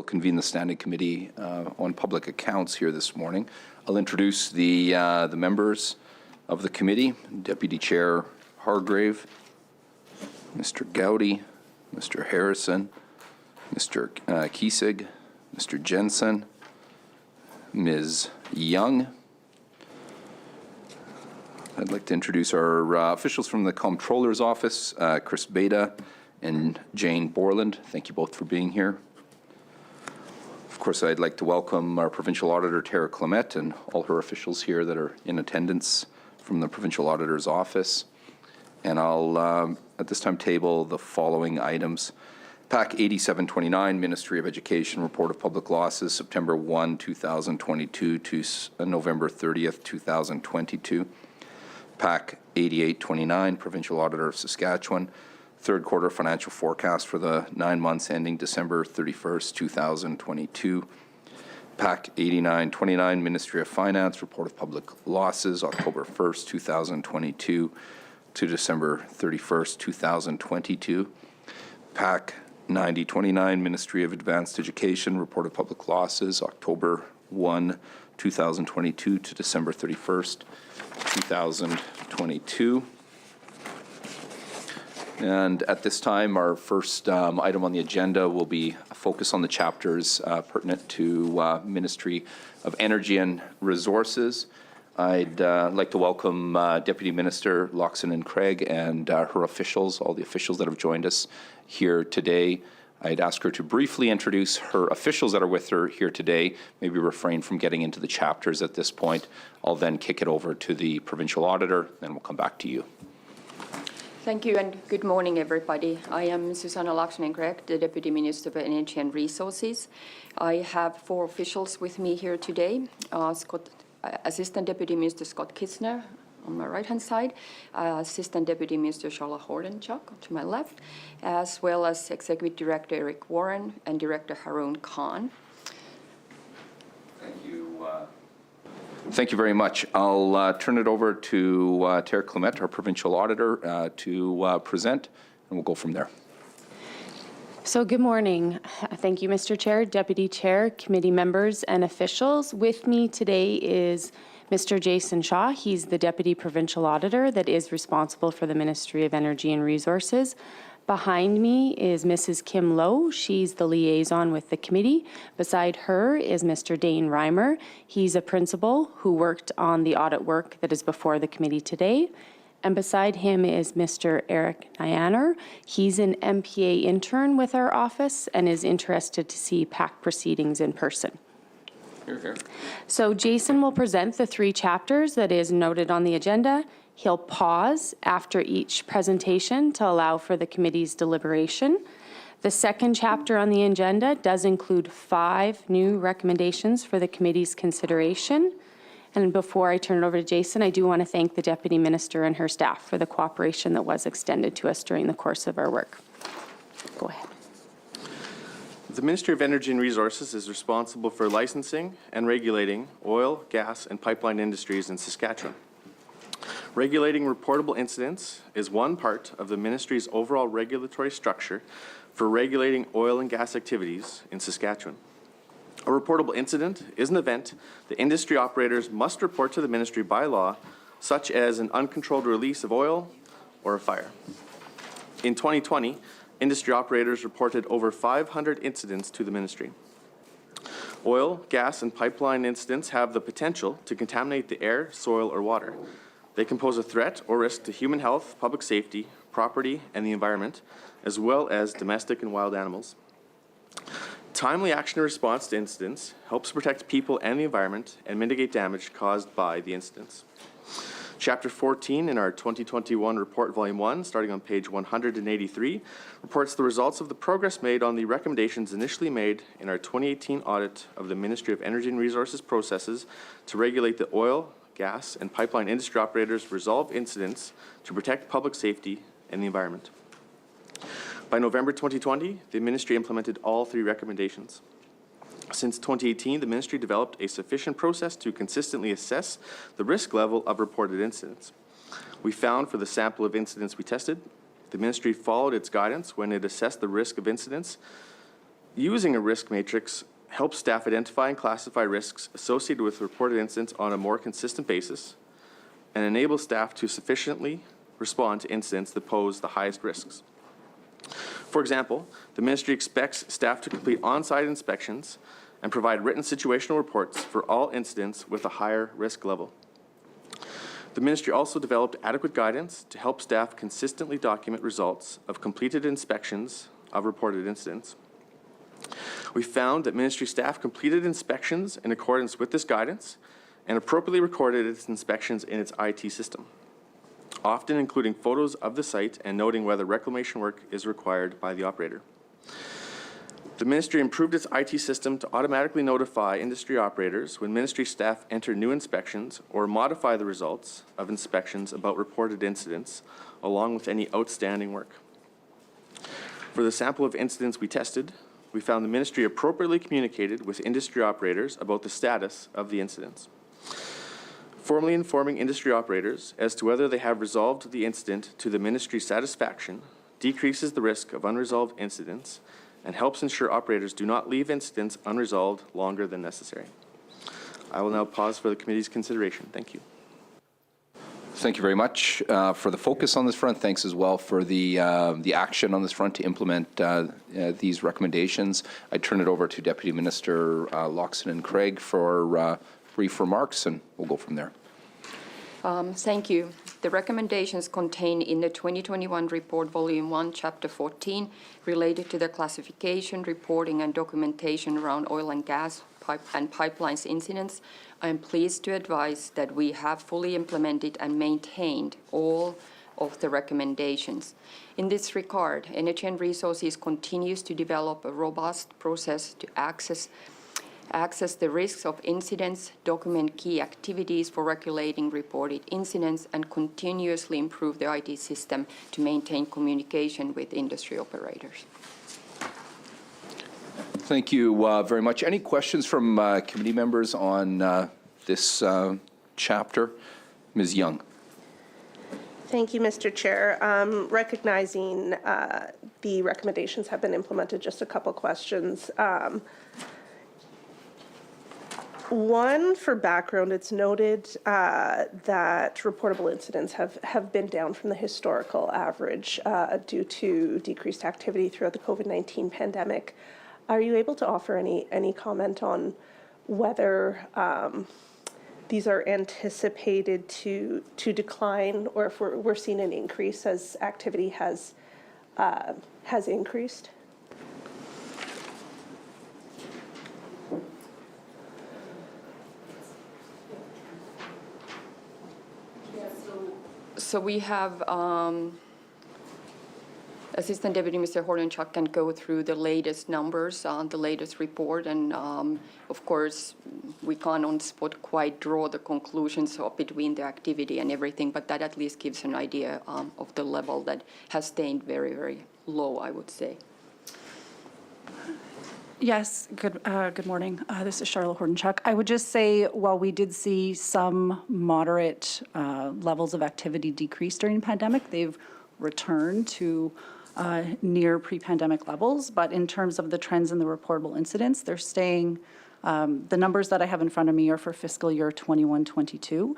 convene the Standing Committee on Public Accounts here this morning. I'll introduce the members of the committee. Deputy Chair Hargrave, Mr. Gowdy, Mr. Harrison, Mr. Kiesig, Mr. Jensen, Ms. Young. I'd like to introduce our officials from the Comptroller's Office, Chris Beta and Jane Borland. Thank you both for being here. Of course, I'd like to welcome our Provincial Auditor, Tara Clement, and all her officials here that are in attendance from the Provincial Auditor's Office. And I'll, at this time, table the following items. PAC 8729, Ministry of Education Report of Public Losses, September 1, 2022 to November 30th, 2022. PAC 8829, Provincial Auditor of Saskatchewan, third quarter financial forecast for the 9 months ending December 31st, 2022. PAC 8929, Ministry of Finance, Report of Public Losses, October 1st, 2022 to December 31st, 2022. PAC 9029, Ministry of Advanced Education, Report of Public Losses, October 1, 2022 to December 31st, 2022. And at this time, our first item on the agenda will be a focus on the chapters pertinent to Ministry of Energy and Resources. I'd like to welcome Deputy Minister Loxton and Craig and her officials, all the officials that have joined us here today. I'd ask her to briefly introduce her officials that are with her here today, maybe refrain from getting into the chapters at this point. I'll then kick it over to the Provincial Auditor, and we'll come back to you. Thank you and good morning, everybody. I am Susanna Laaksonen-Craig, the Deputy Minister for Energy and Resources. I have 4 officials with me here today. Assistant Deputy Minister Scott Kitsner on my right-hand side, Assistant Deputy Minister Charlotte Hordenchuk to my left, as well as Executive Director Eric Warren and Director Haroon Khan. Thank you. Thank you very much. I'll turn it over to Tara Clement, our Provincial Auditor, to present, and we'll go from there. So good morning. Thank you, Mr. Chair, Deputy Chair, committee members, and officials. With me today is Mr. Jason Shaw. He's the Deputy Provincial Auditor that is responsible for the Ministry of Energy and Resources. Behind me is Mrs. Kim Lowe. She's the liaison with the committee. Beside her is Mr. Dane Reimer. He's a principal who worked on the audit work that is before the committee today. And beside him is Mr. Eric Nyaner. He's an MPA intern with our office and is interested to see PAC proceedings in person. Here. So Jason will present the 3 chapters that is noted on the agenda. He'll pause after each presentation to allow for the committee's deliberation. The second chapter on the agenda does include 5 new recommendations for the committee's consideration. And before I turn it over to Jason, I do want to thank the Deputy Minister and her staff for the cooperation that was extended to us during the course of our work. Go ahead. The Ministry of Energy and Resources is responsible for licensing and regulating oil, gas, and pipeline industries in Saskatchewan. Regulating reportable incidents is one part of the Ministry's overall regulatory structure for regulating oil and gas activities in Saskatchewan. A reportable incident is an event the industry operators must report to the Ministry by law, such as an uncontrolled release of oil or a fire. In 2020, industry operators reported over 500 incidents to the Ministry. Oil, gas, and pipeline incidents have the potential to contaminate the air, soil, or water. They can pose a threat or risk to human health, public safety, property, and the environment, as well as domestic and wild animals. Timely action and response to incidents helps protect people and the environment and mitigate damage caused by the incidents. Chapter 14 in our 2021 report, Volume 1, starting on page 183, reports the results of the progress made on the recommendations initially made in our 2018 audit of the Ministry of Energy and Resources processes to regulate the oil, gas, and pipeline industry operators resolve incidents to protect public safety and the environment. By November 2020, the Ministry implemented all 3 recommendations. Since 2018, the Ministry developed a sufficient process to consistently assess the risk level of reported incidents. We found for the sample of incidents we tested, the Ministry followed its guidance when it assessed the risk of incidents Using a risk matrix helps staff identify and classify risks associated with reported incidents on a more consistent basis and enables staff to sufficiently respond to incidents that pose the highest risks. For example, the ministry expects staff to complete on-site inspections and provide written situational reports for all incidents with a higher risk level. The ministry also developed adequate guidance to help staff consistently document results of completed inspections of reported incidents. We found that ministry staff completed inspections in accordance with this guidance and appropriately recorded its inspections in its IT system, often including photos of the site and noting whether reclamation work is required by the operator. The ministry improved its IT system to automatically notify industry operators when ministry staff enter new inspections or modify the results of inspections about reported incidents, along with any outstanding work. For the sample of incidents we tested, we found the ministry appropriately communicated with industry operators about the status of the incidents. Formally informing industry operators as to whether they have resolved the incident to the ministry's satisfaction decreases the risk of unresolved incidents and helps ensure operators do not leave incidents unresolved longer than necessary. I will now pause for the committee's consideration. Thank you. Thank you very much for the focus on this front. Thanks as well for the action on this front to implement these recommendations. I turn it over to Deputy Minister Loxton and Craig for brief remarks, and we'll go from there. Thank you. The recommendations contained in the 2021 report, Volume 1, Chapter 14, related to the classification, reporting, and documentation around oil and gas pipelines incidents. I am pleased to advise that we have fully implemented and maintained all of the recommendations. In this regard, Energy and Resources continues to develop a robust process to access the risks of incidents, document key activities for regulating reported incidents, and continuously improve the IT system to maintain communication with industry operators. Thank you very much. Any questions from committee members on this chapter? Ms. Young. Thank you, Mr. Chair. Recognizing the recommendations have been implemented, just a couple questions. One, for background, it's noted that reportable incidents have been down from the historical average due to decreased activity throughout the COVID-19 pandemic. Are you able to offer any comment on whether these are anticipated to decline, or if we're seeing an increase as activity has increased? So we have Assistant Deputy Mr. Hordenchuk can go through the latest numbers on the latest report, and of course we can't on spot quite draw the conclusions between the activity and everything, but that at least gives an idea of the level that has stayed very, very low, I would say. Yes, good morning. This is Charlotte Hordenchuk. I would just say, while we did see some moderate levels of activity decrease during the pandemic, they've returned to near pre-pandemic levels. But in terms of the trends in the reportable incidents, they're staying. The numbers that I have in front of me are for fiscal year 21-22.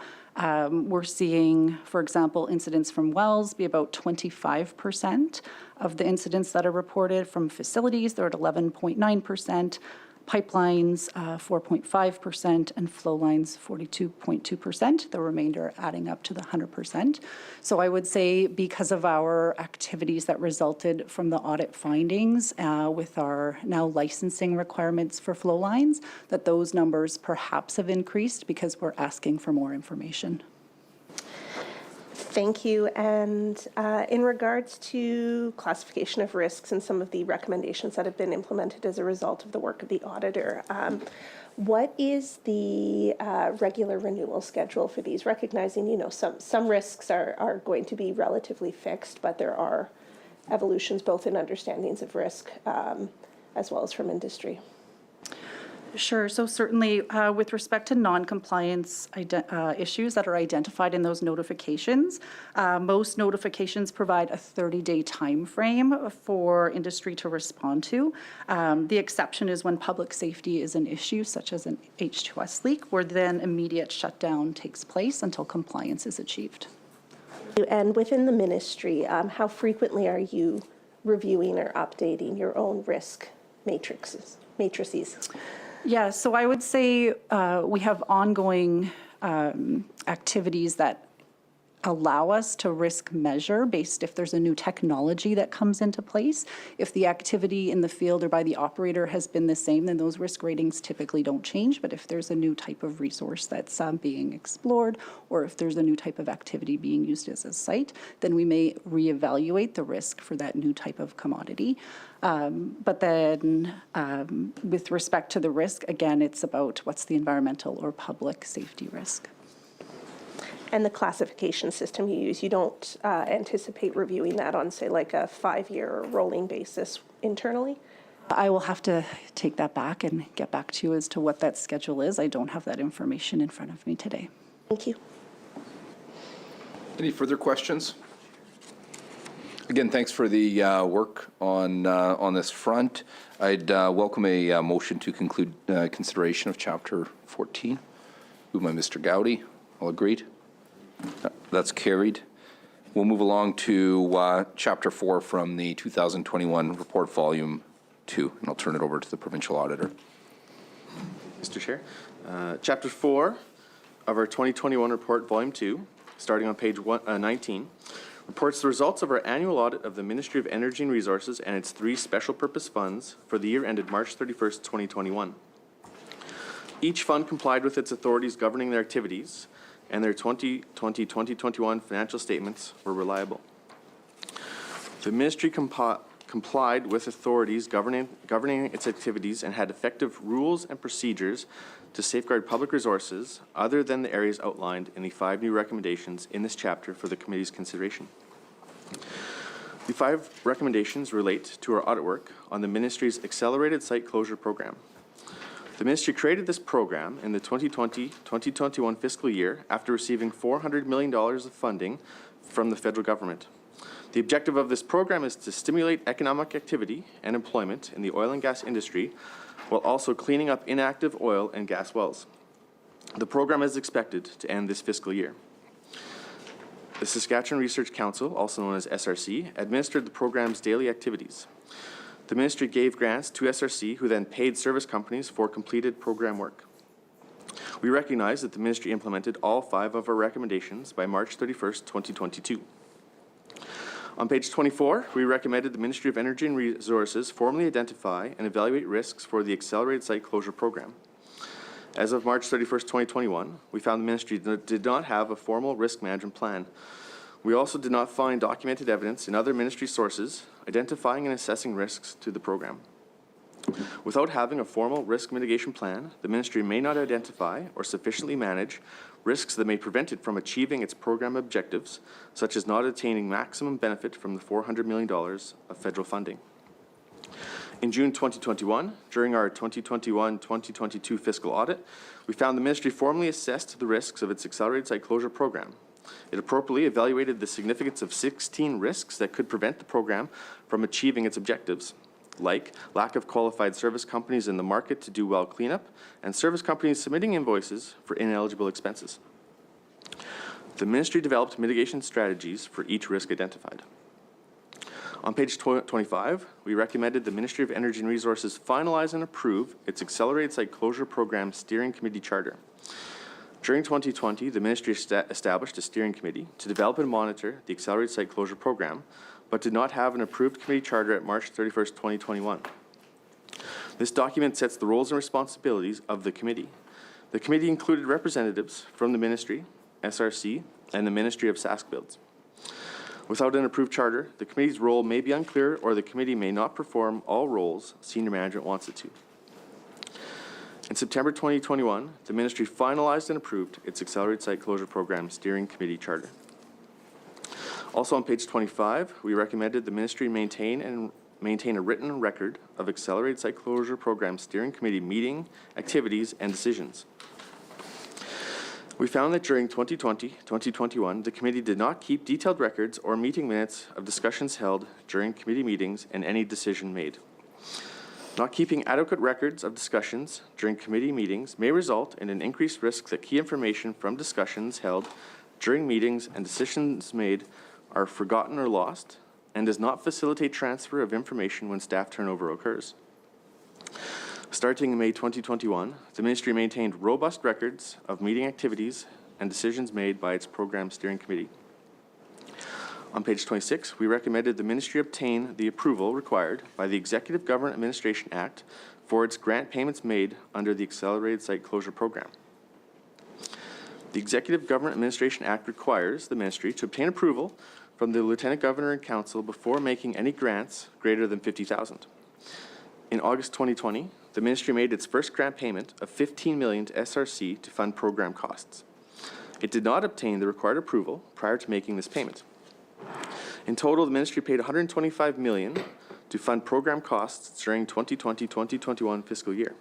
We're seeing, for example, incidents from wells be about 25% of the incidents that are reported. From facilities, they're at 11.9%. Pipelines, 4.5%, and flow lines, 42.2%. The remainder adding up to the 100%. So I would say, because of our activities that resulted from the audit findings with our now licensing requirements for flow lines, that those numbers perhaps have increased because we're asking for more information. Thank you. And in regards to classification of risks and some of the recommendations that have been implemented as a result of the work of the auditor, what is the regular renewal schedule for these? Recognizing, some risks are going to be relatively fixed, but there are evolutions both in understandings of risk as well as from industry. Sure. So certainly, with respect to non-compliance issues that are identified in those notifications, most notifications provide a 30-day timeframe for industry to respond to. The exception is when public safety is an issue, such as an H2S leak, where then immediate shutdown takes place until compliance is achieved. And within the ministry, how frequently are you reviewing or updating your own risk matrices? Yeah, so I would say we have ongoing activities that allow us to risk measure based if there's a new technology that comes into place. If the activity in the field or by the operator has been the same, then those risk ratings typically don't change. But if there's a new type of resource that's being explored, or if there's a new type of activity being used as a site, then we may reevaluate the risk for that new type of commodity. But then with respect to the risk, again, it's about what's the environmental or public safety risk. And the classification system you use, you don't anticipate reviewing that on, say, like a 5-year rolling basis internally? I will have to take that back and get back to you as to what that schedule is. I don't have that information in front of me today. Thank you. Any further questions? Again, thanks for the work on this front. I'd welcome a motion to conclude consideration of Chapter 14. Moved by Mr. Gowdy. All agreed? That's carried. We'll move along to Chapter 4 from the 2021 Report Volume 2, and I'll turn it over to the Provincial Auditor. Mr. Chair, Chapter 4 of our 2021 Report Volume 2, starting on page 19, reports the results of our annual audit of the Ministry of Energy and Resources and its 3 special purpose funds for the year ended March 31st, 2021. Each fund complied with its authorities governing their activities, and their 2020-2021 financial statements were reliable. The Ministry complied with authorities governing its activities and had effective rules and procedures to safeguard public resources other than the areas outlined in the 5 new recommendations in this chapter for the committee's consideration. The 5 recommendations relate to our audit work on the Ministry's Accelerated Site Closure Program. The Ministry created this program in the 2020-2021 fiscal year after receiving $400 million of funding from the federal government. The objective of this program is to stimulate economic activity and employment in the oil and gas industry while also cleaning up inactive oil and gas wells. The program is expected to end this fiscal year. The Saskatchewan Research Council, also known as SRC, administered the program's daily activities. The Ministry gave grants to SRC, who then paid service companies for completed program work. We recognize that the Ministry implemented all 5 of our recommendations by March 31st, 2022. On page 24, we recommended the Ministry of Energy and Resources formally identify and evaluate risks for the Accelerated Site Closure Program. As of March 31st, 2021, we found the Ministry did not have a formal risk management plan. We also did not find documented evidence in other ministry sources identifying and assessing risks to the program. Without having a formal risk mitigation plan, the Ministry may not identify or sufficiently manage risks that may prevent it from achieving its program objectives, such as not attaining maximum benefit from the $400 million of federal funding. In June 2021, during our 2021-2022 fiscal audit, we found the Ministry formally assessed the risks of its Accelerated Site Closure Program. It appropriately evaluated the significance of 16 risks that could prevent the program from achieving its objectives, like lack of qualified service companies in the market to do well cleanup and service companies submitting invoices for ineligible expenses. The Ministry developed mitigation strategies for each risk identified. On page 25, we recommended the Ministry of Energy and Resources finalize and approve its Accelerated Site Closure Program Steering Committee Charter. During 2020, the Ministry established a steering committee to develop and monitor the Accelerated Site Closure Program, but did not have an approved committee charter at March 31st, 2021. This document sets the roles and responsibilities of the committee. The committee included representatives from the Ministry, SRC, and the Ministry of SaskBuilds. Without an approved charter, the committee's role may be unclear or the committee may not perform all roles senior management wants it to. In September 2021, the Ministry finalized and approved its Accelerated Site Closure Program Steering Committee Charter. Also on page 25, we recommended the Ministry maintain and maintain a written record of Accelerated Site Closure Program Steering Committee meeting, activities, and decisions. We found that during 2020-2021, the committee did not keep detailed records or meeting minutes of discussions held during committee meetings and any decision made. Not keeping adequate records of discussions during committee meetings may result in an increased risk that key information from discussions held during meetings and decisions made are forgotten or lost, and does not facilitate transfer of information when staff turnover occurs. Starting in May 2021, the Ministry maintained robust records of meeting activities and decisions made by its Program Steering Committee. On page 26, we recommended the Ministry obtain the approval required by the Executive Government Administration Act for its grant payments made under the Accelerated Site Closure Program. The Executive Government Administration Act requires the Ministry to obtain approval from the Lieutenant Governor and Council before making any grants greater than $50,000. In August 2020, the Ministry made its first grant payment of $15 million to SRC to fund program costs. It did not obtain the required approval prior to making this payment. In total, the Ministry paid $125 million to fund program costs during 2020-2021 fiscal year.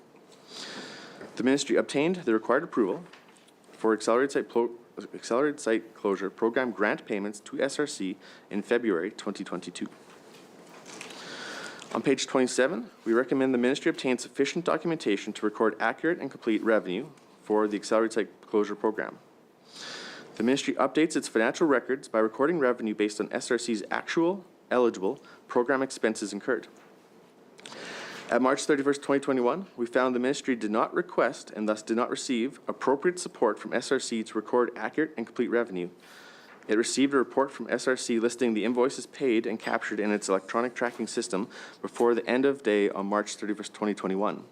The Ministry obtained the required approval for Accelerated Site Closure Program grant payments to SRC in February 2022. On page 27, we recommend the Ministry obtain sufficient documentation to record accurate and complete revenue for the Accelerated Site Closure Program. The Ministry updates its financial records by recording revenue based on SRC's actual eligible program expenses incurred. At March 31st, 2021, we found the Ministry did not request and thus did not receive appropriate support from SRC to record accurate and complete revenue. It received a report from SRC listing the invoices paid and captured in its electronic tracking system before the end of day on March 31st, 2021.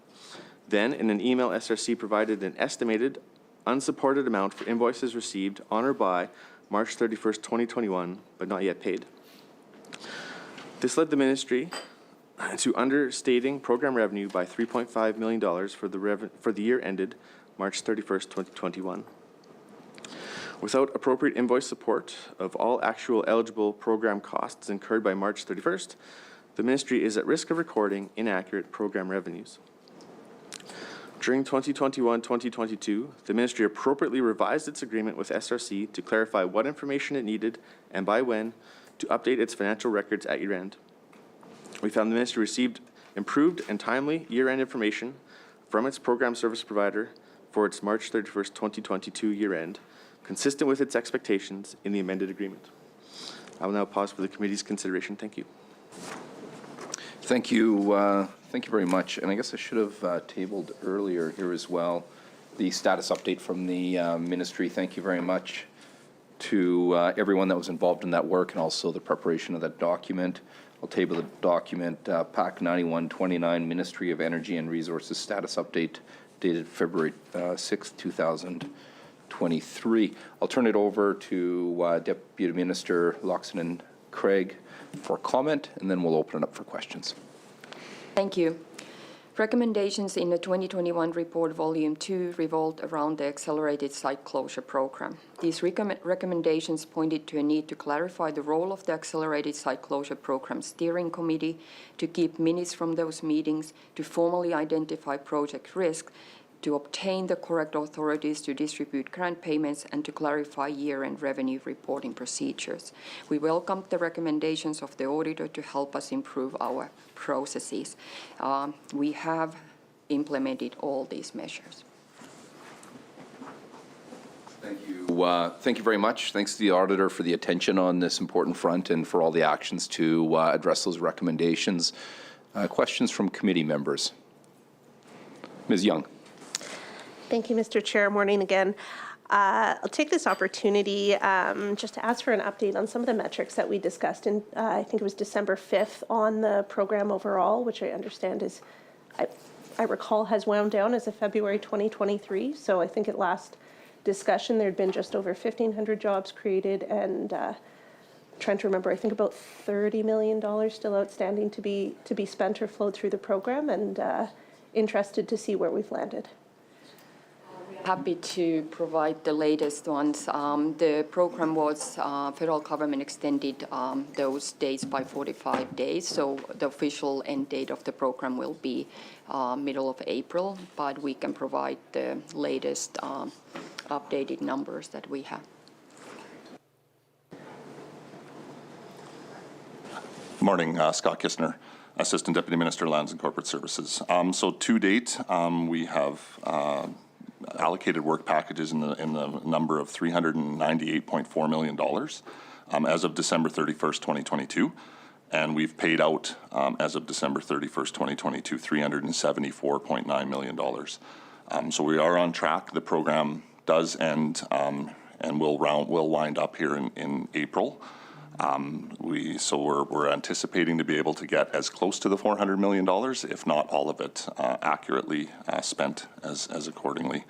Then, in an email, SRC provided an estimated unsupported amount for invoices received on or by March 31st, 2021, but not yet paid. This led the Ministry to understating program revenue by $3.5 million for the year ended March 31st, 2021. Without appropriate invoice support of all actual eligible program costs incurred by March 31st, the Ministry is at risk of recording inaccurate program revenues. During 2021-2022, the Ministry appropriately revised its agreement with SRC to clarify what information it needed and by when to update its financial records at year-end. We found the Ministry received improved and timely year-end information from its program service provider for its March 31st, 2022 year-end, consistent with its expectations in the amended agreement. I will now pause for the committee's consideration. Thank you. Thank you. Thank you very much. And I guess I should have tabled earlier here as well the status update from the Ministry. Thank you very much to everyone that was involved in that work and also the preparation of that document. I'll table the document, PAC 9129, Ministry of Energy and Resources Status Update, dated February 6, 2023. I'll turn it over to Deputy Minister Loxton Craig for comment, and then we'll open it up for questions. Thank you. Recommendations in the 2021 report, Volume 2, revolved around the Accelerated Site Closure Program. These recommendations pointed to a need to clarify the role of the Accelerated Site Closure Program Steering Committee, to keep minutes from those meetings, to formally identify project risk, to obtain the correct authorities to distribute grant payments, and to clarify year-end revenue reporting procedures. We welcome the recommendations of the auditor to help us improve our processes. We have implemented all these measures. Thank you. Thank you very much. Thanks to the auditor for the attention on this important front and for all the actions to address those recommendations. Questions from committee members? Ms. Young. Thank you, Mr. Chair. Morning again. I'll take this opportunity just to ask for an update on some of the metrics that we discussed in, I think it was December 5th, on the program overall, which I understand is, I recall, has wound down as of February 2023. So I think at last discussion, there had been just over 1,500 jobs created, and trying to remember, I think about $30 million still outstanding to be spent or flowed through the program, and interested to see where we've landed. Happy to provide the latest ones. The program was, federal government extended those dates by 45 days, so the official end date of the program will be middle of April, but we can provide the latest updated numbers that we have. Morning, Scott Kistner, Assistant Deputy Minister, Lands and Corporate Services. So to date, we have allocated work packages in the number of $398.4 million as of December 31st, 2022. And we've paid out, as of December 31st, 2022, $374.9 million. So we are on track. The program does end and will wind up here in April. So we're anticipating to be able to get as close to the $400 million, if not all of it, accurately spent as accordingly.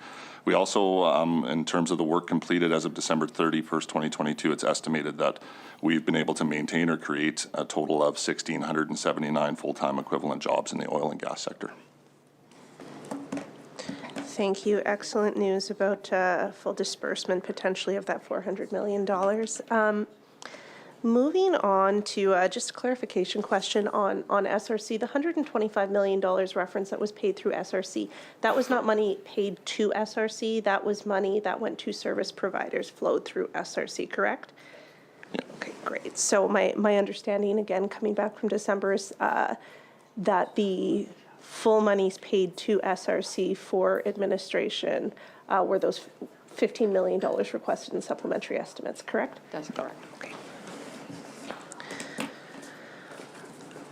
We also, in terms of the work completed as of December 31st, 2022, it's estimated that we've been able to maintain or create a total of 1,679 full-time equivalent jobs in the oil and gas sector. Thank you. Excellent news about full disbursement potentially of that $400 million. Moving on to just a clarification question on SRC. The $125 million reference that was paid through SRC, that was not money paid to SRC. That was money that went to service providers, flowed through SRC, correct? Yeah. Okay, great. So my understanding, again, coming back from December, is that the full monies paid to SRC for administration were those $15 million requested in supplementary estimates, correct? That's correct. Okay.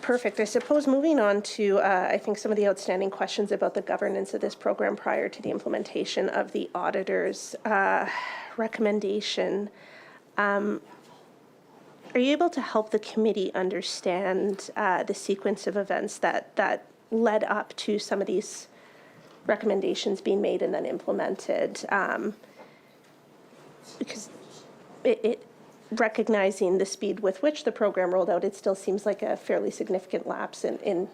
Perfect. I suppose moving on to, I think, some of the outstanding questions about the governance of this program prior to the implementation of the auditor's recommendation. Are you able to help the committee understand the sequence of events that led up to some of these recommendations being made and then implemented? Because recognizing the speed with which the program rolled out, it still seems like a fairly significant lapse in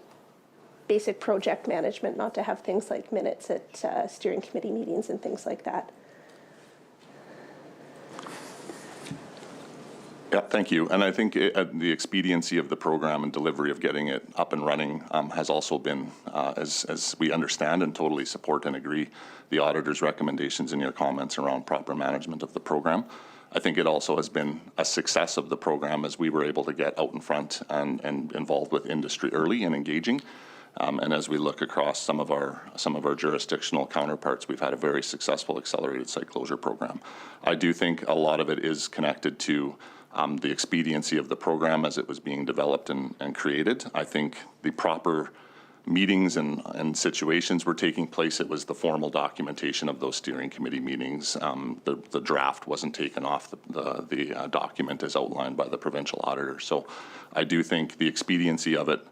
basic project management, not to have things like minutes at steering committee meetings and things like that. Yeah, thank you. And I think the expediency of the program and delivery of getting it up and running has also been, as we understand and totally support and agree, the auditor's recommendations and your comments around proper management of the program. I think it also has been a success of the program as we were able to get out in front and involved with industry early and engaging. And as we look across some of our jurisdictional counterparts, we've had a very successful accelerated site closure program. I do think a lot of it is connected to the expediency of the program as it was being developed and created. I think the proper meetings and situations were taking place. It was the formal documentation of those steering committee meetings. The draft wasn't taken off the document as outlined by the provincial auditor. So I do think the expediency of it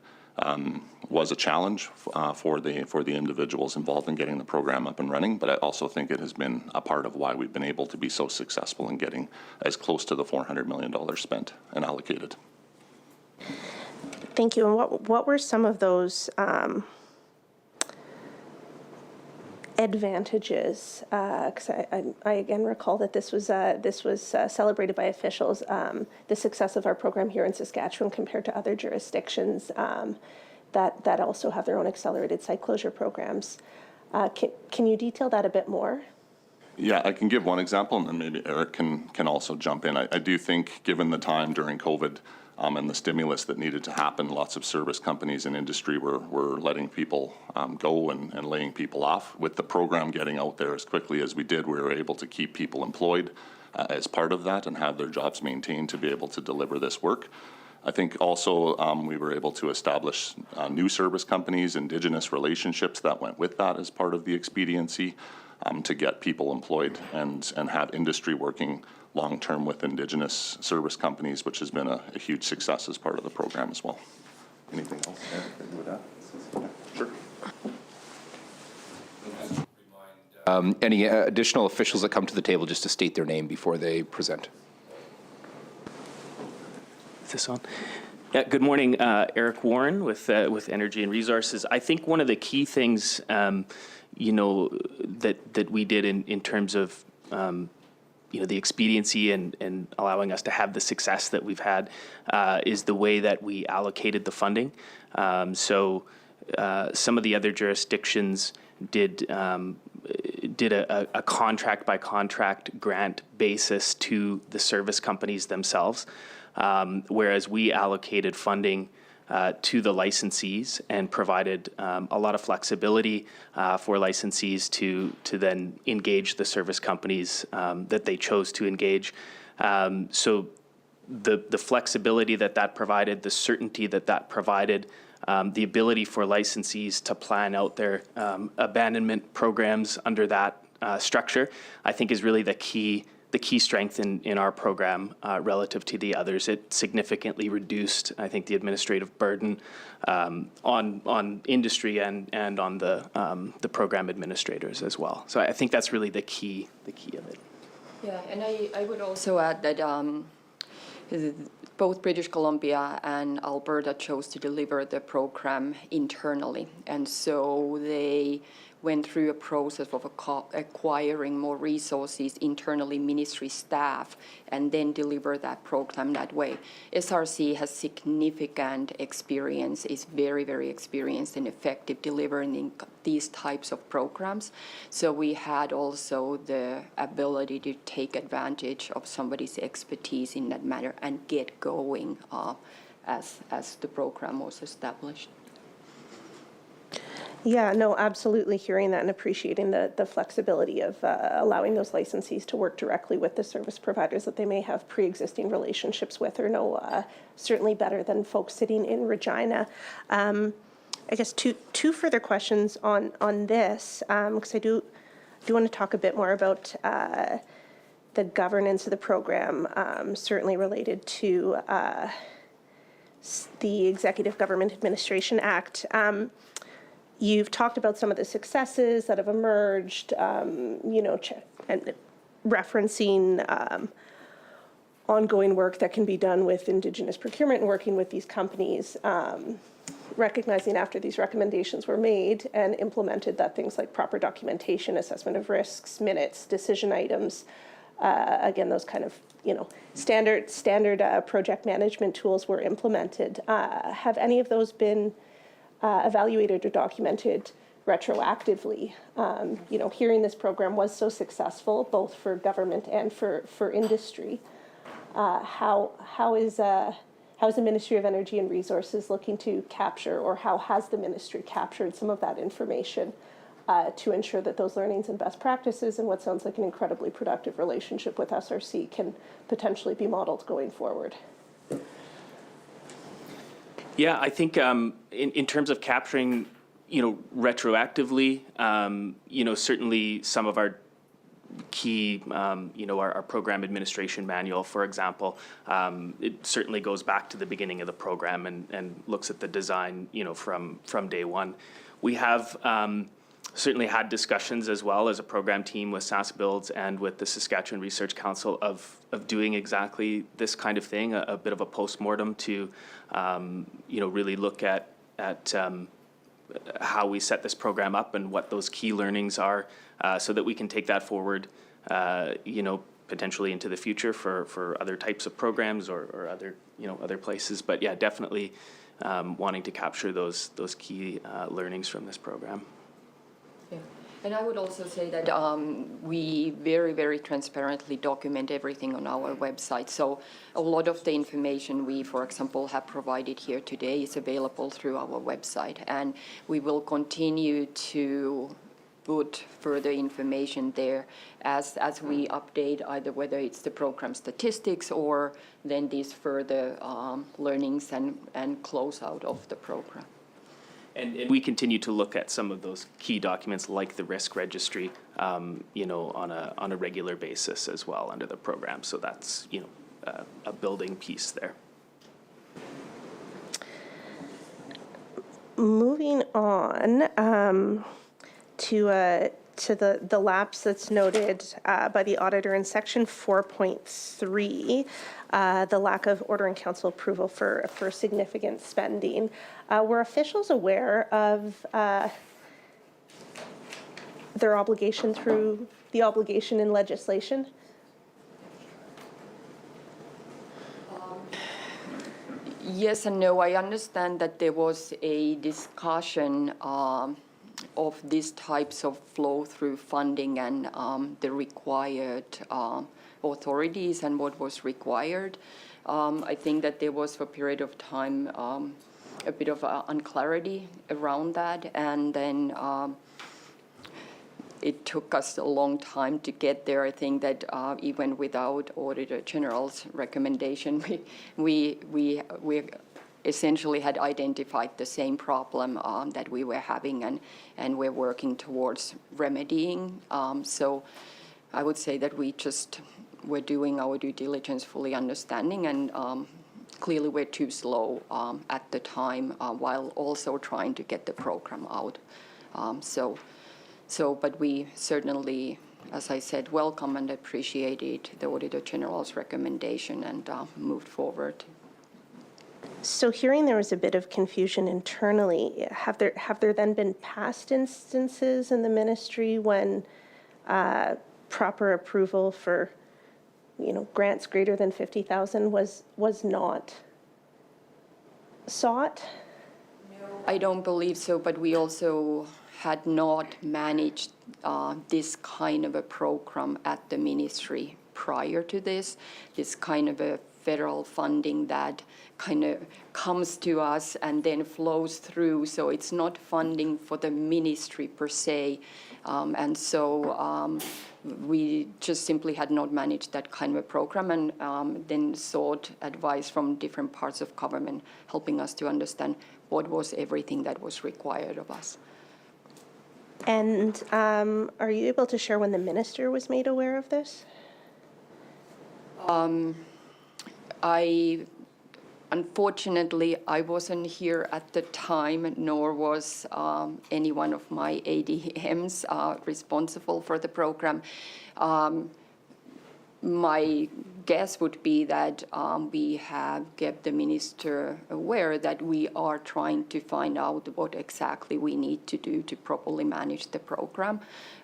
was a challenge for the individuals involved in getting the program up and running, but I also think it has been a part of why we've been able to be so successful in getting as close to the $400 million spent and allocated. Thank you. And what were some of those advantages? Because I again recall that this was celebrated by officials, the success of our program here in Saskatchewan compared to other jurisdictions that also have their own accelerated site closure programs. Can you detail that a bit more? Yeah, I can give one example, and then maybe Eric can also jump in. I do think, given the time during COVID and the stimulus that needed to happen, lots of service companies and industry were letting people go and laying people off. With the program getting out there as quickly as we did, we were able to keep people employed as part of that and have their jobs maintained to be able to deliver this work. I think also we were able to establish new service companies, Indigenous relationships that went with that as part of the expediency to get people employed and have industry working long-term with Indigenous service companies, which has been a huge success as part of the program as well. Anything else Eric, that you would add? Sure. Any additional officials that come to the table just to state their name before they present? Is this on? Yeah, good morning, Eric Warren with Energy and Resources. I think one of the key things that we did in terms of the expediency and allowing us to have the success that we've had is the way that we allocated the funding. So some of the other jurisdictions did a contract by contract grant basis to the service companies themselves, whereas we allocated funding to the licensees and provided a lot of flexibility for licensees to then engage the service companies that they chose to engage. So the flexibility that provided, the certainty that provided, the ability for licensees to plan out their abandonment programs under that structure, I think is really the key strength in our program relative to the others. It significantly reduced, I think, the administrative burden on industry and on the program administrators as well. So I think that's really the key of it. Yeah, and I would also add that both British Columbia and Alberta chose to deliver the program internally, and so they went through a process of acquiring more resources internally, ministry staff, and then deliver that program that way. SRC has significant experience, is very, very experienced and effective delivering these types of programs. So we had also the ability to take advantage of somebody's expertise in that matter and get going as the program was established. Yeah, no, absolutely hearing that and appreciating the flexibility of allowing those licensees to work directly with the service providers that they may have pre-existing relationships with or know certainly better than folks sitting in Regina. I guess two further questions on this, because I do want to talk a bit more about the governance of the program, certainly related to the Executive Government Administration Act. You've talked about some of the successes that have emerged, and referencing ongoing work that can be done with Indigenous procurement and working with these companies, recognizing after these recommendations were made and implemented that things like proper documentation, assessment of risks, minutes, decision items, again, those kind of standard project management tools were implemented. Have any of those been evaluated or documented retroactively? Hearing this program was so successful, both for government and for industry. How is the Ministry of Energy and Resources looking to capture, or how has the ministry captured some of that information to ensure that those learnings and best practices and what sounds like an incredibly productive relationship with SRC can potentially be modeled going forward? Yeah, I think in terms of capturing, retroactively, certainly some of our key, our program administration manual, for example, it certainly goes back to the beginning of the program and looks at the design, from day one. We have certainly had discussions as well as a program team with SaskBuilds and with the Saskatchewan Research Council of doing exactly this kind of thing, a bit of a postmortem to, really look at how we set this program up and what those key learnings are, so that we can take that forward, potentially into the future for other types of programs or other, other places. But yeah, definitely wanting to capture those key learnings from this program. Yeah. And I would also say that we very, very transparently document everything on our website. So a lot of the information we, for example, have provided here today is available through our website. And we will continue to put further information there as we update either whether it's the program statistics or then these further learnings and close out of the program. And we continue to look at some of those key documents like the risk registry, on a regular basis as well under the program. So that's, a building piece there. Moving on to the lapse that's noted by the auditor in section 4.3, the lack of order and council approval for significant spending. Were officials aware of their obligation through the obligation in legislation? Yes and no. I understand that there was a discussion of these types of flow-through funding and the required authorities and what was required. I think that there was for a period of time a bit of unclarity around that, and then it took us a long time to get there. I think that even without Auditor General's recommendation, we essentially had identified the same problem that we were having, and we're working towards remedying. So I would say that we're doing our due diligence, fully understanding, and clearly we're too slow at the time while also trying to get the program out. But we certainly, as I said, welcome and appreciated the Auditor General's recommendation and moved forward. So hearing there was a bit of confusion internally, have there then been past instances in the ministry when proper approval for, grants greater than 50,000 was not sought? I don't believe so, but we also had not managed this kind of a program at the ministry prior to this kind of a federal funding that kind of comes to us and then flows through. So it's not funding for the ministry per se. And so we just simply had not managed that kind of a program, and then sought advice from different parts of government, helping us to understand what was everything that was required of us. And are you able to share when the minister was made aware of this? Unfortunately, I wasn't here at the time, nor was any one of my ADMs responsible for the program. My guess would be that we have kept the minister aware that we are trying to find out what exactly we need to do to properly manage the program.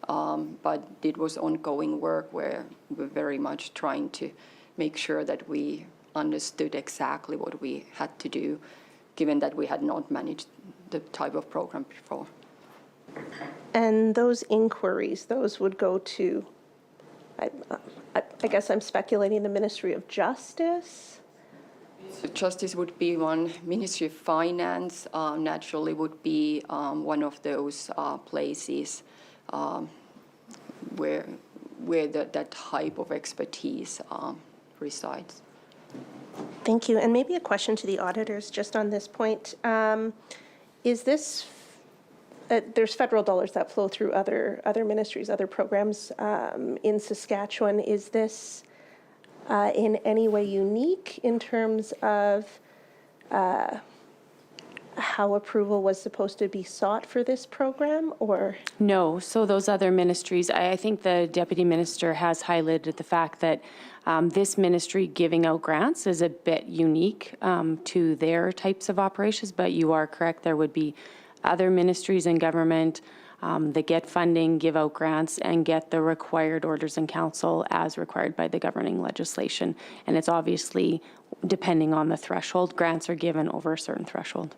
But it was ongoing work where we were very much trying to make sure that we understood exactly what we had to do, given that we had not managed the type of program before. And those inquiries, those would go to, I guess I'm speculating, the Ministry of Justice? So Justice would be one, Ministry of Finance naturally would be one of those places where that type of expertise resides. Thank you. And maybe a question to the auditors just on this point. Is this, there's federal dollars that flow through other ministries, other programs in Saskatchewan. Is this in any way unique in terms of how approval was supposed to be sought for this program, or? No, so those other ministries, I think the Deputy Minister has highlighted the fact that this ministry giving out grants is a bit unique to their types of operations, but you are correct, there would be other ministries in government that get funding, give out grants, and get the required orders in council as required by the governing legislation. And it's obviously depending on the threshold. Grants are given over a certain threshold.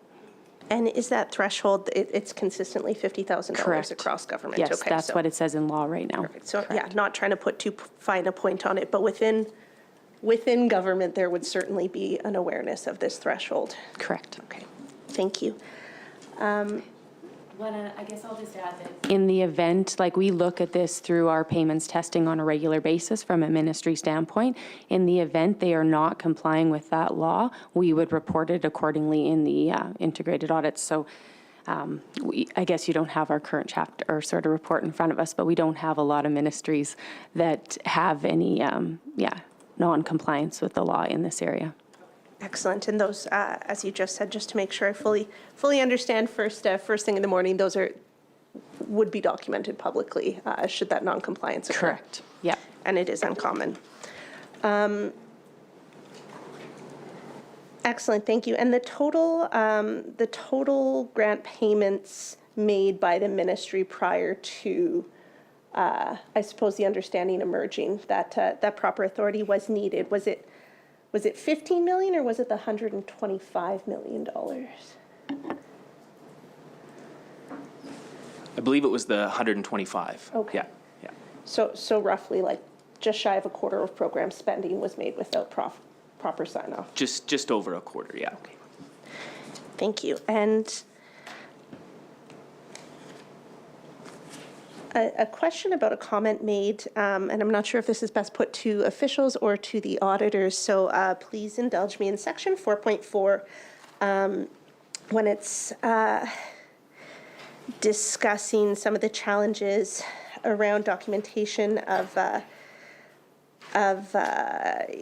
And is that threshold, it's consistently $50,000 across government? Yes, okay, that's what it says in law right now. Perfect. So yeah, not trying to put too fine a point on it, but within government, there would certainly be an awareness of this threshold. Correct. Okay, thank you. I guess I'll just add that in the event, like we look at this through our payments testing on a regular basis from a ministry standpoint, in the event they are not complying with that law, we would report it accordingly in the integrated audits. So I guess you don't have our current chapter or sort of report in front of us, but we don't have a lot of ministries that have any, non-compliance with the law in this area. Excellent. And those, as you just said, just to make sure I fully understand, first thing in the morning, those would be documented publicly should that non-compliance occur. Correct. Yeah. And it is uncommon. Excellent. Thank you. And the total grant payments made by the ministry prior to I suppose the understanding emerging that that proper authority was needed. Was it 15 million or was it the $125 million? I believe it was the 125. Okay. Yeah, yeah. So roughly like just shy of a quarter of program spending was made without proper sign-off. Just over a quarter, yeah. Okay. Thank you. And a question about a comment made, and I'm not sure if this is best put to officials or to the auditors, so please indulge me. In section 4.4, when it's discussing some of the challenges around documentation of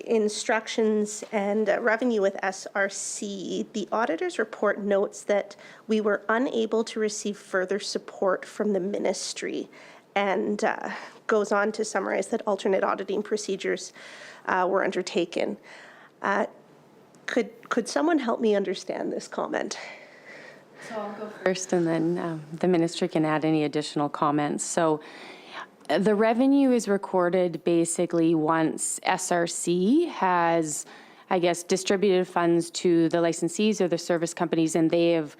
instructions and revenue with SRC, the auditor's report notes that we were unable to receive further support from the ministry, and goes on to summarize that alternate auditing procedures were undertaken. Could someone help me understand this comment? So I'll go first, and then the minister can add any additional comments. So the revenue is recorded basically once SRC has, I guess, distributed funds to the licensees or the service companies, and they have,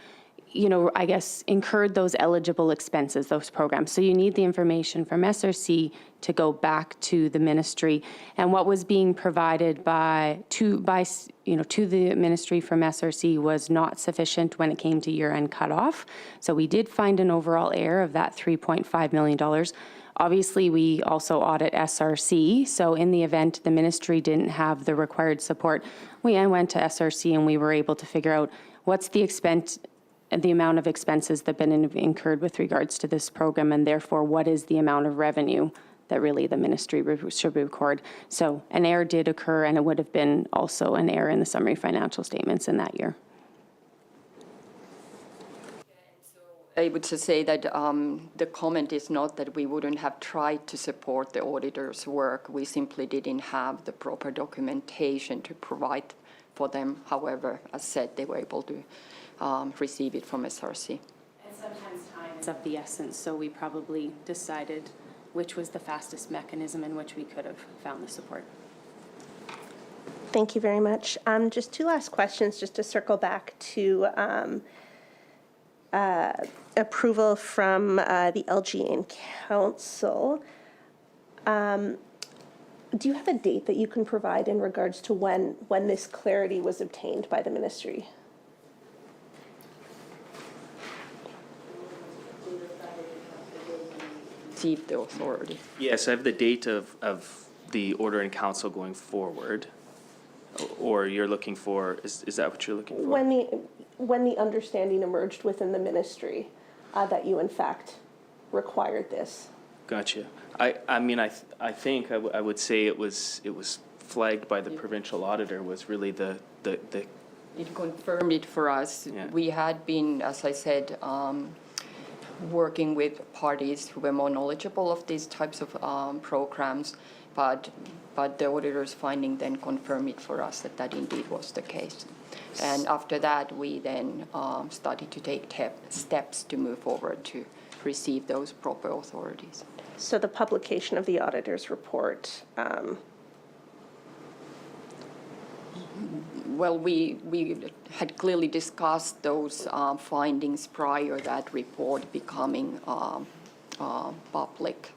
I guess, incurred those eligible expenses, those programs. So you need the information from SRC to go back to the ministry. And what was being provided to the ministry from SRC was not sufficient when it came to year-end cutoff. So we did find an overall error of that $3.5 million. Obviously, we also audit SRC, so in the event the ministry didn't have the required support, we went to SRC and we were able to figure out what's the amount of expenses that have been incurred with regards to this program, and therefore what is the amount of revenue that really the ministry should record. So an error did occur, and it would have been also an error in the summary financial statements in that year. I would just say that the comment is not that we wouldn't have tried to support the auditor's work. We simply didn't have the proper documentation to provide for them. However, as said, they were able to receive it from SRC. And sometimes time is of the essence, so we probably decided which was the fastest mechanism in which we could have found the support. Thank you very much. Just two last questions, just to circle back to approval from the LGN Council. Do you have a date that you can provide in regards to when this clarity was obtained by the ministry? Receive the authority. Yes, I have the date of the order in council going forward. Or you're looking for, is that what you're looking for? When the understanding emerged within the ministry that you in fact required this. Gotcha. I mean, I think I would say it was flagged by the provincial auditor was really the. It confirmed it for us. Yeah. We had been, as I said, working with parties who were more knowledgeable of these types of programs, but the auditor's finding then confirmed it for us that indeed was the case. And after that, we then started to take steps to move forward to receive those proper authorities. So the publication of the auditor's report. Well, we had clearly discussed those findings prior to that report becoming public.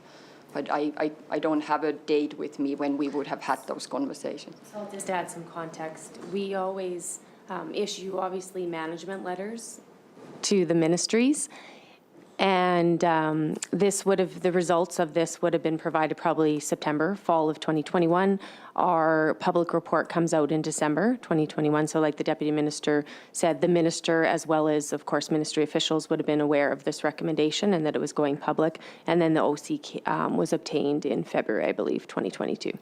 But I don't have a date with me when we would have had those conversations. So just to add some context, we always issue, obviously, management letters to the ministries. And the results of this would have been provided probably September, fall of 2021. Our public report comes out in December 2021. So like the Deputy Minister said, the Minister, as well as, of course, ministry officials, would have been aware of this recommendation and that it was going public. And then the OC was obtained in February, I believe, 2022.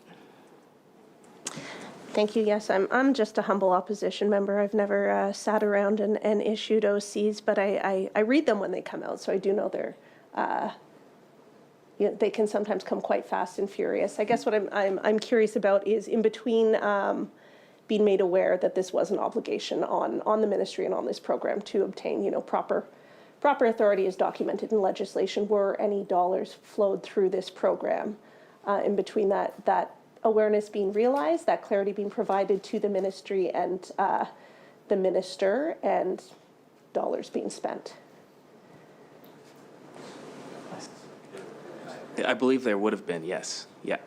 Thank you. Yes, I'm just a humble opposition member. I've never sat around and issued OCs, but I read them when they come out, so I do know they're they can sometimes come quite fast and furious. I guess what I'm curious about is in between being made aware that this was an obligation on the ministry and on this program to obtain proper proper authority is documented in legislation. Were any dollars flowed through this program in between that awareness being realized, that clarity being provided to the ministry and the minister, and dollars being spent? I believe there would have been, yes. Yeah.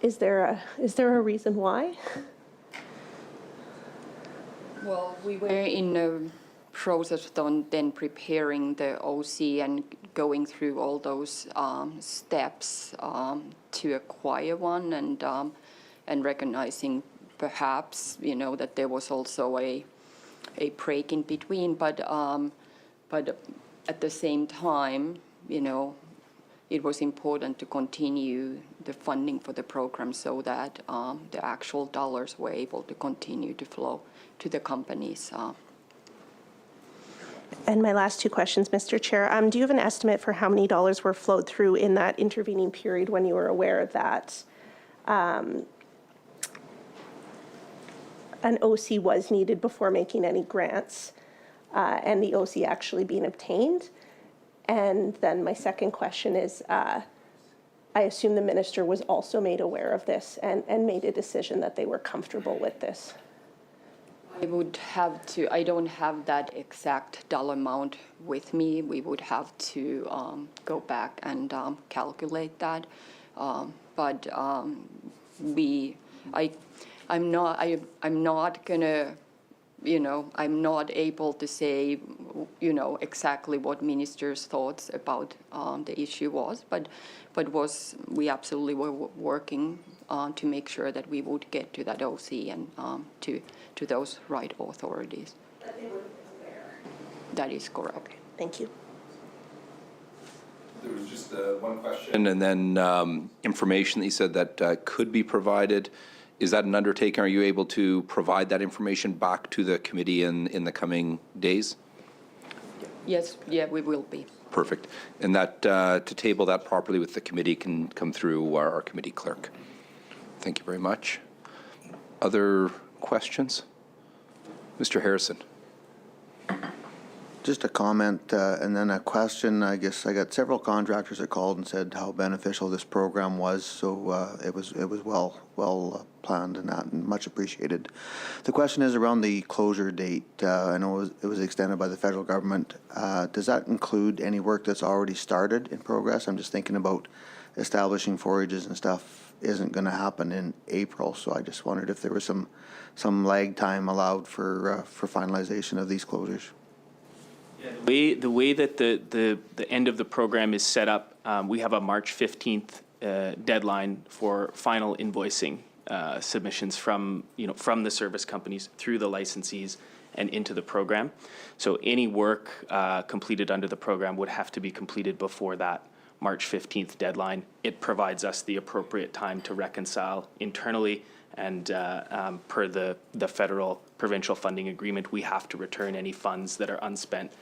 Is there a reason why? Well, we were in the process of then preparing the OC and going through all those steps to acquire one, and recognizing perhaps, that there was also a break in between, but at the same time, it was important to continue the funding for the program so that the actual dollars were able to continue to flow to the companies. And my last two questions, Mr. Chair. Do you have an estimate for how many dollars were flowed through in that intervening period when you were aware that an OC was needed before making any grants, and the OC actually being obtained? And then my second question is, I assume the minister was also made aware of this and made a decision that they were comfortable with this. I don't have that exact dollar amount with me. We would have to go back and calculate that. But I'm not gonna, I'm not able to say, exactly what minister's thoughts about the issue was, but we absolutely were working to make sure that we would get to that OC and to those right authorities. That they were aware. That is correct. Okay, thank you. There was just one question, and then information that you said that could be provided. Is that an undertaking? Are you able to provide that information back to the committee in the coming days? Yes, yeah, we will be. Perfect. And that to table that properly with the committee can come through our committee clerk. Thank you very much. Other questions? Mr. Harrison. Just a comment and then a question. I guess I got several contractors that called and said how beneficial this program was. So it was well planned and that, and much appreciated. The question is around the closure date. I know it was extended by the federal government. Does that include any work that's already started in progress? I'm just thinking about establishing forages and stuff isn't going to happen in April. So I just wondered if there was some lag time allowed for finalization of these closures. The way that the end of the program is set up, we have a March 15th deadline for final invoicing submissions from the service companies through the licensees and into the program. So any work completed under the program would have to be completed before that March 15th deadline. It provides us the appropriate time to reconcile internally, and per the federal provincial funding agreement, we have to return any funds that are unspent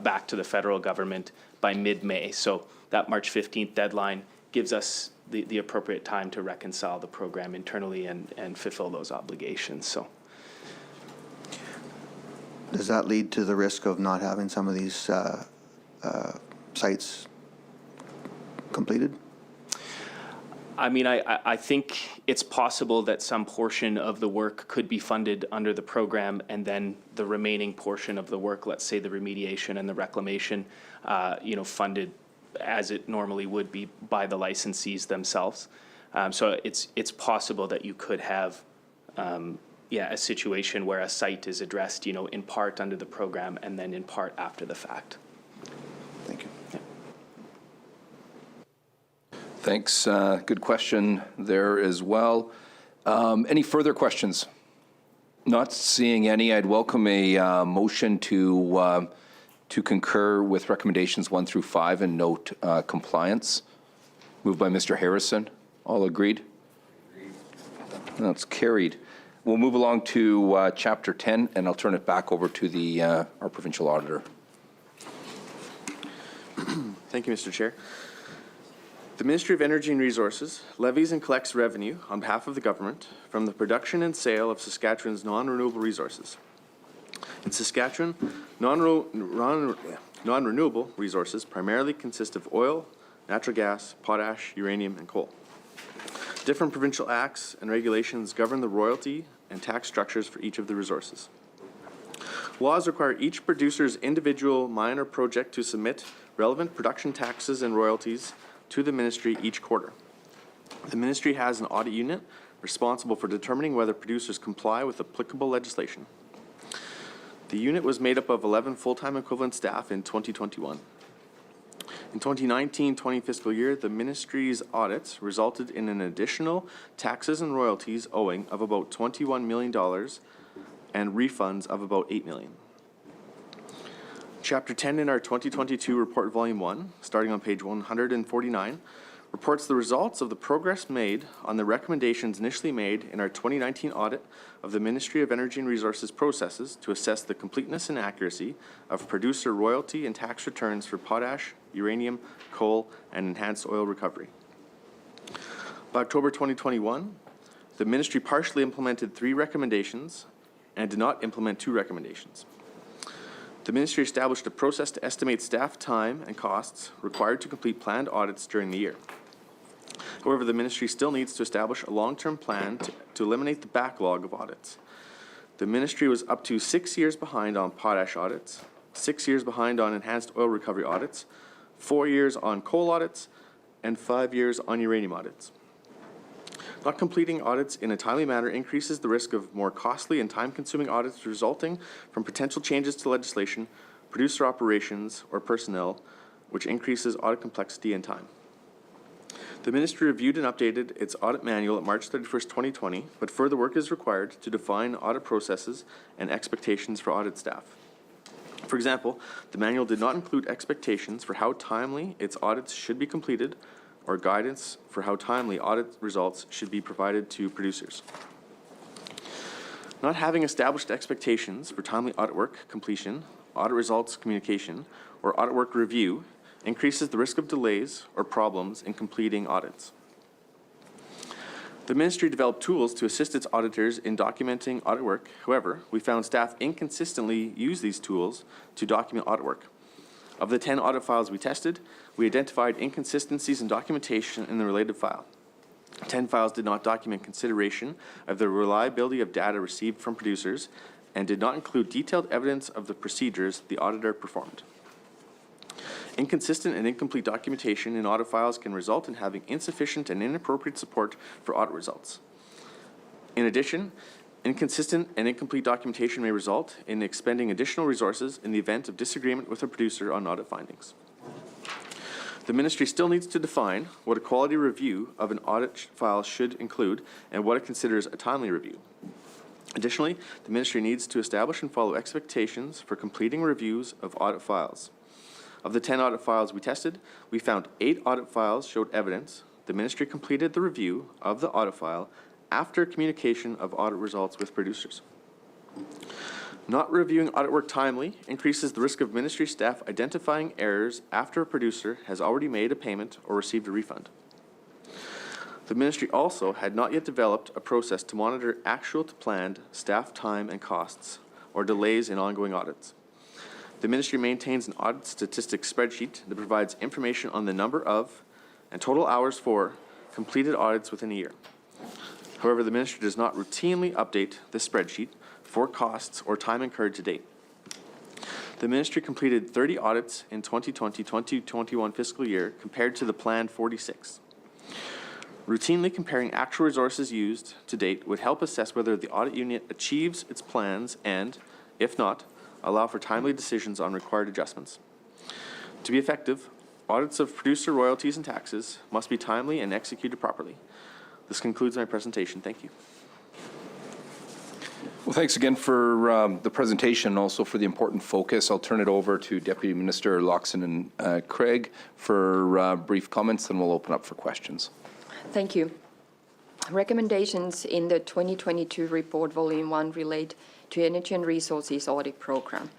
back to the federal government by mid-May. So that March 15th deadline gives us the appropriate time to reconcile the program internally and fulfill those obligations. So, does that lead to the risk of not having some of these sites completed? I mean, I think it's possible that some portion of the work could be funded under the program, and then the remaining portion of the work, let's say the remediation and the reclamation, funded as it normally would be by the licensees themselves. So it's possible that you could have, a situation where a site is addressed, in part under the program and then in part after the fact. Thank you. Yeah. Thanks. Good question there as well. Any further questions? Not seeing any. I'd welcome a motion to concur with recommendations 1 through 5 and note compliance. Moved by Mr. Harrison. All agreed? That's carried. We'll move along to Chapter 10, and I'll turn it back over to our provincial auditor. Thank you, Mr. Chair. The Ministry of Energy and Resources levies and collects revenue on behalf of the government from the production and sale of Saskatchewan's non-renewable resources. In Saskatchewan, non-renewable resources primarily consist of oil, natural gas, potash, uranium, and coal. Different provincial acts and regulations govern the royalty and tax structures for each of the resources. Laws require each producer's individual mine or project to submit relevant production taxes and royalties to the ministry each quarter. The ministry has an audit unit responsible for determining whether producers comply with applicable legislation. The unit was made up of 11 full-time equivalent staff in 2021. In 2019-20 fiscal year, the ministry's audits resulted in an additional taxes and royalties owing of about $21 million and refunds of about $8 million. Chapter 10 in our 2022 report, Volume 1, starting on page 149, reports the results of the progress made on the recommendations initially made in our 2019 audit of the Ministry of Energy and Resources processes to assess the completeness and accuracy of producer royalty and tax returns for potash, uranium, coal, and enhanced oil recovery. By October 2021, the ministry partially implemented 3 recommendations and did not implement 2 recommendations. The ministry established a process to estimate staff time and costs required to complete planned audits during the year. However, the ministry still needs to establish a long-term plan to eliminate the backlog of audits. The ministry was up to 6 years behind on potash audits, 6 years behind on enhanced oil recovery audits, 4 years on coal audits, and 5 years on uranium audits. Not completing audits in a timely manner increases the risk of more costly and time-consuming audits resulting from potential changes to legislation, producer operations, or personnel, which increases audit complexity and time. The ministry reviewed and updated its audit manual at March 31st, 2020, but further work is required to define audit processes and expectations for audit staff. For example, the manual did not include expectations for how timely its audits should be completed or guidance for how timely audit results should be provided to producers. Not having established expectations for timely audit work completion, audit results communication, or audit work review increases the risk of delays or problems in completing audits. The ministry developed tools to assist its auditors in documenting audit work. However, we found staff inconsistently use these tools to document audit work. Of the 10 audit files we tested, we identified inconsistencies in documentation in the related file. 10 files did not document consideration of the reliability of data received from producers and did not include detailed evidence of the procedures the auditor performed. Inconsistent and incomplete documentation in audit files can result in having insufficient and inappropriate support for audit results. In addition, inconsistent and incomplete documentation may result in expending additional resources in the event of disagreement with a producer on audit findings. The ministry still needs to define what a quality review of an audit file should include and what it considers a timely review. Additionally, the ministry needs to establish and follow expectations for completing reviews of audit files. Of the 10 audit files we tested, we found 8 audit files showed evidence the ministry completed the review of the audit file after communication of audit results with producers. Not reviewing audit work timely increases the risk of ministry staff identifying errors after a producer has already made a payment or received a refund. The ministry also had not yet developed a process to monitor actual to planned staff time and costs or delays in ongoing audits. The ministry maintains an audit statistics spreadsheet that provides information on the number of and total hours for completed audits within a year. However, the ministry does not routinely update this spreadsheet for costs or time incurred to date. The ministry completed 30 audits in 2020-2021 fiscal year compared to the planned 46. Routinely comparing actual resources used to date would help assess whether the audit unit achieves its plans and, if not, allow for timely decisions on required adjustments. To be effective, audits of producer royalties and taxes must be timely and executed properly. This concludes my presentation. Thank you. Well, thanks again for the presentation, also for the important focus. I'll turn it over to Deputy Minister Loxton and Craig for brief comments, and we'll open up for questions. Thank you. Recommendations in the 2022 report, Volume 1, relate to Energy and Resources Audit Program.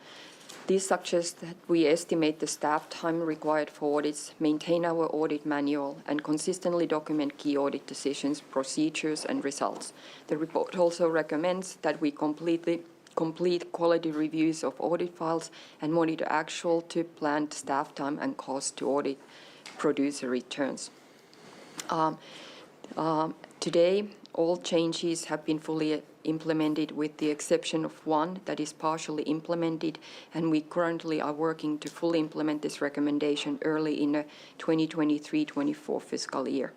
These suggest that we estimate the staff time required for audits, maintain our audit manual, and consistently document key audit decisions, procedures, and results. The report also recommends that we completely complete quality reviews of audit files, and monitor actual to planned staff time and cost to audit producer returns. Today, all changes have been fully implemented with the exception of one that is partially implemented, and we currently are working to fully implement this recommendation early in the 2023-24 fiscal year.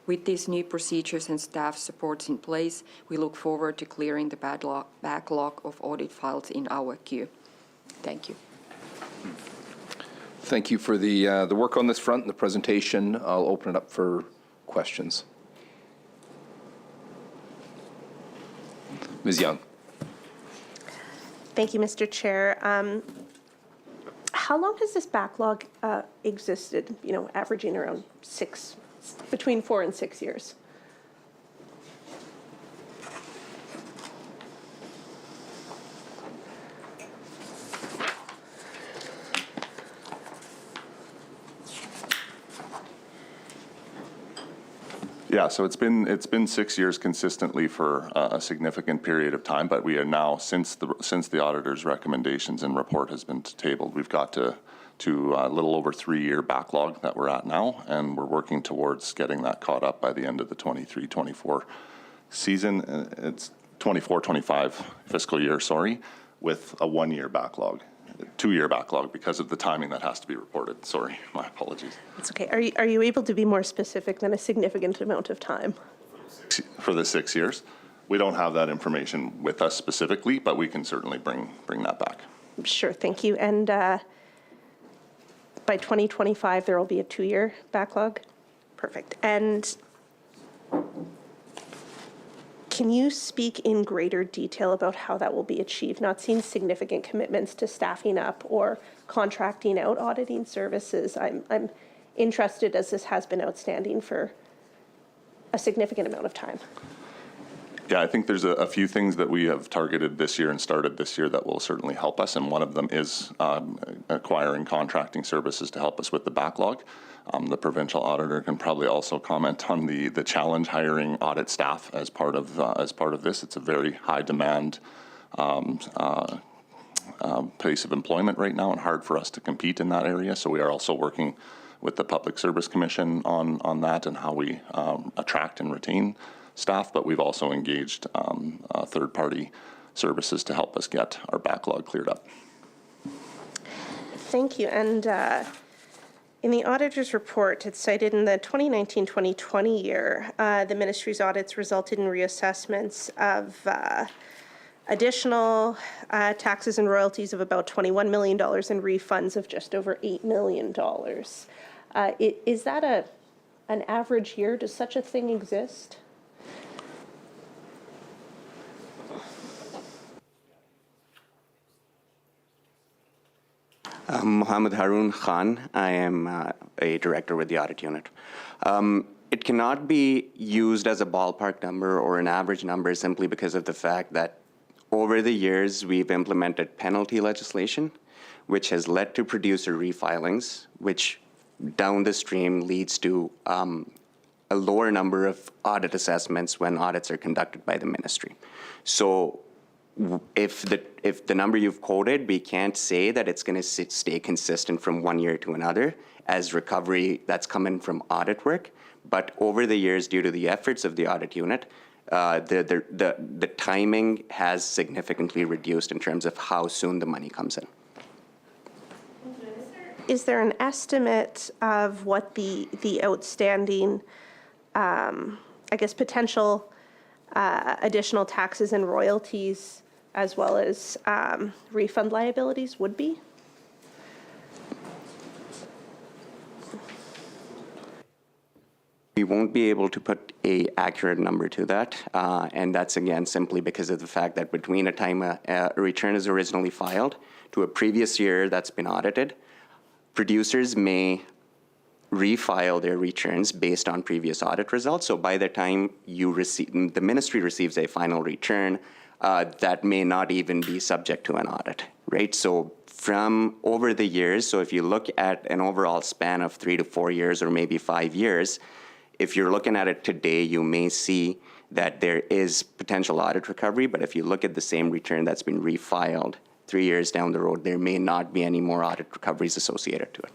With these new procedures and staff supports in place, we look forward to clearing the backlog of audit files in our queue. Thank you. Thank you for the work on this front and the presentation. I'll open it up for questions. Ms. Young. Thank you, Mr. Chair. How long has this backlog existed, averaging around between 4 and 6 years? Yeah, so it's been 6 years consistently for a significant period of time, but we are now, since the auditor's recommendations and report has been tabled, we've got to a little over 3-year backlog that we're at now, and we're working towards getting that caught up by the end of the 23-24 season. It's 24-25 fiscal year, sorry, with a 1-year backlog. 2-year backlog because of the timing that has to be reported. Sorry, my apologies. It's okay. Are you able to be more specific than a significant amount of time? For the 6 years, we don't have that information with us specifically, but we can certainly bring that back. Sure, thank you. And by 2025, there will be a 2-year backlog? Perfect. And can you speak in greater detail about how that will be achieved? Not seeing significant commitments to staffing up or contracting out auditing services. I'm interested, as this has been outstanding for a significant amount of time. Yeah, I think there's a few things that we have targeted this year and started this year that will certainly help us, and one of them is acquiring contracting services to help us with the backlog. The provincial auditor can probably also comment on the challenge hiring audit staff as part of this. It's a very high demand place of employment right now, and hard for us to compete in that area. So we are also working with the Public Service Commission on that and how we attract and retain staff, but we've also engaged third-party services to help us get our backlog cleared up. Thank you. And in the auditor's report, it's cited in the 2019-2020 year, the ministry's audits resulted in reassessments of additional taxes and royalties of about $21 million and refunds of just over $8 million. Is that an average year? Does such a thing exist? Mohammed Haroon Khan. I am a director with the audit unit. It cannot be used as a ballpark number or an average number simply because of the fact that over the years we've implemented penalty legislation, which has led to producer refilings, which down the stream leads to a lower number of audit assessments when audits are conducted by the ministry. So if the number you've quoted, we can't say that it's going to stay consistent from one year to another as recovery that's coming from audit work. But over the years, due to the efforts of the audit unit, the timing has significantly reduced in terms of how soon the money comes in. Is there an estimate of what the outstanding, potential additional taxes and royalties as well as refund liabilities would be? We won't be able to put an accurate number to that, and that's again simply because of the fact that between a time a return is originally filed to a previous year that's been audited, producers may refile their returns based on previous audit results. So by the time the ministry receives a final return, that may not even be subject to an audit, right? So from over the years, so if you look at an overall span of 3 to 4 years or maybe 5 years, if you're looking at it today, you may see that there is potential audit recovery, but if you look at the same return that's been refiled 3 years down the road, there may not be any more audit recoveries associated to it.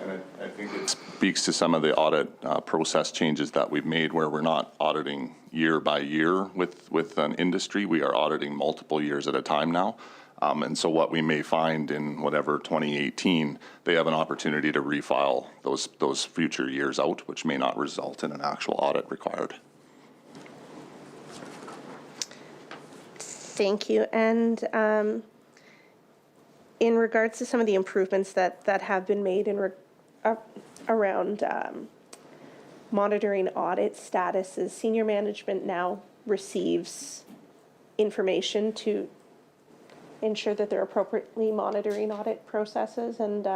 And I think it speaks to some of the audit process changes that we've made, where we're not auditing year by year with an industry. We are auditing multiple years at a time now. And so what we may find in whatever 2018, they have an opportunity to refile those future years out, which may not result in an actual audit required. Thank you. And in regards to some of the improvements that have been made around monitoring audit statuses, senior management now receives information to ensure that they're appropriately monitoring audit processes and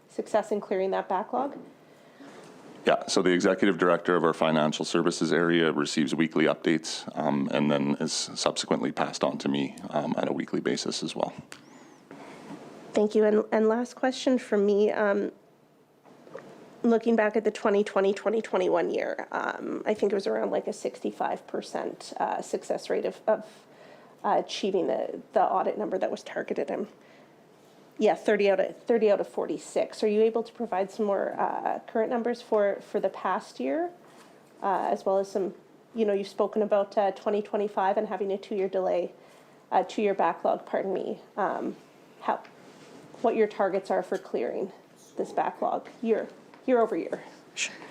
success in clearing that backlog? Yeah, so the executive director of our financial services area receives weekly updates and then is subsequently passed on to me at a weekly basis as well. Thank you. And last question from me. Looking back at the 2020-2021 year, I think it was around like a 65% success rate of achieving the audit number that was targeted. 30 out of 46. Are you able to provide some more current numbers for the past year, as well as some, you've spoken about 2025 and having a 2-year delay, 2-year backlog, pardon me. What your targets are for clearing this backlog year over year?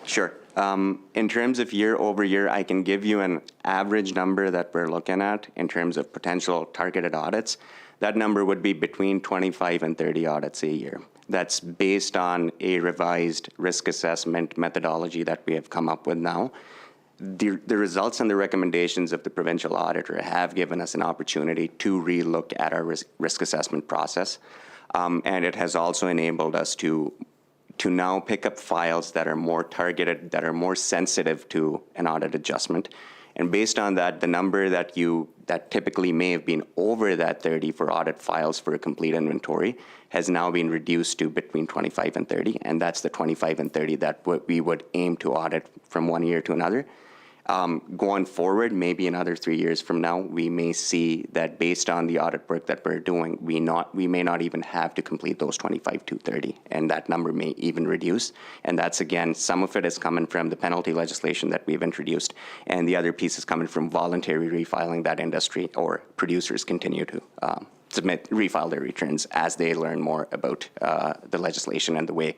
Sure. In terms of year over year, I can give you an average number that we're looking at in terms of potential targeted audits. That number would be between 25 and 30 audits a year. That's based on a revised risk assessment methodology that we have come up with now. The results and the recommendations of the provincial auditor have given us an opportunity to relook at our risk assessment process. And it has also enabled us to now pick up files that are more targeted, that are more sensitive to an audit adjustment. And based on that, the number that typically may have been over that 30 for audit files for a complete inventory has now been reduced to between 25 and 30. And that's the 25 and 30 that we would aim to audit from one year to another. Going forward, maybe another 3 years from now, we may see that based on the audit work that we're doing, we may not even have to complete those 25 to 30, and that number may even reduce. And that's, again, some of it is coming from the penalty legislation that we've introduced, and the other piece is coming from voluntary refiling that industry or producers continue to refile their returns as they learn more about the legislation and the way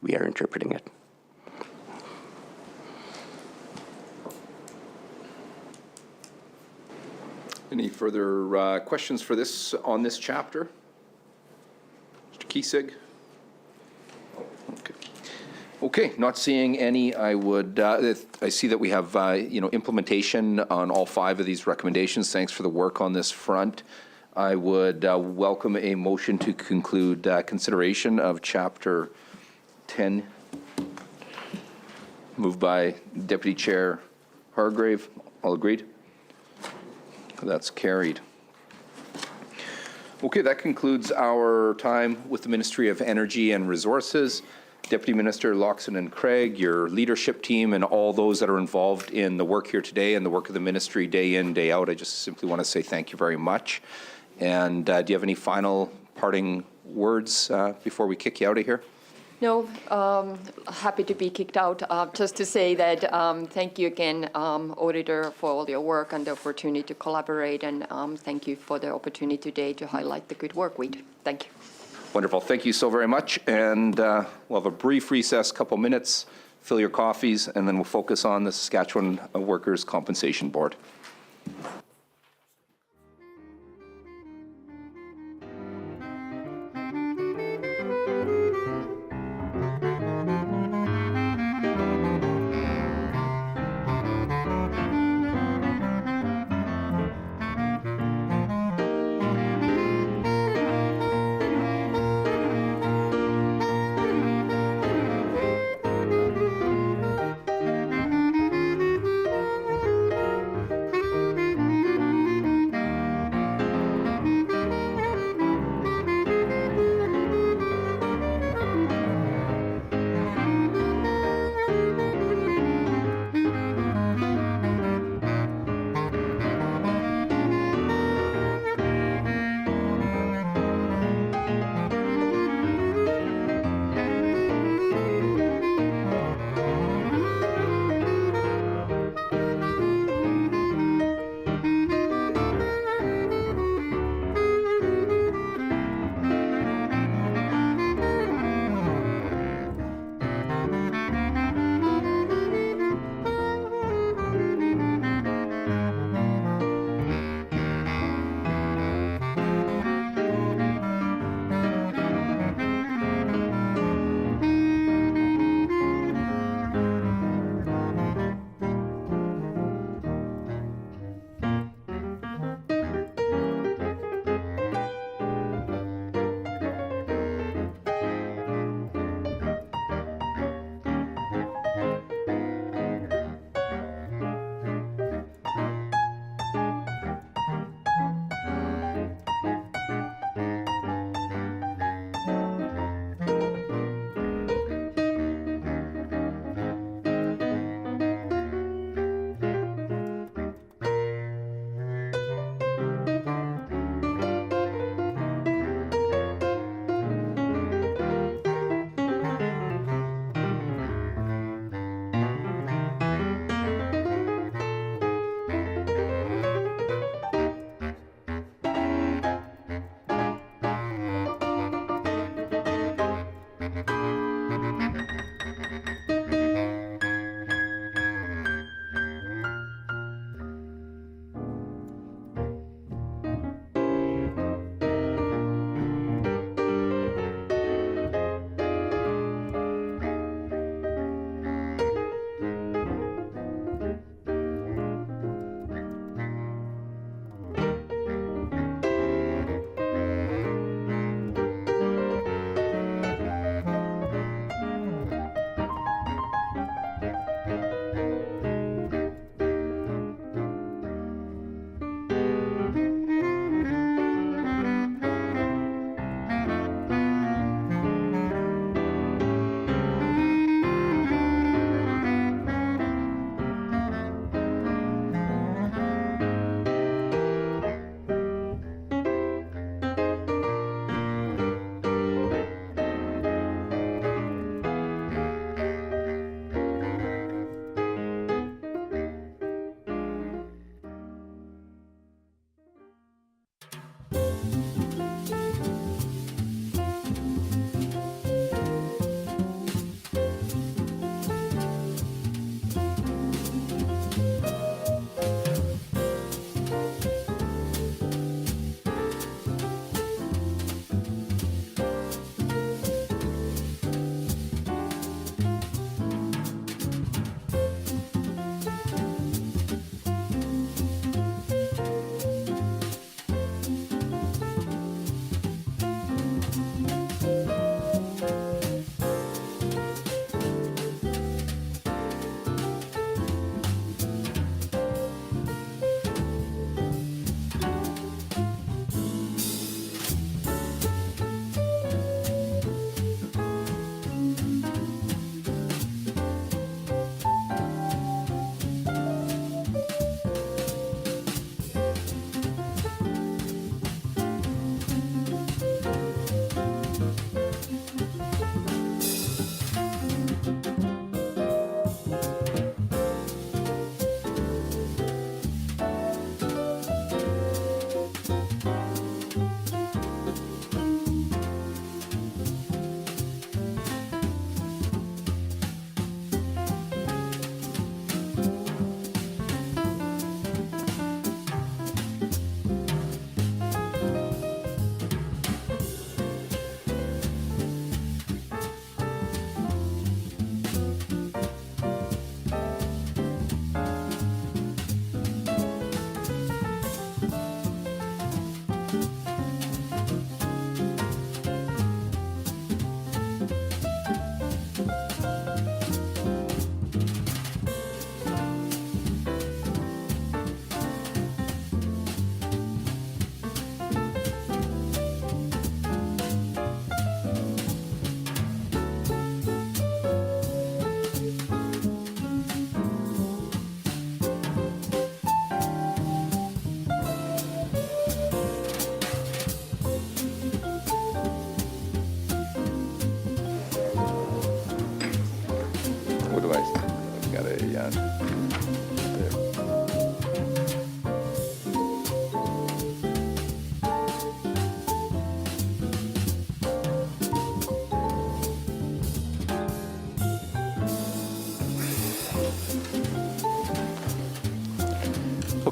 we are interpreting it. Any further questions for on this chapter? Mr. Kiesig? Okay, not seeing any. I see that we have implementation on all 5 of these recommendations. Thanks for the work on this front. I would welcome a motion to conclude consideration of Chapter 10. Moved by Deputy Chair Hargrave. All agreed? That's carried. Okay, that concludes our time with the Ministry of Energy and Resources. Deputy Minister Loxton and Craig, your leadership team, and all those that are involved in the work here today and the work of the ministry day in, day out, I just simply want to say thank you very much. And do you have any final parting words before we kick you out of here? No, happy to be kicked out. Just to say that thank you again, Auditor, for all your work and the opportunity to collaborate, and thank you for the opportunity today to highlight the good work we do. Thank you. Wonderful. Thank you so very much. And we'll have a brief recess, couple minutes, fill your coffees, and then we'll focus on the Saskatchewan Workers' Compensation Board.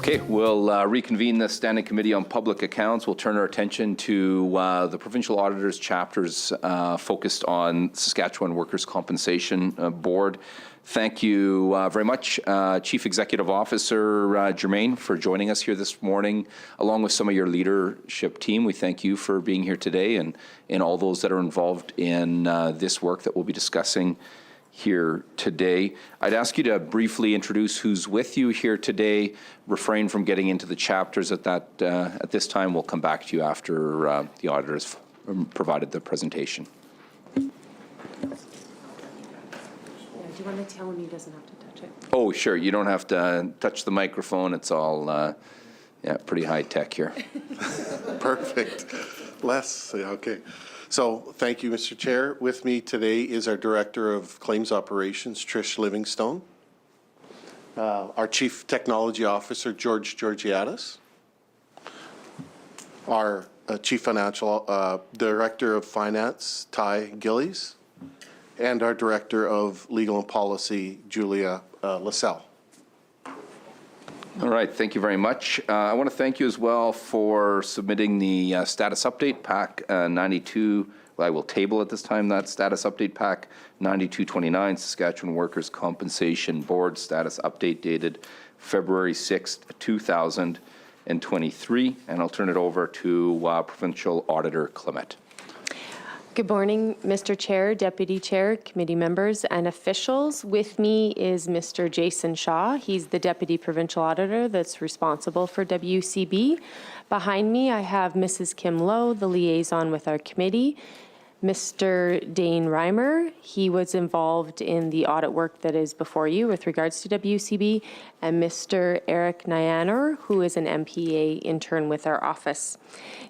Okay, we'll reconvene the Standing Committee on Public Accounts. We'll turn our attention to the provincial auditors chapters focused on Saskatchewan Workers' Compensation Board. Thank you very much, Chief Executive Officer Germain, for joining us here this morning, along with some of your leadership team. We thank you for being here today and all those that are involved in this work that we'll be discussing here today. I'd ask you to briefly introduce who's with you here today. Refrain from getting into the chapters at this time. We'll come back to you after the auditors provided the presentation. Do you want to tell him he doesn't have to touch it? Oh, sure. You don't have to touch the microphone. It's all pretty high tech here. Perfect. Okay. So thank you, Mr. Chair. With me today is our Director of Claims Operations, Trish Livingstone, our Chief Technology Officer, George Georgiadis, our Chief Financial Director of Finance, Ty Gillies, and our Director of Legal and Policy, Julia LaSalle. All right, thank you very much. I want to thank you as well for submitting the status update pack 92. Well, I will table at this time that status update pack 9229, Saskatchewan Workers' Compensation Board status update dated February 6th, 2023. And I'll turn it over to Provincial Auditor Clement. Good morning, Mr. Chair, Deputy Chair, committee members, and officials. With me is Mr. Jason Shaw. He's the Deputy Provincial Auditor that's responsible for WCB. Behind me, I have Mrs. Kim Lowe, the liaison with our committee. Mr. Dane Reimer, he was involved in the audit work that is before you with regards to WCB, and Mr. Eric Nyanor, who is an MPA intern with our office.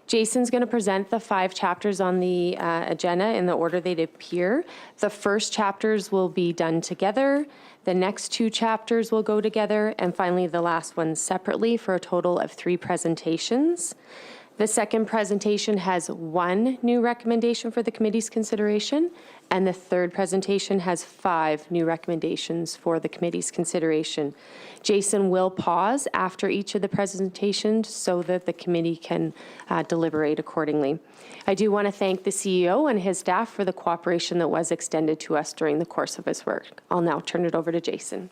Jason's going to present the 5 chapters on the agenda in the order they appear. The first chapters will be done together. The next 2 chapters will go together, and finally the last one separately for a total of 3 presentations. The second presentation has 1 new recommendation for the committee's consideration, and the third presentation has 5 new recommendations for the committee's consideration. Jason will pause after each of the presentations so that the committee can deliberate accordingly. I do want to thank the CEO and his staff for the cooperation that was extended to us during the course of his work. I'll now turn it over to Jason.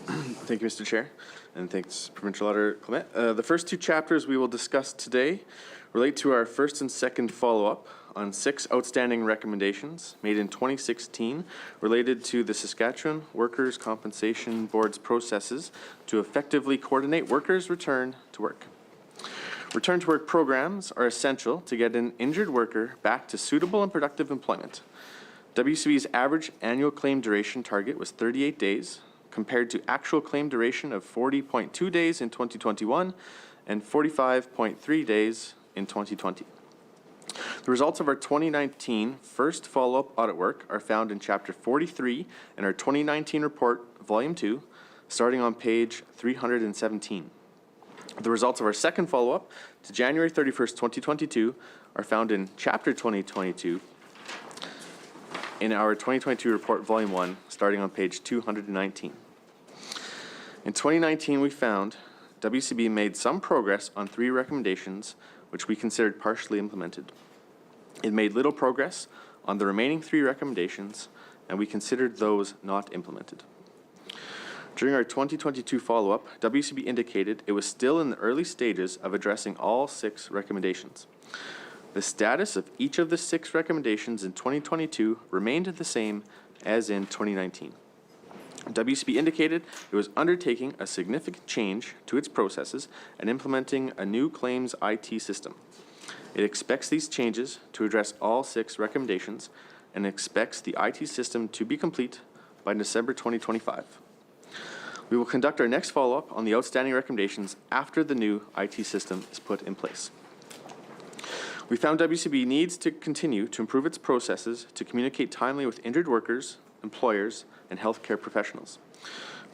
Thank you, Mr. Chair, and thanks, Provincial Auditor Clement. The first 2 chapters we will discuss today relate to our first and second follow-up on 6 outstanding recommendations made in 2016 related to the Saskatchewan Workers' Compensation Board's processes to effectively coordinate workers' return to work. Return to work programs are essential to get an injured worker back to suitable and productive employment. WCB's average annual claim duration target was 38 days, compared to actual claim duration of 40.2 days in 2021 and 45.3 days in 2020. The results of our 2019 first follow-up audit work are found in Chapter 43 in our 2019 report, Volume 2, starting on page 317. The results of our second follow-up to January 31st, 2022 are found in Chapter 2022 in our 2022 report, Volume 1, starting on page 219. In 2019, we found WCB made some progress on 3 recommendations which we considered partially implemented. It made little progress on the remaining 3 recommendations, and we considered those not implemented. During our 2022 follow-up, WCB indicated it was still in the early stages of addressing all 6 recommendations. The status of each of the 6 recommendations in 2022 remained the same as in 2019. WCB indicated it was undertaking a significant change to its processes and implementing a new claims IT system. It expects these changes to address all 6 recommendations and expects the IT system to be complete by December 2025. We will conduct our next follow-up on the outstanding recommendations after the new IT system is put in place. We found WCB needs to continue to improve its processes to communicate timely with injured workers, employers, and healthcare professionals.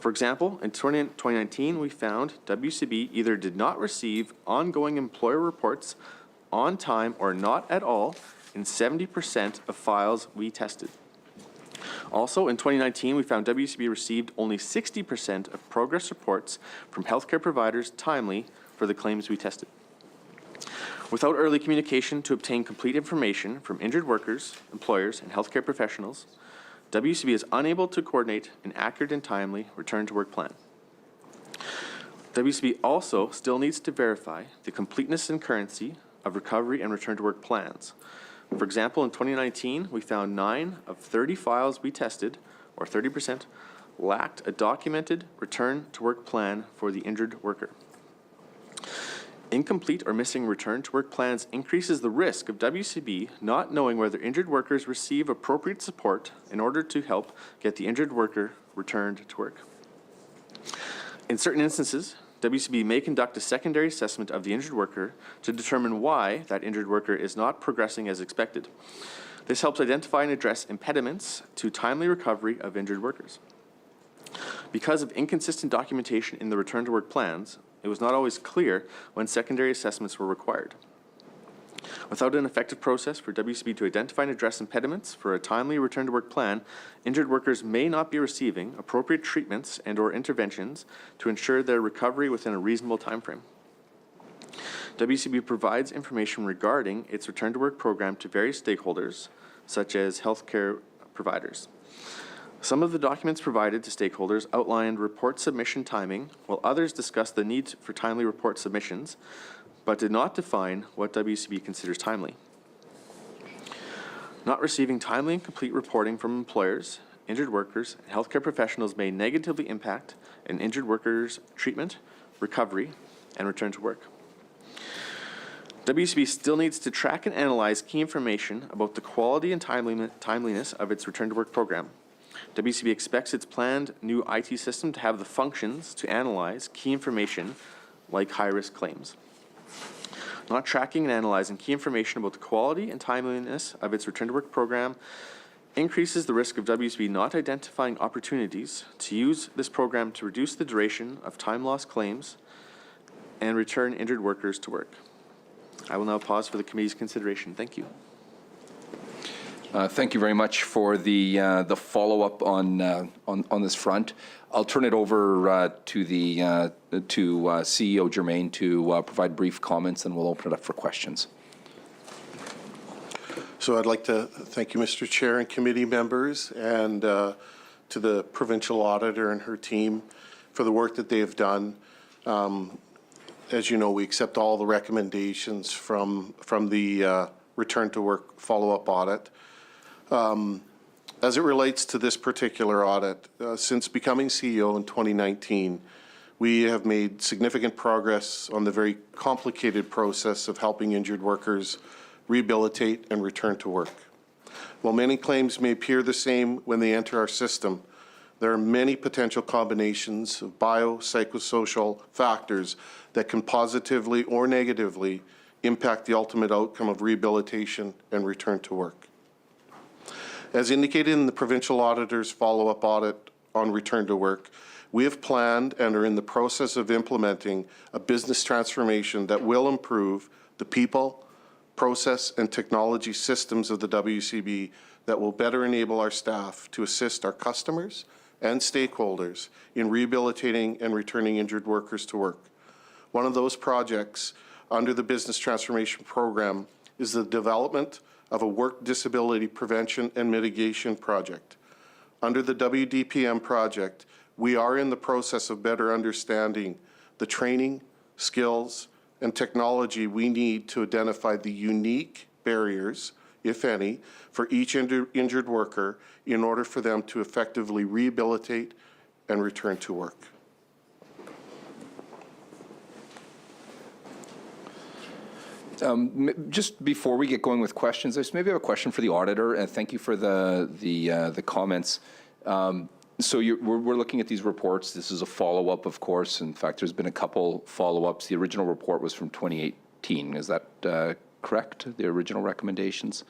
For example, in 2019, we found WCB either did not receive ongoing employer reports on time or not at all in 70% of files we tested. Also, in 2019, we found WCB received only 60% of progress reports from healthcare providers timely for the claims we tested. Without early communication to obtain complete information from injured workers, employers, and healthcare professionals, WCB is unable to coordinate an accurate and timely return to work plan. WCB also still needs to verify the completeness and currency of recovery and return to work plans. For example, in 2019, we found 9 of 30 files we tested, or 30%, lacked a documented return to work plan for the injured worker. Incomplete or missing return to work plans increases the risk of WCB not knowing whether injured workers receive appropriate support in order to help get the injured worker returned to work. In certain instances, WCB may conduct a secondary assessment of the injured worker to determine why that injured worker is not progressing as expected. This helps identify and address impediments to timely recovery of injured workers. Because of inconsistent documentation in the return to work plans, it was not always clear when secondary assessments were required. Without an effective process for WCB to identify and address impediments for a timely return to work plan, injured workers may not be receiving appropriate treatments and/or interventions to ensure their recovery within a reasonable timeframe. WCB provides information regarding its return to work program to various stakeholders, such as healthcare providers. Some of the documents provided to stakeholders outlined report submission timing, while others discussed the need for timely report submissions, but did not define what WCB considers timely. Not receiving timely and complete reporting from employers, injured workers, and healthcare professionals may negatively impact an injured worker's treatment, recovery, and return to work. WCB still needs to track and analyze key information about the quality and timeliness of its return to work program. WCB expects its planned new IT system to have the functions to analyze key information like high-risk claims. Not tracking and analyzing key information about the quality and timeliness of its return to work program increases the risk of WCB not identifying opportunities to use this program to reduce the duration of time loss claims and return injured workers to work. I will now pause for the committee's consideration. Thank you. Thank you very much for the follow-up on this front. I'll turn it over to CEO Germain to provide brief comments, and we'll open it up for questions. So I'd like to thank you, Mr. Chair and committee members, and to the provincial auditor and her team for the work that they have done. As you know, we accept all the recommendations from the return to work follow-up audit. As it relates to this particular audit, since becoming CEO in 2019, we have made significant progress on the very complicated process of helping injured workers rehabilitate and return to work. While many claims may appear the same when they enter our system, there are many potential combinations of biopsychosocial factors that can positively or negatively impact the ultimate outcome of rehabilitation and return to work. As indicated in the provincial auditor's follow-up audit on return to work, we have planned and are in the process of implementing a business transformation that will improve the people, process, and technology systems of the WCB that will better enable our staff to assist our customers and stakeholders in rehabilitating and returning injured workers to work. One of those projects under the business transformation program is the development of a work disability prevention and mitigation project. Under the WDPM project, we are in the process of better understanding the training, skills, and technology we need to identify the unique barriers, if any, for each injured worker in order for them to effectively rehabilitate and return to work. Just before we get going with questions, I just maybe have a question for the auditor, and thank you for the comments. So we're looking at these reports. This is a follow-up, of course. In fact, there's been a couple follow-ups. The original report was from 2018. Is that correct? The original recommendations?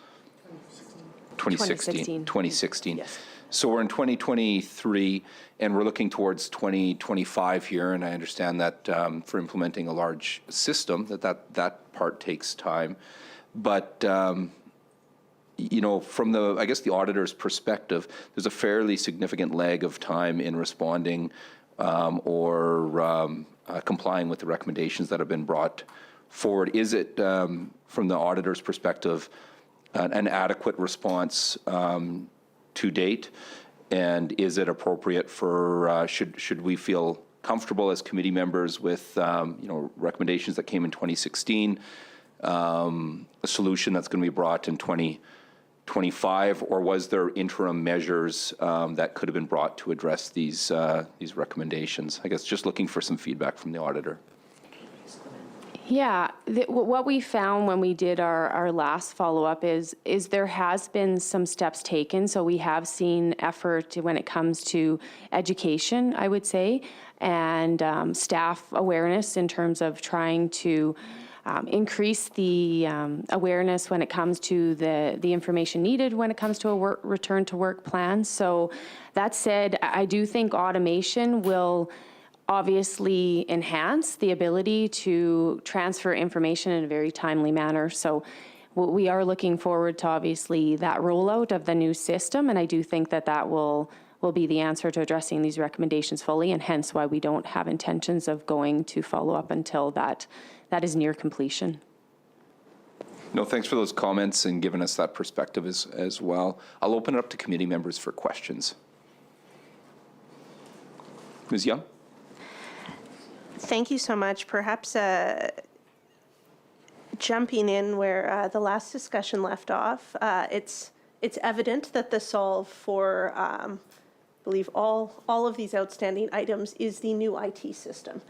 2016. 2016. Yes. So we're in 2023, and we're looking towards 2025 here, and I understand that for implementing a large system, that part takes time. But from the, I guess, the auditor's perspective, there's a fairly significant lag of time in responding or complying with the recommendations that have been brought forward. Is it, from the auditor's perspective, an adequate response to date? And is it appropriate for, should we feel comfortable as committee members with, recommendations that came in 2016, a solution that's going to be brought in 2025, or was there interim measures that could have been brought to address these recommendations? I guess just looking for some feedback from the auditor. Yeah, what we found when we did our last follow-up is there has been some steps taken. So we have seen effort when it comes to education, I would say, and staff awareness in terms of trying to increase the awareness when it comes to the information needed when it comes to a return to work plan. So that said, I do think automation will obviously enhance the ability to transfer information in a very timely manner. So we are looking forward to obviously that rollout of the new system, and I do think that will be the answer to addressing these recommendations fully, and hence why we don't have intentions of going to follow up until that is near completion. No, thanks for those comments and giving us that perspective as well. I'll open it up to committee members for questions. Ms. Young? Thank you so much. Perhaps jumping in where the last discussion left off, it's evident that the solve for, I believe, all of these outstanding items is the new IT system.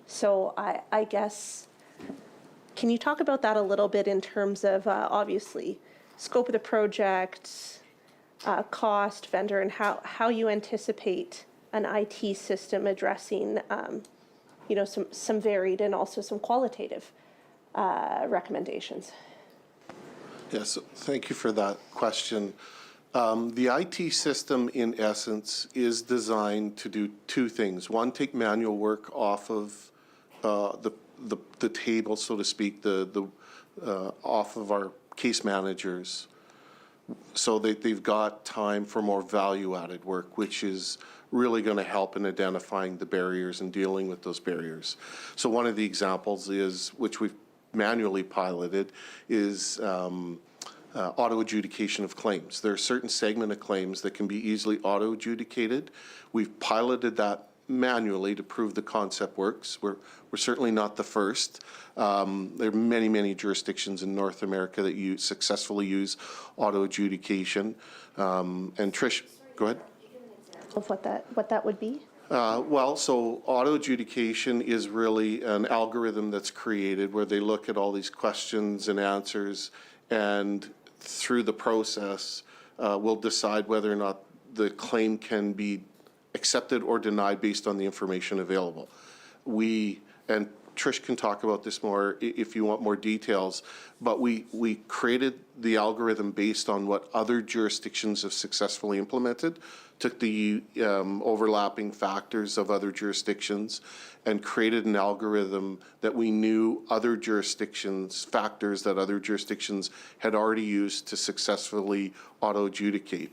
So I guess, can you talk about that a little bit in terms of obviously scope of the project, cost, vendor, and how you anticipate an IT system addressing, some varied and also some qualitative recommendations? Yes, thank you for that question. The IT system, in essence, is designed to do two things. One, take manual work off of the table, so to speak, off of our case managers, so that they've got time for more value-added work, which is really going to help in identifying the barriers and dealing with those barriers. So one of the examples is, which we've manually piloted, is auto adjudication of claims. There are certain segment of claims that can be easily auto adjudicated. We've piloted that manually to prove the concept works. We're certainly not the first. There are many jurisdictions in North America that successfully use auto adjudication. And Trish, go ahead. Of what that would be? So auto adjudication is really an algorithm that's created where they look at all these questions and answers, and through the process will decide whether or not the claim can be accepted or denied based on the information available. And Trish can talk about this more if you want more details, but we created the algorithm based on what other jurisdictions have successfully implemented, took the overlapping factors of other jurisdictions and created an algorithm that we knew other jurisdictions, factors that other jurisdictions had already used to successfully auto-adjudicate.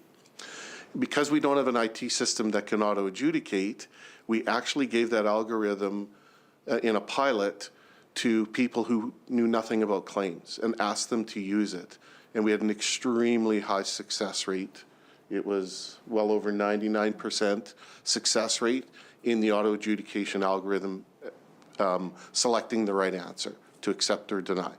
Because we don't have an IT system that can auto-adjudicate, we actually gave that algorithm in a pilot to people who knew nothing about claims and asked them to use it. And we had an extremely high success rate. It was well over 99% success rate in the auto adjudication algorithm selecting the right answer to accept or deny.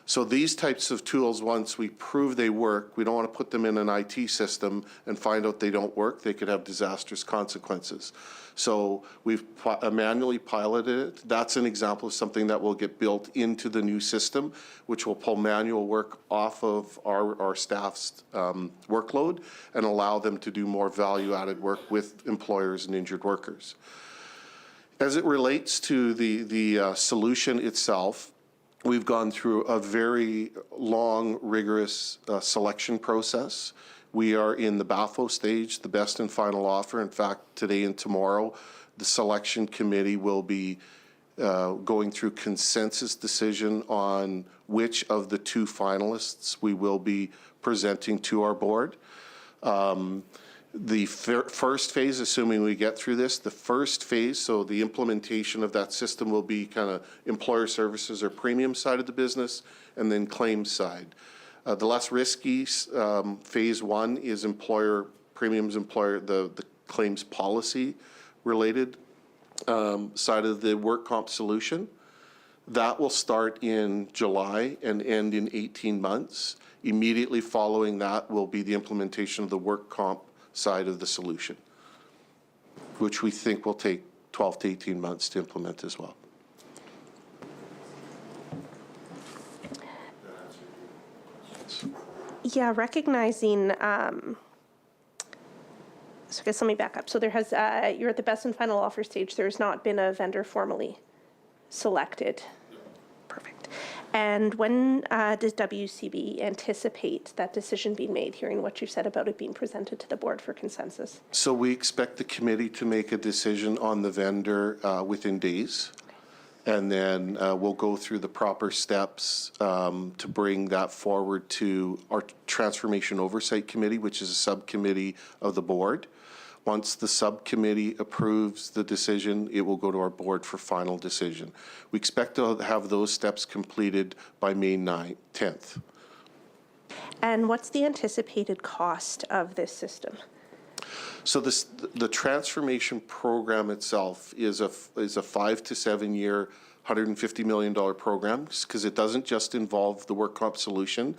So these types of tools, once we prove they work, we don't want to put them in an IT system and find out they don't work. They could have disastrous consequences. So we've manually piloted it. That's an example of something that will get built into the new system, which will pull manual work off of our staff's workload and allow them to do more value-added work with employers and injured workers. As it relates to the solution itself, we've gone through a very long, rigorous selection process. We are in the BAFO stage, the best and final offer. In fact, today and tomorrow, the selection committee will be going through consensus decision on which of the 2 finalists we will be presenting to our board. The first phase, assuming we get through this, the first phase, so the implementation of that system will be kind of employer services or premium side of the business, and then claims side. The less risky phase 1 is employer premiums, the claims policy related side of the work comp solution. That will start in July and end in 18 months. Immediately following that will be the implementation of the work comp side of the solution, which we think will take 12 to 18 months to implement as well. Yeah, recognizing, so I guess let me back up. So there has, you're at the best and final offer stage. There's not been a vendor formally selected. Perfect. And when does WCB anticipate that decision being made, hearing what you said about it being presented to the board for consensus? So we expect the committee to make a decision on the vendor within days. And then we'll go through the proper steps to bring that forward to our Transformation Oversight Committee, which is a subcommittee of the board. Once the subcommittee approves the decision, it will go to our board for final decision. We expect to have those steps completed by May 10th. And what's the anticipated cost of this system? So the transformation program itself is a 5 to 7 year, $150 million program, because it doesn't just involve the work comp solution.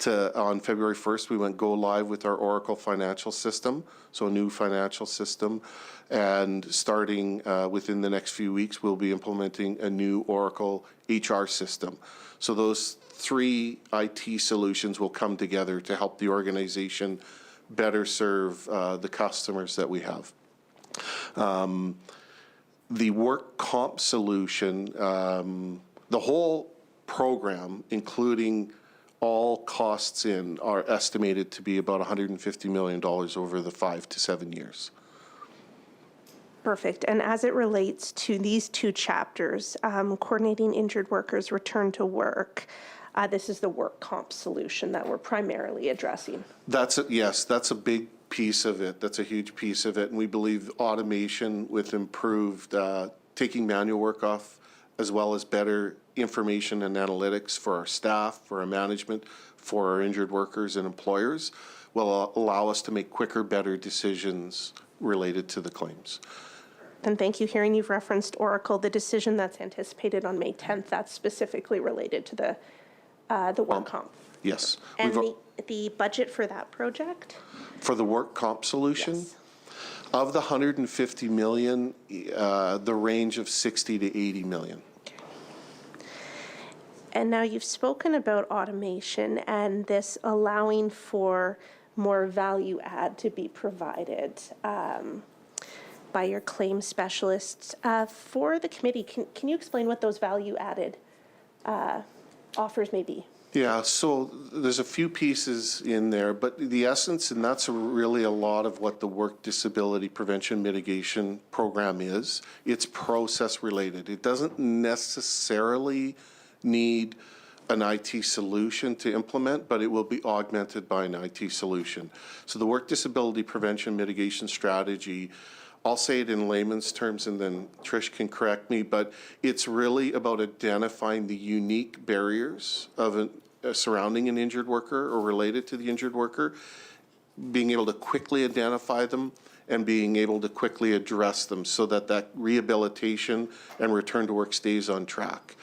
On February 1st, we went go live with our Oracle financial system, so a new financial system. And starting within the next few weeks, we'll be implementing a new Oracle HR system. So those 3 IT solutions will come together to help the organization better serve the customers that we have. The work comp solution, the whole program, including all costs in, are estimated to be about $150 million over the 5 to 7 years. Perfect. And as it relates to these 2 chapters, coordinating injured workers' return to work, this is the work comp solution that we're primarily addressing. Yes, that's a big piece of it. That's a huge piece of it. And we believe automation with improved taking manual work off, as well as better information and analytics for our staff, for our management, for our injured workers and employers, will allow us to make quicker, better decisions related to the claims. And thank you. Hearing you've referenced Oracle, the decision that's anticipated on May 10th, that's specifically related to the work comp. Yes. And the budget for that project? For the work comp solution? Yes. Of the $150 million, the range of 60 to 80 million. Okay. And now you've spoken about automation and this allowing for more value add to be provided by your claims specialists. For the committee, can you explain what those value added offers may be? Yeah, so there's a few pieces in there, but the essence, and that's really a lot of what the Work Disability Prevention Mitigation Program is, it's process related. It doesn't necessarily need an IT solution to implement, but it will be augmented by an IT solution. So the Work Disability Prevention Mitigation Strategy, I'll say it in layman's terms and then Trish can correct me, but it's really about identifying the unique barriers of surrounding an injured worker or related to the injured worker, being able to quickly identify them and being able to quickly address them so that that rehabilitation and return to work stays on track.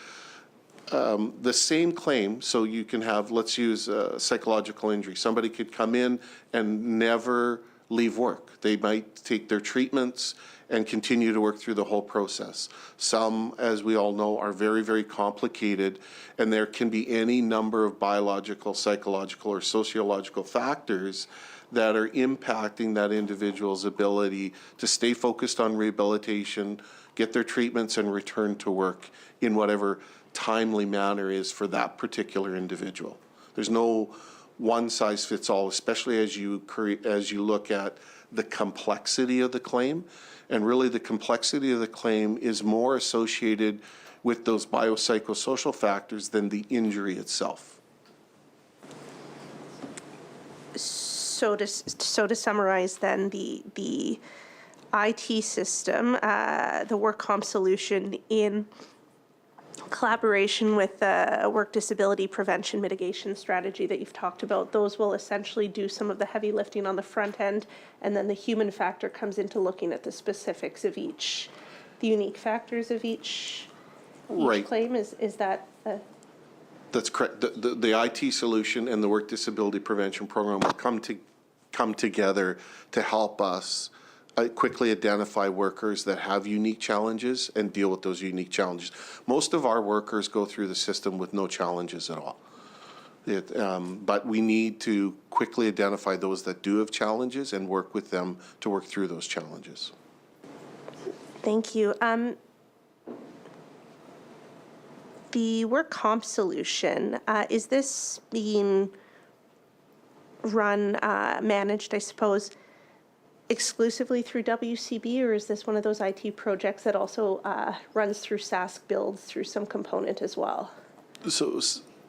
The same claim, so you can have, let's use a psychological injury. Somebody could come in and never leave work. They might take their treatments and continue to work through the whole process. Some, as we all know, are very, very complicated, and there can be any number of biological, psychological, or sociological factors that are impacting that individual's ability to stay focused on rehabilitation, get their treatments, and return to work in whatever timely manner is for that particular individual. There's no one size fits all, especially as you look at the complexity of the claim. And really the complexity of the claim is more associated with those biopsychosocial factors than the injury itself. So to summarize then, the IT system, the work comp solution in collaboration with the work disability prevention mitigation strategy that you've talked about, those will essentially do some of the heavy lifting on the front end, and then the human factor comes into looking at the specifics of each, the unique factors of each Right. claim. Is that That's correct. The IT solution and the work disability prevention program will come together to help us quickly identify workers that have unique challenges and deal with those unique challenges. Most of our workers go through the system with no challenges at all. But we need to quickly identify those that do have challenges and work with them to work through those challenges. Thank you. The work comp solution, is this being run, managed, I suppose, exclusively through WCB, or is this one of those IT projects that also runs through SASC builds through some component as well? So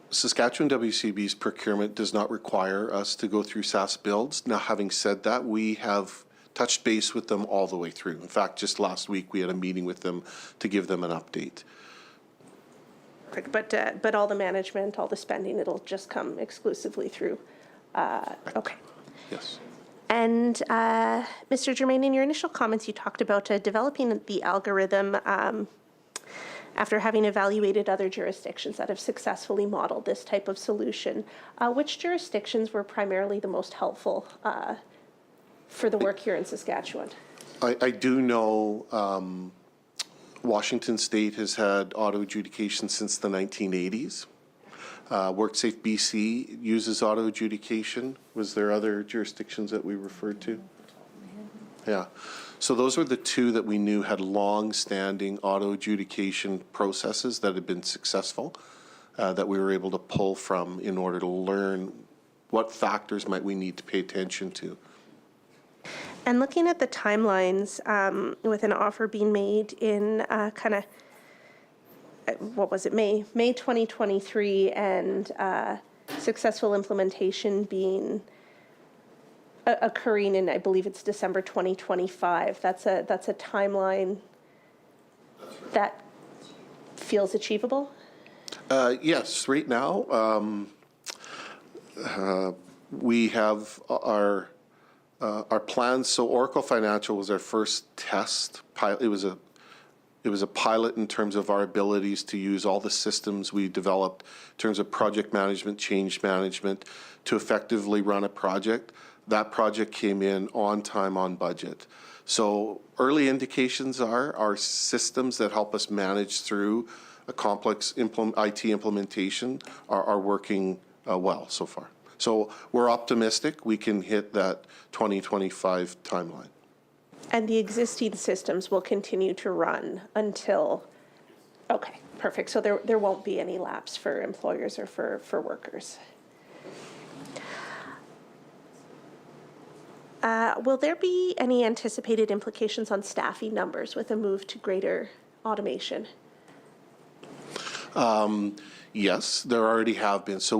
Saskatchewan WCB's procurement does not require us to go through SAS builds. Now, having said that, we have touched base with them all the way through. In fact, just last week, we had a meeting with them to give them an update. But all the management, all the spending, it'll just come exclusively through. Okay. Yes. And Mr. Germain, in your initial comments, you talked about developing the algorithm after having evaluated other jurisdictions that have successfully modeled this type of solution. Which jurisdictions were primarily the most helpful for the work here in Saskatchewan? I do know Washington State has had auto adjudication since the 1980s. WorkSafe BC uses auto adjudication. Was there other jurisdictions that we referred to? Yeah. So those were the two that we knew had long-standing auto adjudication processes that had been successful, that we were able to pull from in order to learn what factors might we need to pay attention to. And looking at the timelines, with an offer being made in what was it, May 2023, and successful implementation being occurring in, I believe it's December 2025. That's a timeline that feels achievable? Yes, right now we have our plans. So Oracle Financial was our first test pilot. It was a pilot in terms of our abilities to use all the systems we developed in terms of project management, change management, to effectively run a project. That project came in on time, on budget. So early indications are our systems that help us manage through a complex IT implementation are working well so far. So we're optimistic we can hit that 2025 timeline. And the existing systems will continue to run until, okay, perfect. So there won't be any lapse for employers or for workers. Will there be any anticipated implications on staffing numbers with a move to greater automation? Yes, there already have been. So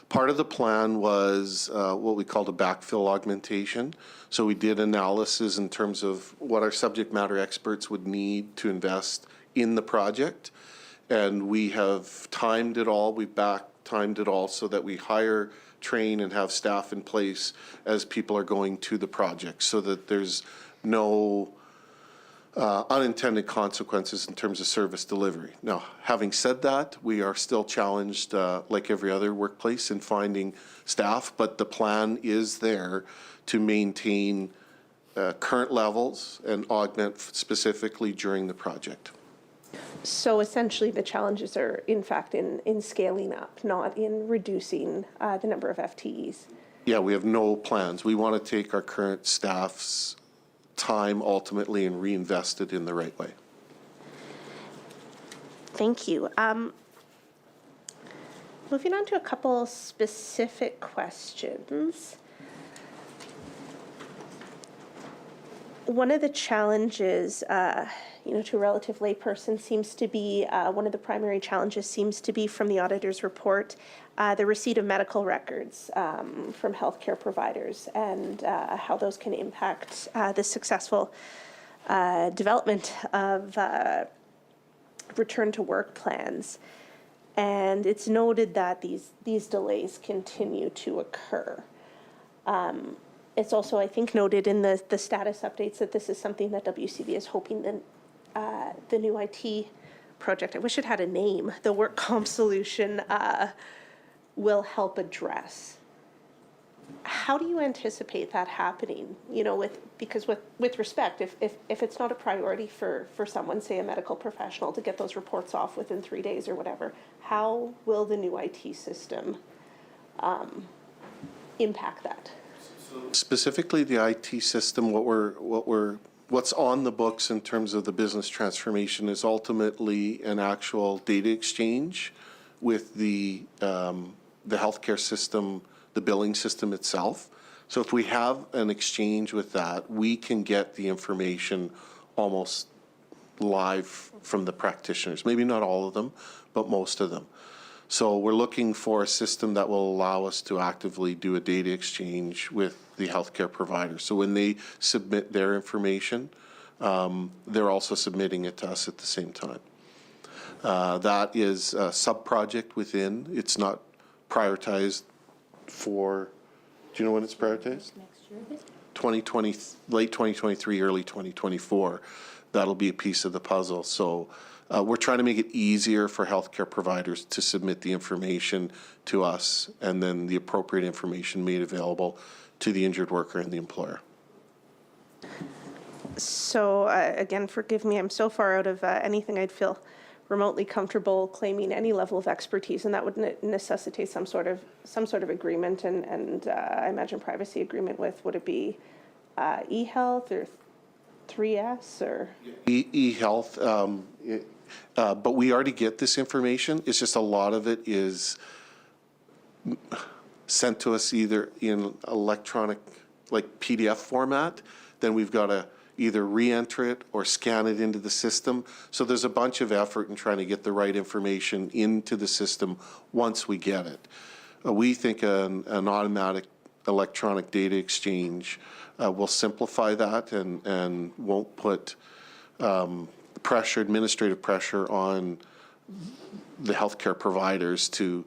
part of the plan was what we called a backfill augmentation. So we did analysis in terms of what our subject matter experts would need to invest in the project. And we have timed it all, we've timed it all so that we hire, train, and have staff in place as people are going to the project so that there's no unintended consequences in terms of service delivery. Now, having said that, we are still challenged, like every other workplace, in finding staff, but the plan is there to maintain current levels and augment specifically during the project. So essentially the challenges are in fact in scaling up, not in reducing the number of FTEs. Yeah, we have no plans. We want to take our current staff's time ultimately and reinvest it in the right way. Thank you. Moving on to a couple specific questions. One of the challenges, to a relative layperson seems to be, one of the primary challenges seems to be from the auditor's report, the receipt of medical records from healthcare providers and how those can impact the successful development of return to work plans. And it's noted that these delays continue to occur. It's also, I think, noted in the status updates that this is something that WCB is hoping the new IT project, I wish it had a name, the work comp solution, will help address. How do you anticipate that happening? Because with respect, if it's not a priority for someone, say a medical professional, to get those reports off within 3 days or whatever, how will the new IT system impact that? Specifically, the IT system, what's on the books in terms of the business transformation is ultimately an actual data exchange with the healthcare system, the billing system itself. So if we have an exchange with that, we can get the information almost live from the practitioners. Maybe not all of them, but most of them. So we're looking for a system that will allow us to actively do a data exchange with the healthcare providers. So when they submit their information, they're also submitting it to us at the same time. That is a sub-project within. It's not prioritized for, do you know when it's prioritized? Next year. 2020, late 2023, early 2024. That'll be a piece of the puzzle. So we're trying to make it easier for healthcare providers to submit the information to us and then the appropriate information made available to the injured worker and the employer. So again, forgive me, I'm so far out of anything I'd feel remotely comfortable claiming any level of expertise, and that would necessitate some sort of agreement and I imagine privacy agreement with, would it be eHealth or 3S or? eHealth, but we already get this information. It's just a lot of it is sent to us either in electronic, like PDF format, then we've got to either re-enter it or scan it into the system. So there's a bunch of effort in trying to get the right information into the system once we get it. We think an automatic electronic data exchange will simplify that and won't put administrative pressure on the healthcare providers to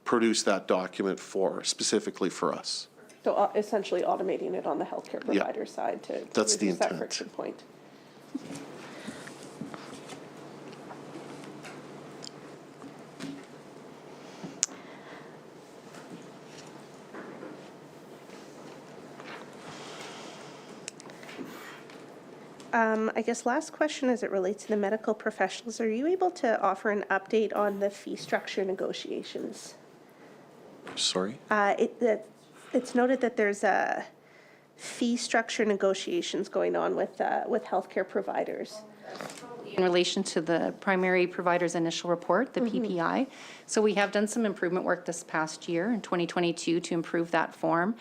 produce that document specifically for us. So essentially automating it on the healthcare provider side to That's the reduce that intent. friction point. I guess last question as it relates to the medical professionals, are you able to offer an update on the fee structure negotiations? Sorry? It's noted that there's a fee structure negotiations going on with healthcare providers. In relation to the primary provider's initial report, the PPI. So we have done some improvement work this past year in 2022 to improve that form.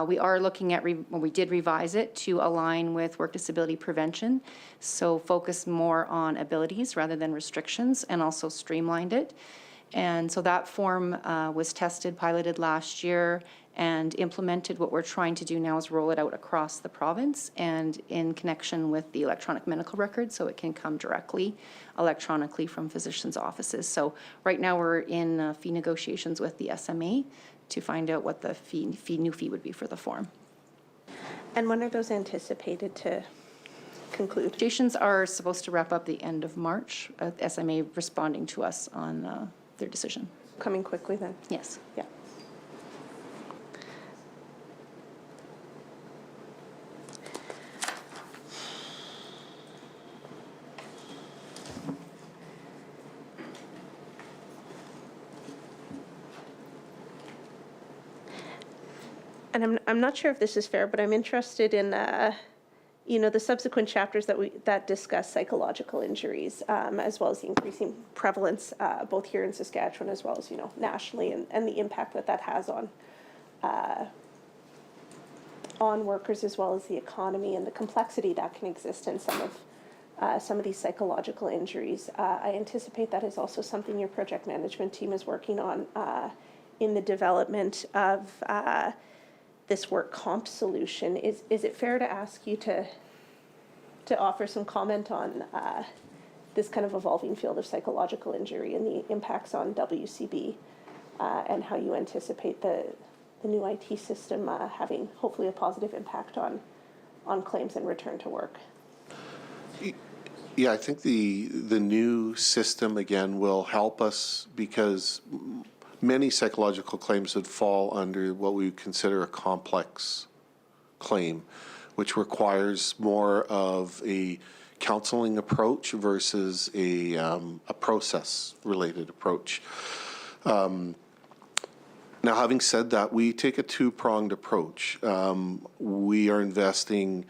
We are looking at, we did revise it to align with work disability prevention. So focus more on abilities rather than restrictions, and also streamlined it. And so that form was tested, piloted last year, and implemented. What we're trying to do now is roll it out across the province and in connection with the electronic medical record, so it can come directly electronically from physicians' offices. So right now we're in fee negotiations with the SMA to find out what the new fee would be for the form. And when are those anticipated to conclude? Negotiations are supposed to wrap up the end of March, SMA responding to us on their decision. Coming quickly then? Yes. Yeah. And I'm not sure if this is fair, but I'm interested in the subsequent chapters that discuss psychological injuries, as well as the increasing prevalence both here in Saskatchewan as well as nationally, and the impact that has on workers as well as the economy and the complexity that can exist in some of these psychological injuries. I anticipate that is also something your project management team is working on in the development of this work comp solution. Is it fair to ask you to offer some comment on this kind of evolving field of psychological injury and the impacts on WCB and how you anticipate the new IT system having hopefully a positive impact on claims and return to work? Yeah, I think the new system, again, will help us because many psychological claims would fall under what we would consider a complex claim, which requires more of a counseling approach versus a process-related approach. Now, having said that, we take a two-pronged approach. We are investing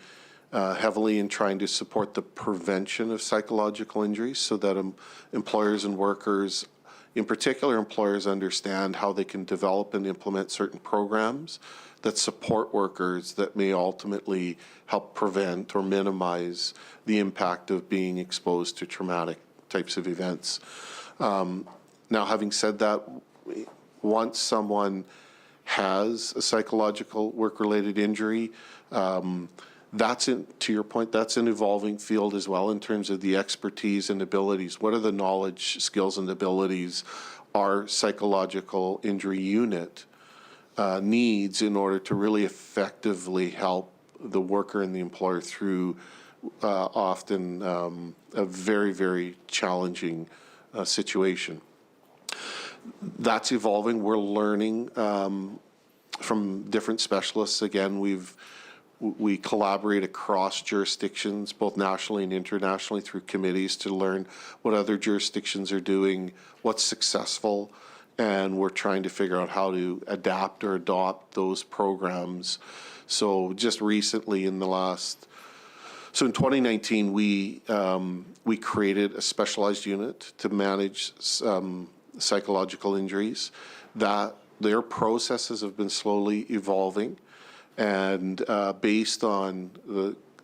heavily in trying to support the prevention of psychological injuries so that employers and workers, in particular employers, understand how they can develop and implement certain programs that support workers that may ultimately help prevent or minimize the impact of being exposed to traumatic types of events. Now, having said that, once someone has a psychological work-related injury, to your point, that's an evolving field as well in terms of the expertise and abilities. What are the knowledge, skills, and abilities our psychological injury unit needs in order to really effectively help the worker and the employer through often a very, very challenging situation. That's evolving. We're learning from different specialists. Again, we collaborate across jurisdictions, both nationally and internationally, through committees to learn what other jurisdictions are doing, what's successful, and we're trying to figure out how to adapt or adopt those programs. So just recently in 2019, we created a specialized unit to manage psychological injuries. That their processes have been slowly evolving, and based on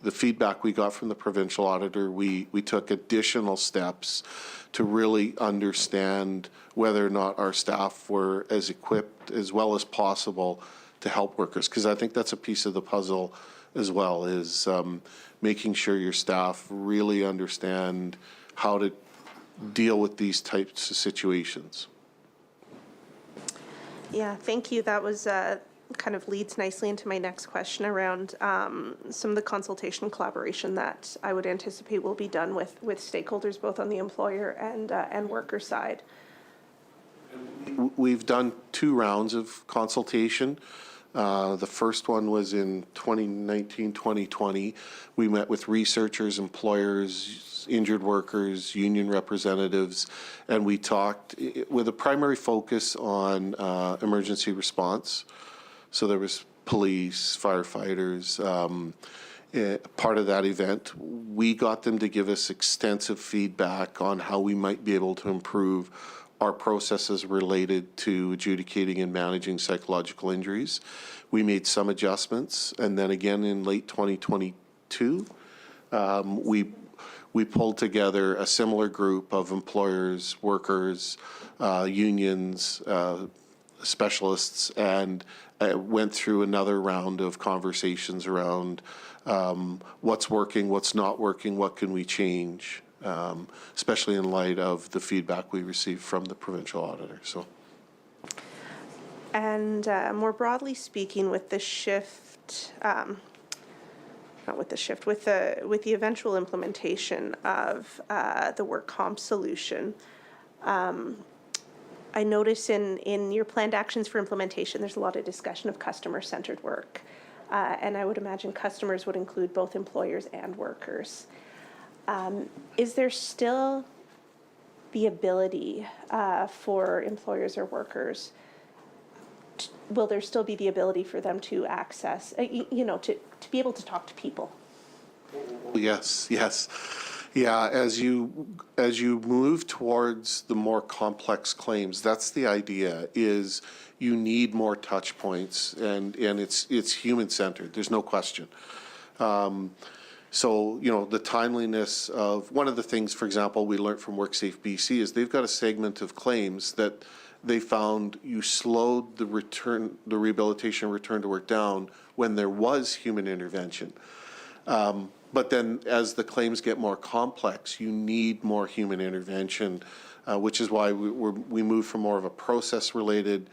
the feedback we got from the provincial auditor, we took additional steps to really understand whether or not our staff were as equipped as well as possible to help workers, because I think that's a piece of the puzzle as well, is making sure your staff really understand how to deal with these types of situations. Yeah, thank you. That was kind of leads nicely into my next question around some of the consultation and collaboration that I would anticipate will be done with stakeholders, both on the employer and worker side. We've done 2 rounds of consultation. The first one was in 2019, 2020. We met with researchers, employers, injured workers, union representatives, and we talked with a primary focus on emergency response. So there was police, firefighters, part of that event. We got them to give us extensive feedback on how we might be able to improve our processes related to adjudicating and managing psychological injuries. We made some adjustments, and then again in late 2022, we pulled together a similar group of employers, workers, unions, specialists, and went through another round of conversations around what's working, what's not working, what can we change, especially in light of the feedback we received from the provincial auditor. And more broadly speaking, with the shift, with the eventual implementation of the work comp solution, I notice in your planned actions for implementation, there's a lot of discussion of customer-centered work. And I would imagine customers would include both employers and workers. Is there still the ability for employers or workers, will there still be the ability for them to access, to be able to talk to people? Yes. Yeah, as you move towards the more complex claims, that's the idea, is you need more touch points, and it's human-centered, there's no question. So, you know, the timeliness of, one of the things, for example, we learned from WorkSafe BC is they've got a segment of claims that they found you slowed the rehabilitation return to work down when there was human intervention. But then as the claims get more complex, you need more human intervention, which is why we move from more of a process-related,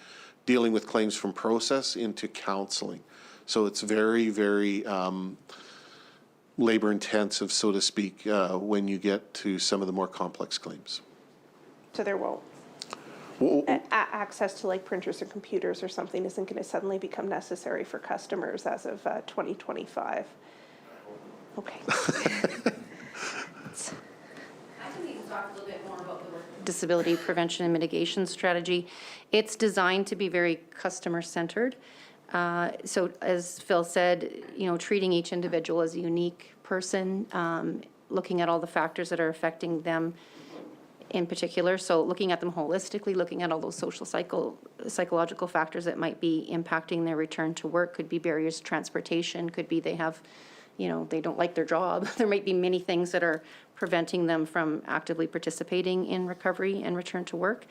dealing with claims from process into counseling. So it's very, very labor-intensive, so to speak, when you get to some of the more complex claims. So there won't, access to like printers and computers or something isn't going to suddenly become necessary for customers as of 2025. Okay. I can maybe talk a little bit more about the disability prevention and mitigation strategy. It's designed to be very customer-centered. So as Phil said, you know, treating each individual as a unique person, looking at all the factors that are affecting them in particular. So looking at them holistically, looking at all those psychological factors that might be impacting their return to work. Could be barriers to transportation, could be they have, you know, they don't like their job. There might be many things that are preventing them from actively participating in recovery and return to work.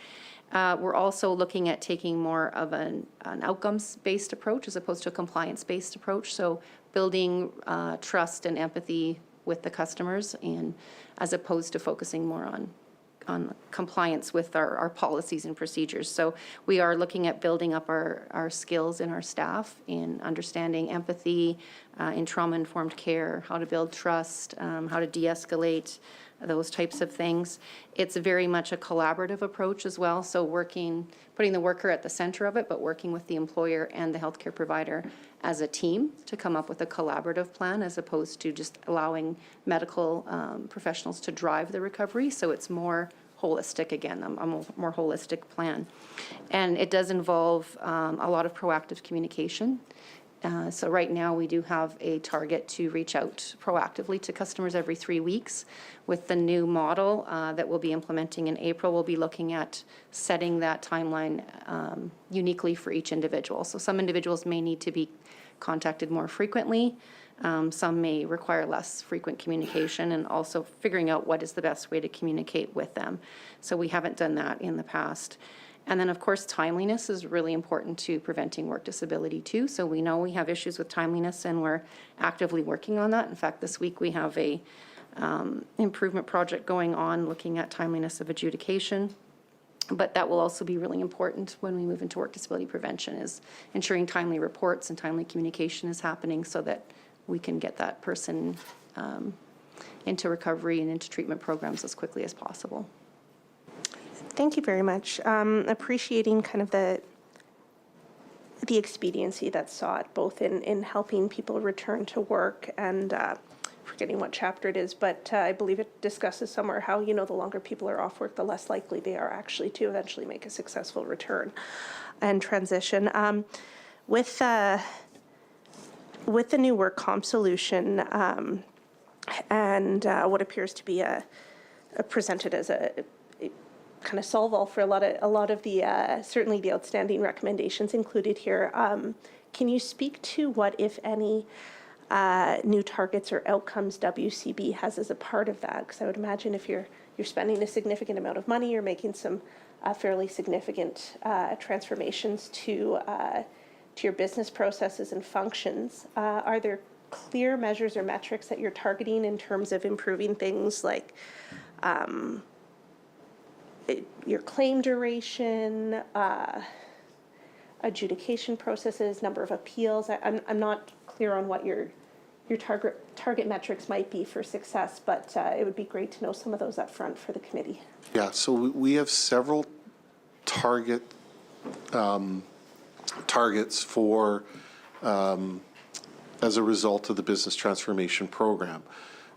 We're also looking at taking more of an outcomes-based approach as opposed to a compliance-based approach. So building trust and empathy with the customers, and as opposed to focusing more on compliance with our policies and procedures. So we are looking at building up our skills in our staff in understanding empathy, in trauma-informed care, how to build trust, how to de-escalate, those types of things. It's very much a collaborative approach as well. So putting the worker at the center of it, but working with the employer and the healthcare provider as a team to come up with a collaborative plan, as opposed to just allowing medical professionals to drive the recovery. So it's more holistic, again, a more holistic plan. And it does involve a lot of proactive communication. So right now we do have a target to reach out proactively to customers every 3 weeks. With the new model that we'll be implementing in April, we'll be looking at setting that timeline uniquely for each individual. So some individuals may need to be contacted more frequently. Some may require less frequent communication, and also figuring out what is the best way to communicate with them. So we haven't done that in the past. And then, of course, timeliness is really important to preventing work disability too. So we know we have issues with timeliness, and we're actively working on that. In fact, this week we have a improvement project going on looking at timeliness of adjudication. But that will also be really important when we move into work disability prevention, is ensuring timely reports and timely communication is happening so that we can get that person into recovery and into treatment programs as quickly as possible. Thank you very much. Appreciating kind of the expediency that's sought, both in helping people return to work and forgetting what chapter it is, but I believe it discusses somewhere how, you know, the longer people are off work, the less likely they are actually to eventually make a successful return and transition. With the new work comp solution and what appears to be presented as a kind of solve all for a lot of the certainly the outstanding recommendations included here. Can you speak to what, if any, new targets or outcomes WCB has as a part of that? Because I would imagine if you're spending a significant amount of money, you're making some fairly significant transformations to your business processes and functions. Are there clear measures or metrics that you're targeting in terms of improving things like your claim duration, adjudication processes, number of appeals? I'm not clear on what your target metrics might be for success, but it would be great to know some of those up front for the committee. Yeah, so we have several targets for as a result of the business transformation program.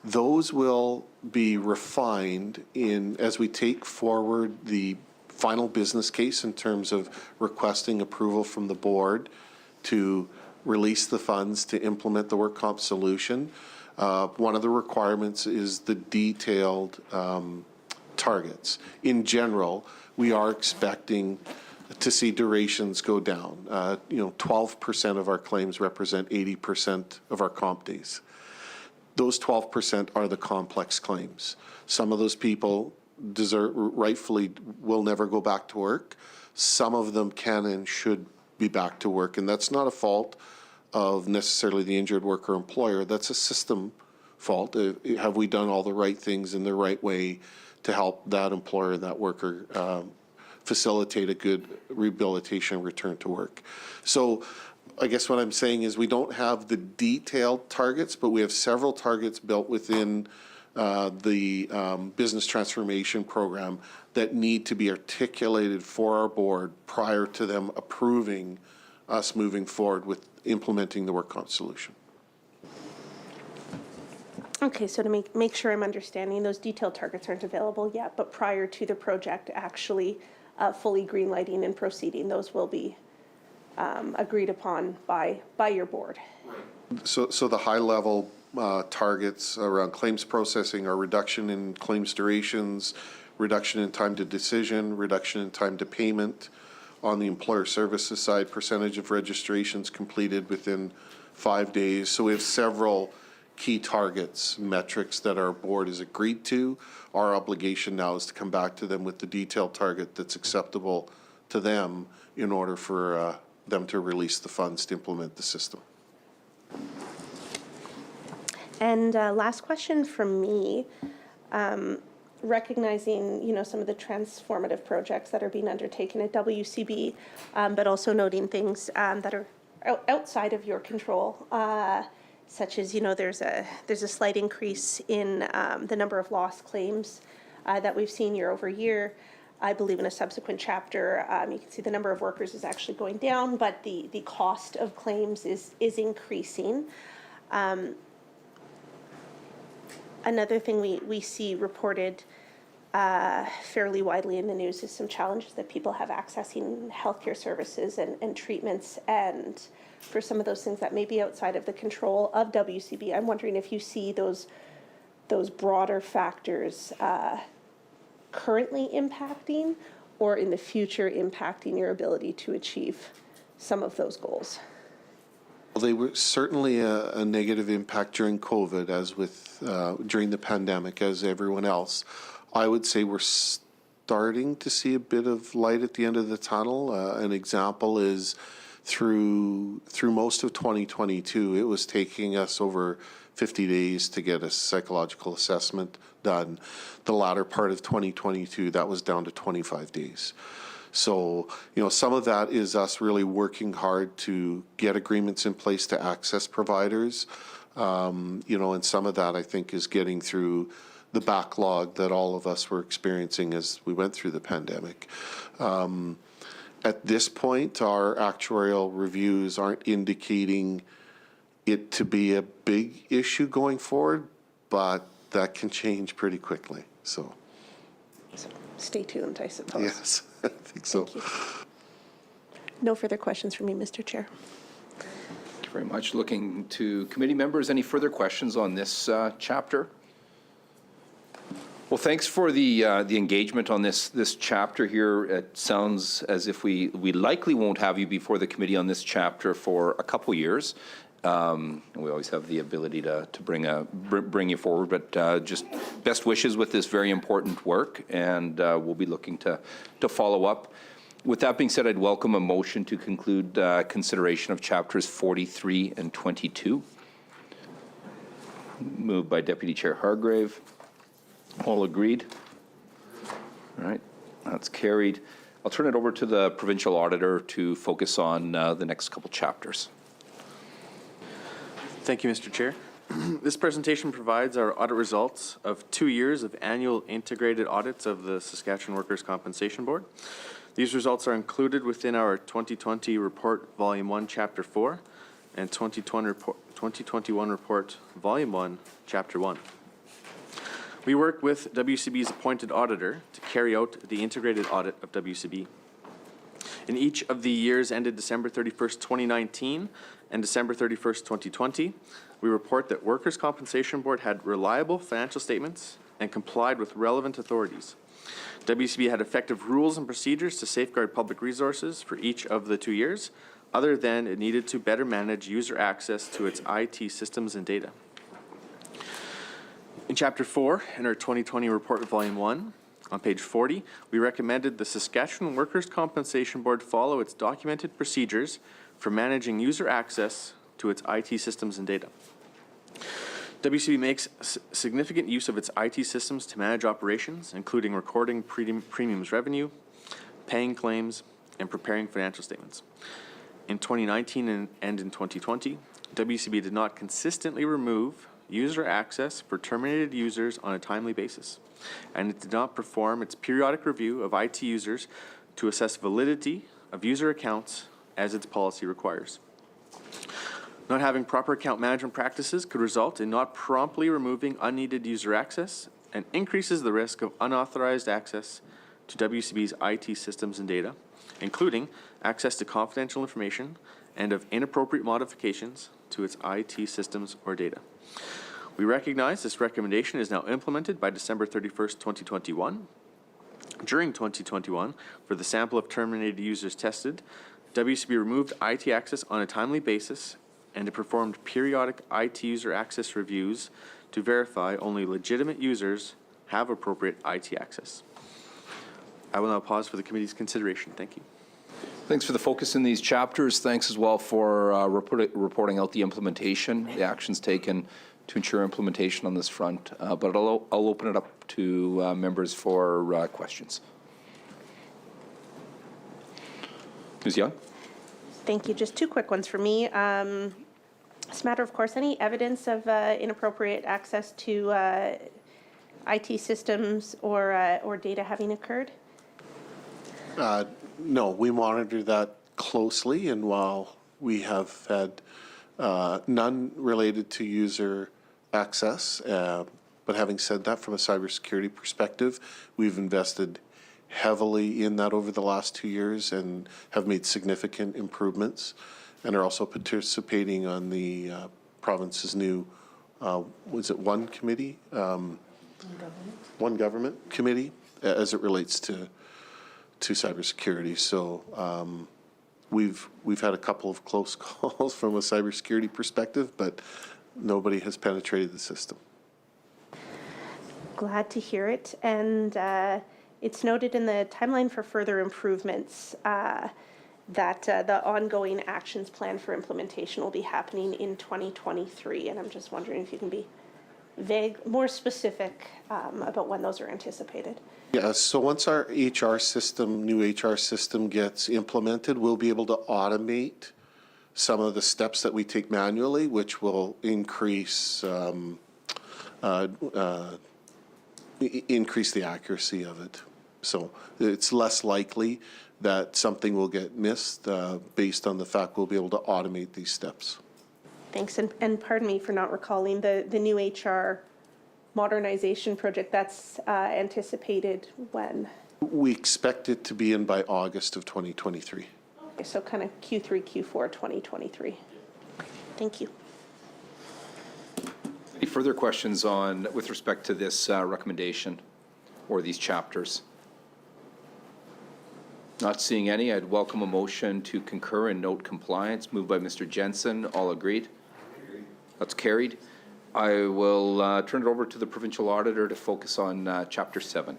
Those will be refined as we take forward the final business case in terms of requesting approval from the board to release the funds to implement the work comp solution. One of the requirements is the detailed targets. In general, we are expecting to see durations go down. 12% of our claims represent 80% of our comp days. Those 12% are the complex claims. Some of those people rightfully will never go back to work. Some of them can and should be back to work, and that's not a fault of necessarily the injured worker or employer. That's a system fault. Have we done all the right things in the right way to help that employer, that worker, facilitate a good rehabilitation return to work? So I guess what I'm saying is we don't have the detailed targets, but we have several targets built within the business transformation program that need to be articulated for our board prior to them approving us moving forward with implementing the work comp solution. Okay, so to make sure I'm understanding, those detailed targets aren't available yet, but prior to the project actually fully greenlighting and proceeding, those will be agreed upon by your board. So the high level targets around claims processing are reduction in claims durations, reduction in time to decision, reduction in time to payment. On the employer services side, percentage of registrations completed within 5 days. So we have several key targets, metrics that our board has agreed to. Our obligation now is to come back to them with the detailed target that's acceptable to them in order for them to release the funds to implement the system. And last question from me, recognizing some of the transformative projects that are being undertaken at WCB, but also noting things that are outside of your control, such as there's a slight increase in the number of lost claims that we've seen year over year. I believe in a subsequent chapter, you can see the number of workers is actually going down, but the cost of claims is increasing. Another thing we see reported fairly widely in the news is some challenges that people have accessing healthcare services and treatments, and for some of those things that may be outside of the control of WCB. I'm wondering if you see those broader factors currently impacting or in the future impacting your ability to achieve some of those goals. Well, they were certainly a negative impact during COVID, as with during the pandemic, as everyone else. I would say we're starting to see a bit of light at the end of the tunnel. An example is through most of 2022, it was taking us over 50 days to get a psychological assessment done. The latter part of 2022, that was down to 25 days. So, some of that is us really working hard to get agreements in place to access providers. And some of that, I think, is getting through the backlog that all of us were experiencing as we went through the pandemic. At this point, our actuarial reviews aren't indicating it to be a big issue going forward, but that can change pretty quickly. So stay tuned, I suppose. Yes, I think so. No further questions from me, Mr. Chair. Thank you very much. Looking to committee members, any further questions on this chapter? Well, thanks for the engagement on this chapter here. It sounds as if we likely won't have you before the committee on this chapter for a couple years. We always have the ability to bring you forward, but just best wishes with this very important work, and we'll be looking to follow up. With that being said, I'd welcome a motion to conclude consideration of chapters 43 and 22. Moved by Deputy Chair Hargrave. All agreed? All right, that's carried. I'll turn it over to the provincial auditor to focus on the next couple chapters. Thank you, Mr. Chair. This presentation provides our audit results of 2 years of annual integrated audits of the Saskatchewan Workers' Compensation Board. These results are included within our 2020 report, Volume 1, Chapter 4, and 2021 report, Volume 1, Chapter 1. We work with WCB's appointed auditor to carry out the integrated audit of WCB. In each of the years ended December 31st, 2019 and December 31st, 2020, we report that Workers' Compensation Board had reliable financial statements and complied with relevant authorities. WCB had effective rules and procedures to safeguard public resources for each of the 2 years, other than it needed to better manage user access to its IT systems and data. In Chapter 4, in our 2020 report, Volume 1, on page 40, we recommended the Saskatchewan Workers' Compensation Board follow its documented procedures for managing user access to its IT systems and data. WCB makes significant use of its IT systems to manage operations, including recording premiums revenue, paying claims, and preparing financial statements. In 2019 and in 2020, WCB did not consistently remove user access for terminated users on a timely basis, and it did not perform its periodic review of IT users to assess validity of user accounts as its policy requires. Not having proper account management practices could result in not promptly removing unneeded user access and increases the risk of unauthorized access to WCB's IT systems and data, including access to confidential information and of inappropriate modifications to its IT systems or data. We recognize this recommendation is now implemented by December 31st, 2021. During 2021, for the sample of terminated users tested, WCB removed IT access on a timely basis, and it performed periodic IT user access reviews to verify only legitimate users have appropriate IT access. I will now pause for the committee's consideration. Thank you. Thanks for the focus in these chapters. Thanks as well for reporting out the implementation, the actions taken to ensure implementation on this front. But I'll open it up to members for questions. Ms. Young? Thank you. Just two quick ones for me. This matter, of course, any evidence of inappropriate access to IT systems or data having occurred? No, we monitor that closely, and while we have had none related to user access, but having said that, from a cybersecurity perspective, we've invested heavily in that over the last 2 years and have made significant improvements, and are also participating on the province's new, was it one committee? One government committee, as it relates to cybersecurity. So we've had a couple of close calls from a cybersecurity perspective, but nobody has penetrated the system. Glad to hear it. And it's noted in the timeline for further improvements that the ongoing actions plan for implementation will be happening in 2023. And I'm just wondering if you can be vague, more specific about when those are anticipated. Yeah, so once our HR system, new HR system gets implemented, we'll be able to automate some of the steps that we take manually, which will increase increase the accuracy of it. So it's less likely that something will get missed based on the fact we'll be able to automate these steps. Thanks, and pardon me for not recalling the new HR modernization project. That's anticipated when? We expect it to be in by August of 2023. Okay, so kind of Q3, Q4 2023. Thank you. Any further questions with respect to this recommendation or these chapters? Not seeing any, I'd welcome a motion to concur and note compliance. Moved by Mr. Jensen. All agreed? That's carried. I will turn it over to the provincial auditor to focus on Chapter 7.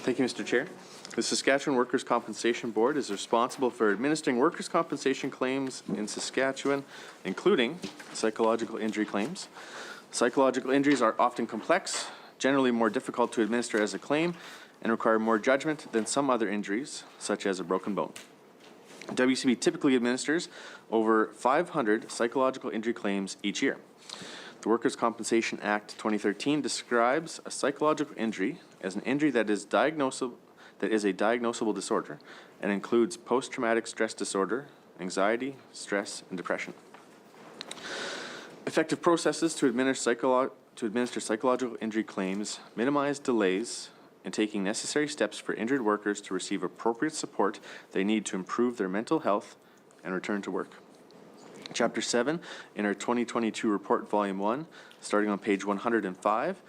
Thank you, Mr. Chair. The Saskatchewan Workers' Compensation Board is responsible for administering workers' compensation claims in Saskatchewan, including psychological injury claims. Psychological injuries are often complex, generally more difficult to administer as a claim, and require more judgment than some other injuries, such as a broken bone. WCB typically administers over 500 psychological injury claims each year. The Workers' Compensation Act 2013 describes a psychological injury as an injury that is a diagnosable disorder and includes post-traumatic stress disorder, anxiety, stress, and depression. Effective processes to administer psychological injury claims minimize delays in taking necessary steps for injured workers to receive appropriate support they need to improve their mental health and return to work. Chapter 7 in our 2022 report, Volume 1, starting on page 105,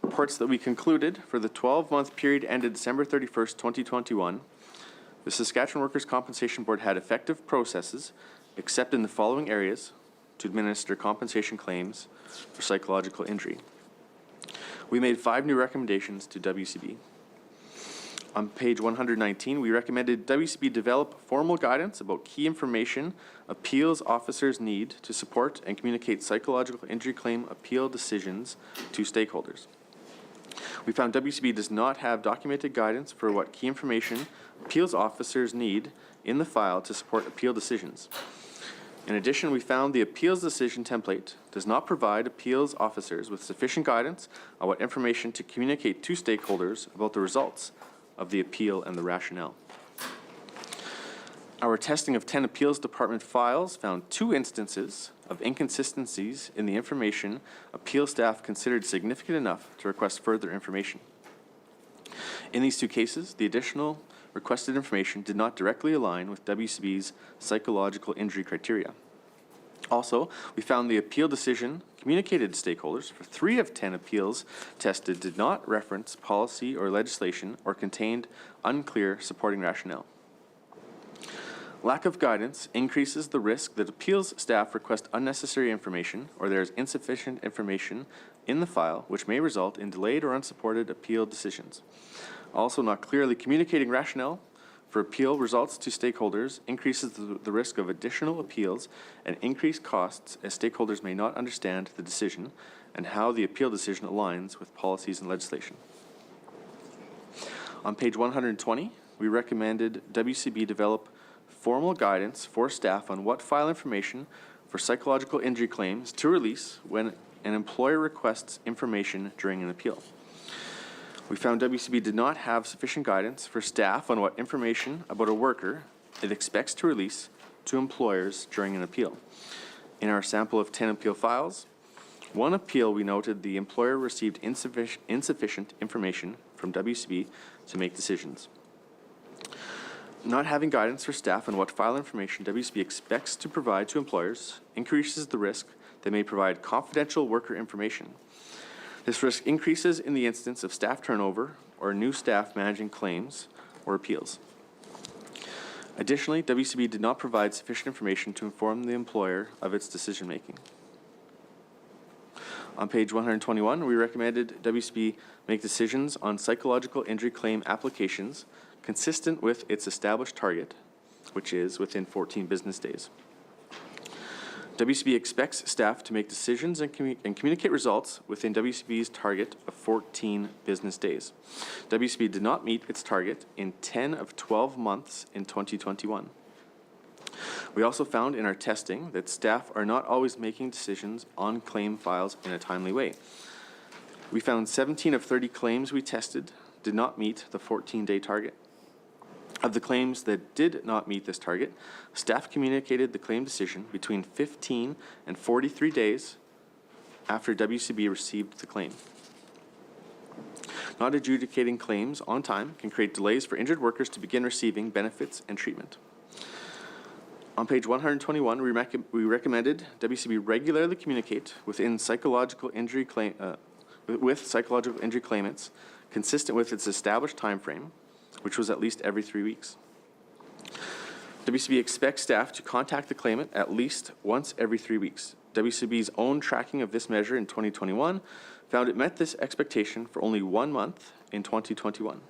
reports that we concluded for the 12-month period ended December 31st, 2021, the Saskatchewan Workers' Compensation Board had effective processes, except in the following areas, to administer compensation claims for psychological injury. We made 5 new recommendations to WCB. On page 119, we recommended WCB develop formal guidance about key information appeals officers need to support and communicate psychological injury claim appeal decisions to stakeholders. We found WCB does not have documented guidance for what key information appeals officers need in the file to support appeal decisions. In addition, we found the appeals decision template does not provide appeals officers with sufficient guidance on what information to communicate to stakeholders about the results of the appeal and the rationale. Our testing of 10 appeals department files found 2 instances of inconsistencies in the information appeal staff considered significant enough to request further information. In these 2 cases, the additional requested information did not directly align with WCB's psychological injury criteria. Also, we found the appeal decision communicated to stakeholders for 3 of 10 appeals tested did not reference policy or legislation or contained unclear supporting rationale. Lack of guidance increases the risk that appeals staff request unnecessary information or there is insufficient information in the file, which may result in delayed or unsupported appeal decisions. Also, not clearly communicating rationale for appeal results to stakeholders increases the risk of additional appeals and increased costs as stakeholders may not understand the decision and how the appeal decision aligns with policies and legislation. On page 120, we recommended WCB develop formal guidance for staff on what file information for psychological injury claims to release when an employer requests information during an appeal. We found WCB did not have sufficient guidance for staff on what information about a worker it expects to release to employers during an appeal. In our sample of 10 appeal files, 1 appeal we noted the employer received insufficient information from WCB to make decisions. Not having guidance for staff on what file information WCB expects to provide to employers increases the risk they may provide confidential worker information. This risk increases in the instance of staff turnover or new staff managing claims or appeals. Additionally, WCB did not provide sufficient information to inform the employer of its decision-making. On page 121, we recommended WCB make decisions on psychological injury claim applications consistent with its established target, which is within 14 business days. WCB expects staff to make decisions and communicate results within WCB's target of 14 business days. WCB did not meet its target in 10 of 12 months in 2021. We also found in our testing that staff are not always making decisions on claim files in a timely way. We found 17 of 30 claims we tested did not meet the 14-day target. Of the claims that did not meet this target, staff communicated the claim decision between 15 and 43 days after WCB received the claim. Not adjudicating claims on time can create delays for injured workers to begin receiving benefits and treatment. On page 121, we recommended WCB regularly communicate with psychological injury claimants consistent with its established time frame, which was at least every 3 weeks. WCB expects staff to contact the claimant at least once every 3 weeks. WCB's own tracking of this measure in 2021 found it met this expectation for only 1 month in 2021.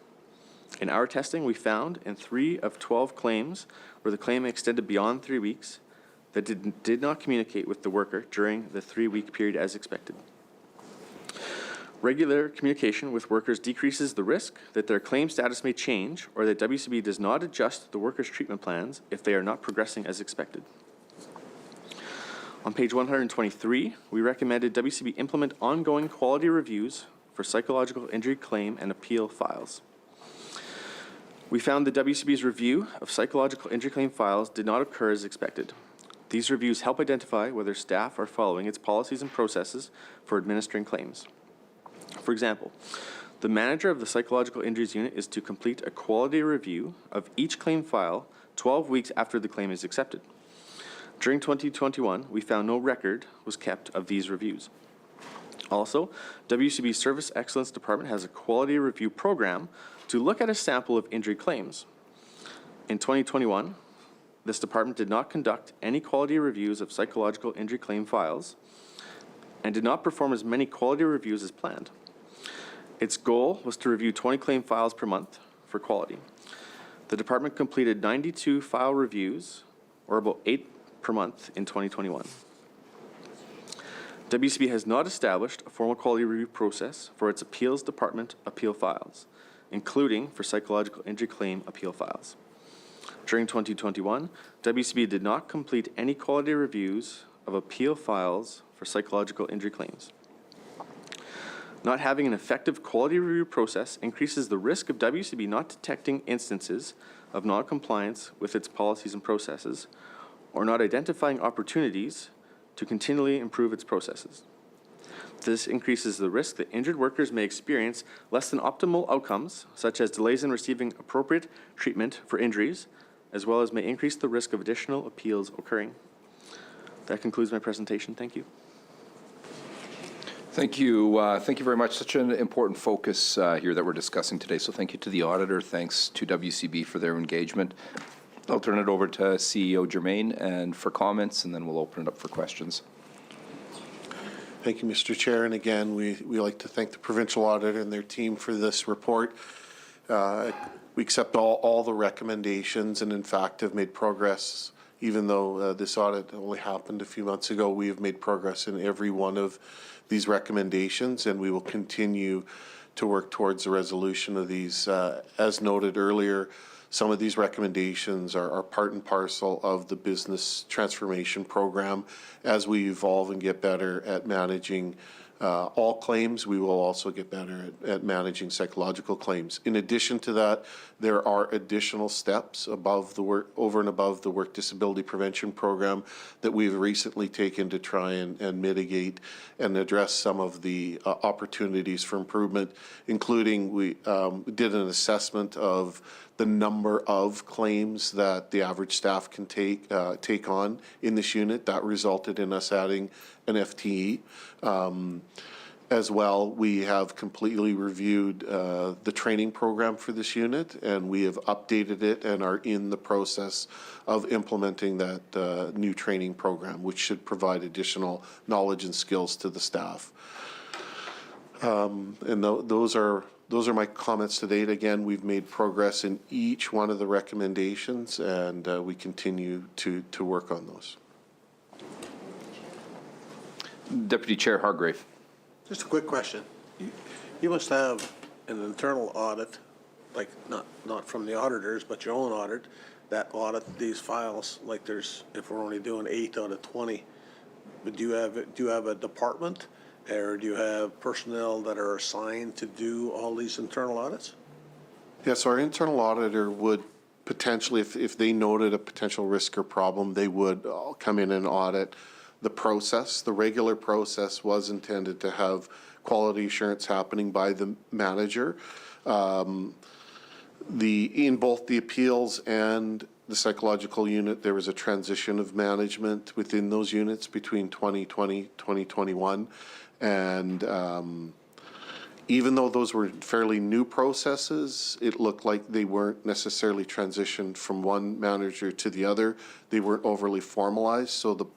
In our testing, we found in 3 of 12 claims where the claim extended beyond 3 weeks that did not communicate with the worker during the 3-week period as expected. Regular communication with workers decreases the risk that their claim status may change or that WCB does not adjust the workers' treatment plans if they are not progressing as expected. On page 123, we recommended WCB implement ongoing quality reviews for psychological injury claim and appeal files. We found that WCB's review of psychological injury claim files did not occur as expected. These reviews help identify whether staff are following its policies and processes for administering claims. For example, the manager of the Psychological Injuries Unit is to complete a quality review of each claim file 12 weeks after the claim is accepted. During 2021, we found no record was kept of these reviews. Also, WCB's Service Excellence Department has a quality review program to look at a sample of injury claims. In 2021, this department did not conduct any quality reviews of psychological injury claim files and did not perform as many quality reviews as planned. Its goal was to review 20 claim files per month for quality. The department completed 92 file reviews, or about 8 per month in 2021. WCB has not established a formal quality review process for its appeals department appeal files, including for psychological injury claim appeal files. During 2021, WCB did not complete any quality reviews of appeal files for psychological injury claims. Not having an effective quality review process increases the risk of WCB not detecting instances of non-compliance with its policies and processes, or not identifying opportunities to continually improve its processes. This increases the risk that injured workers may experience less than optimal outcomes, such as delays in receiving appropriate treatment for injuries, as well as may increase the risk of additional appeals occurring. That concludes my presentation. Thank you. Thank you. Thank you very much. Such an important focus here that we're discussing today. So thank you to the auditor. Thanks to WCB for their engagement. I'll turn it over to CEO Germain and for comments, and then we'll open it up for questions. Thank you, Mr. Chair. And again, we like to thank the provincial auditor and their team for this report. We accept all the recommendations and in fact have made progress. Even though this audit only happened a few months ago, we have made progress in every one of these recommendations, and we will continue to work towards the resolution of these. As noted earlier, some of these recommendations are part and parcel of the business transformation program. As we evolve and get better at managing all claims, we will also get better at managing psychological claims. In addition to that, there are additional steps above the work, over and above the work disability prevention program that we've recently taken to try and mitigate and address some of the opportunities for improvement, including we did an assessment of the number of claims that the average staff can take on in this unit. That resulted in us adding an FTE. As well, we have completely reviewed the training program for this unit, and we have updated it and are in the process of implementing that new training program, which should provide additional knowledge and skills to the staff. And those are my comments to date. Again, we've made progress in each one of the recommendations, and we continue to work on those. Deputy Chair Hargrave. Just a quick question. You must have an internal audit, like not from the auditors, but your own audit, that audit these files, like there's, if we're only doing 8 out of 20, but do you have a department, or do you have personnel that are assigned to do all these internal audits? Yes, our internal auditor would potentially, if they noted a potential risk or problem, they would come in and audit the process. The regular process was intended to have quality assurance happening by the manager. In both the appeals and the psychological unit, there was a transition of management within those units between 2020, 2021. And even though those were fairly new processes, it looked like they weren't necessarily transitioned from one manager to the other. They weren't overly formalized. So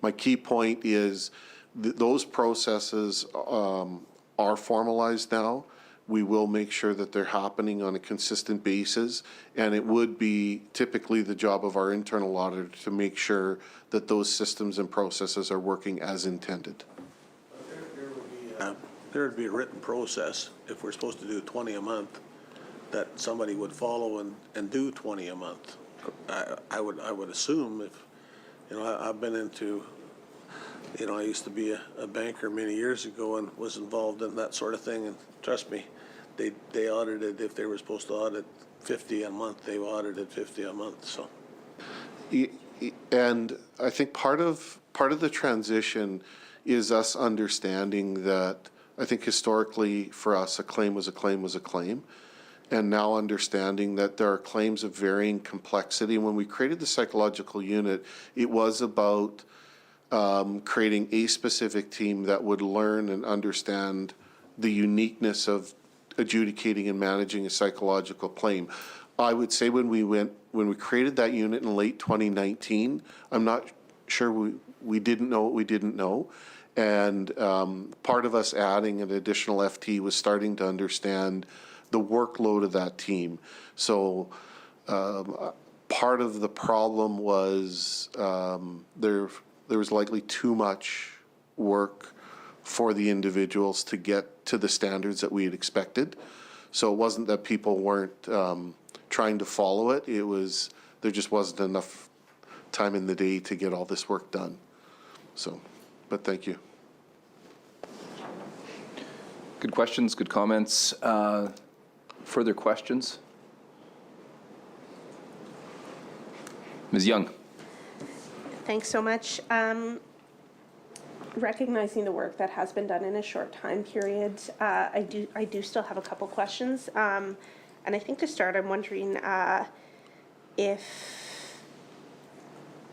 my key point is those processes are formalized now. We will make sure that they're happening on a consistent basis, and it would be typically the job of our internal auditor to make sure that those systems and processes are working as intended. There would be a written process, if we're supposed to do 20 a month, that somebody would follow and do 20 a month. I would assume, if, you know, I've been into, you know, I used to be a banker many years ago and was involved in that sort of thing, and trust me, they audited, if they were supposed to audit 50 a month, they audited 50 a month, so. And I think part of the transition is us understanding that, I think historically for us, a claim was a claim was a claim. and now understanding that there are claims of varying complexity. When we created the psychological unit, it was about creating a specific team that would learn and understand the uniqueness of adjudicating and managing a psychological claim. I would say when we created that unit in late 2019, I'm not sure we didn't know what we didn't know. And part of us adding an additional FT was starting to understand the workload of that team. So part of the problem was there was likely too much work for the individuals to get to the standards that we had expected. So it wasn't that people weren't trying to follow it. It was there just wasn't enough time in the day to get all this work done. So, but thank you. Good questions, good comments. Further questions? Ms. Young. Thanks so much. Recognizing the work that has been done in a short time period, I do still have a couple questions. And I think to start, I'm wondering if,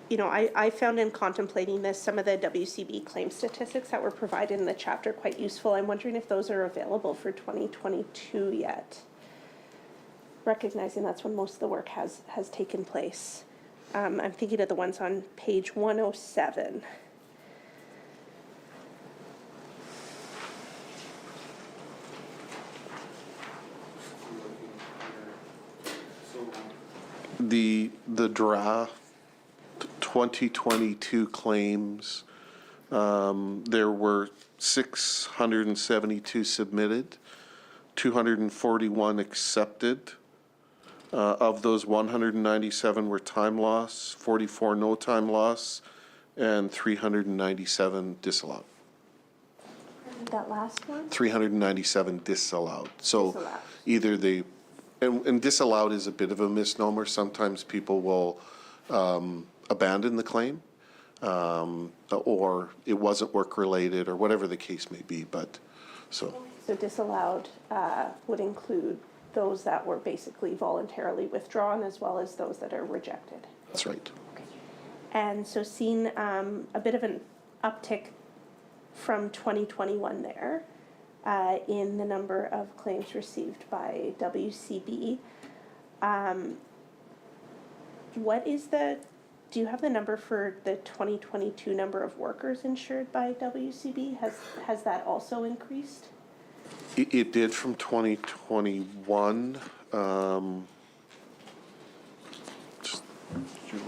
you know, I found in contemplating this some of the WCB claim statistics that were provided in the chapter quite useful. I'm wondering if those are available for 2022 yet, recognizing that's when most of the work has taken place. I'm thinking of the ones on page 107. The draft 2022 claims, there were 672 submitted, 241 accepted. Of those, 197 were time loss, 44 no time loss, and 397 disallowed. That last one? 397 disallowed. So Disallowed. either they, and disallowed is a bit of a misnomer. Sometimes people will abandon the claim, or it wasn't work related, or whatever the case may be. But so disallowed would include those that were basically voluntarily withdrawn as well as those that are rejected. that's right. And so seeing a bit of an uptick from 2021 there in the number of claims received by WCB. What is do you have the number for the 2022 number of workers insured by WCB? Has that also increased? It did from 2021. Julie?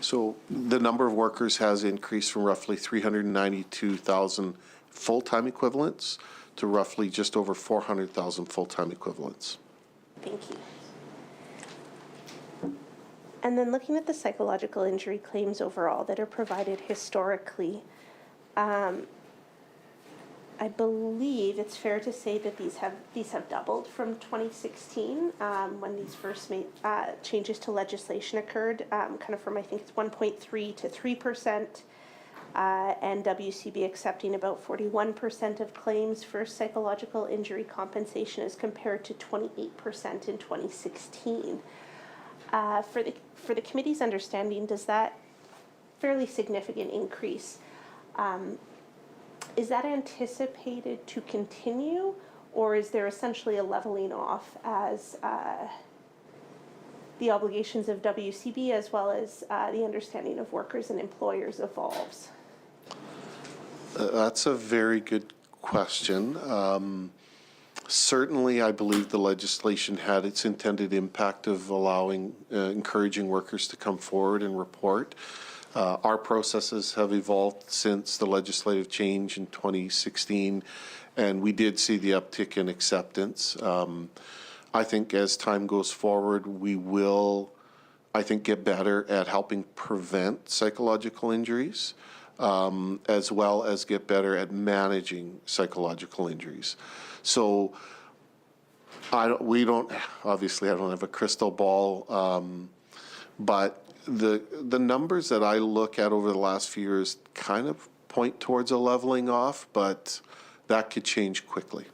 So the number of workers has increased from roughly 392,000 full-time equivalents to roughly just over 400,000 full-time equivalents. Thank you. And then looking at the psychological injury claims overall that are provided historically, I believe it's fair to say that these have doubled from 2016 when these first changes to legislation occurred, kind of from I think it's 1.3 to 3%, and WCB accepting about 41% of claims for psychological injury compensation as compared to 28% in 2016. For the committee's understanding, does that fairly significant increase, is that anticipated to continue, or is there essentially a leveling off as the obligations of WCB as well as the understanding of workers and employers evolves? That's a very good question. Certainly, I believe the legislation had its intended impact of allowing, encouraging workers to come forward and report. Our processes have evolved since the legislative change in 2016, and we did see the uptick in acceptance. I think as time goes forward, we will, I think, get better at helping prevent psychological injuries, as well as get better at managing psychological injuries. So we don't, obviously I don't have a crystal ball, but the numbers that I look at over the last few years kind of point towards a leveling off, but that could change quickly.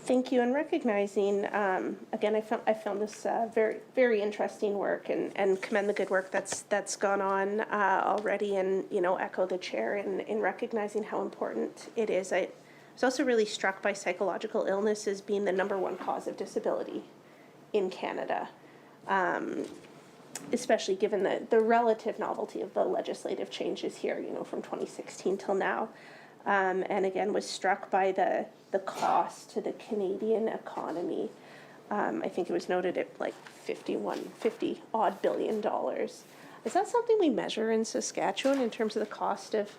Thank you. And recognizing, again, I found this very, very interesting work, and commend the good work that's gone on already, and, you know, echo the chair in recognizing how important it is. I was also really struck by psychological illness as being the #1 cause of disability in Canada, especially given the relative novelty of the legislative changes here, you know, from 2016 till now. And again, was struck by the cost to the Canadian economy. I think it was noted at like $50 odd billion. Is that something we measure in Saskatchewan in terms of the cost of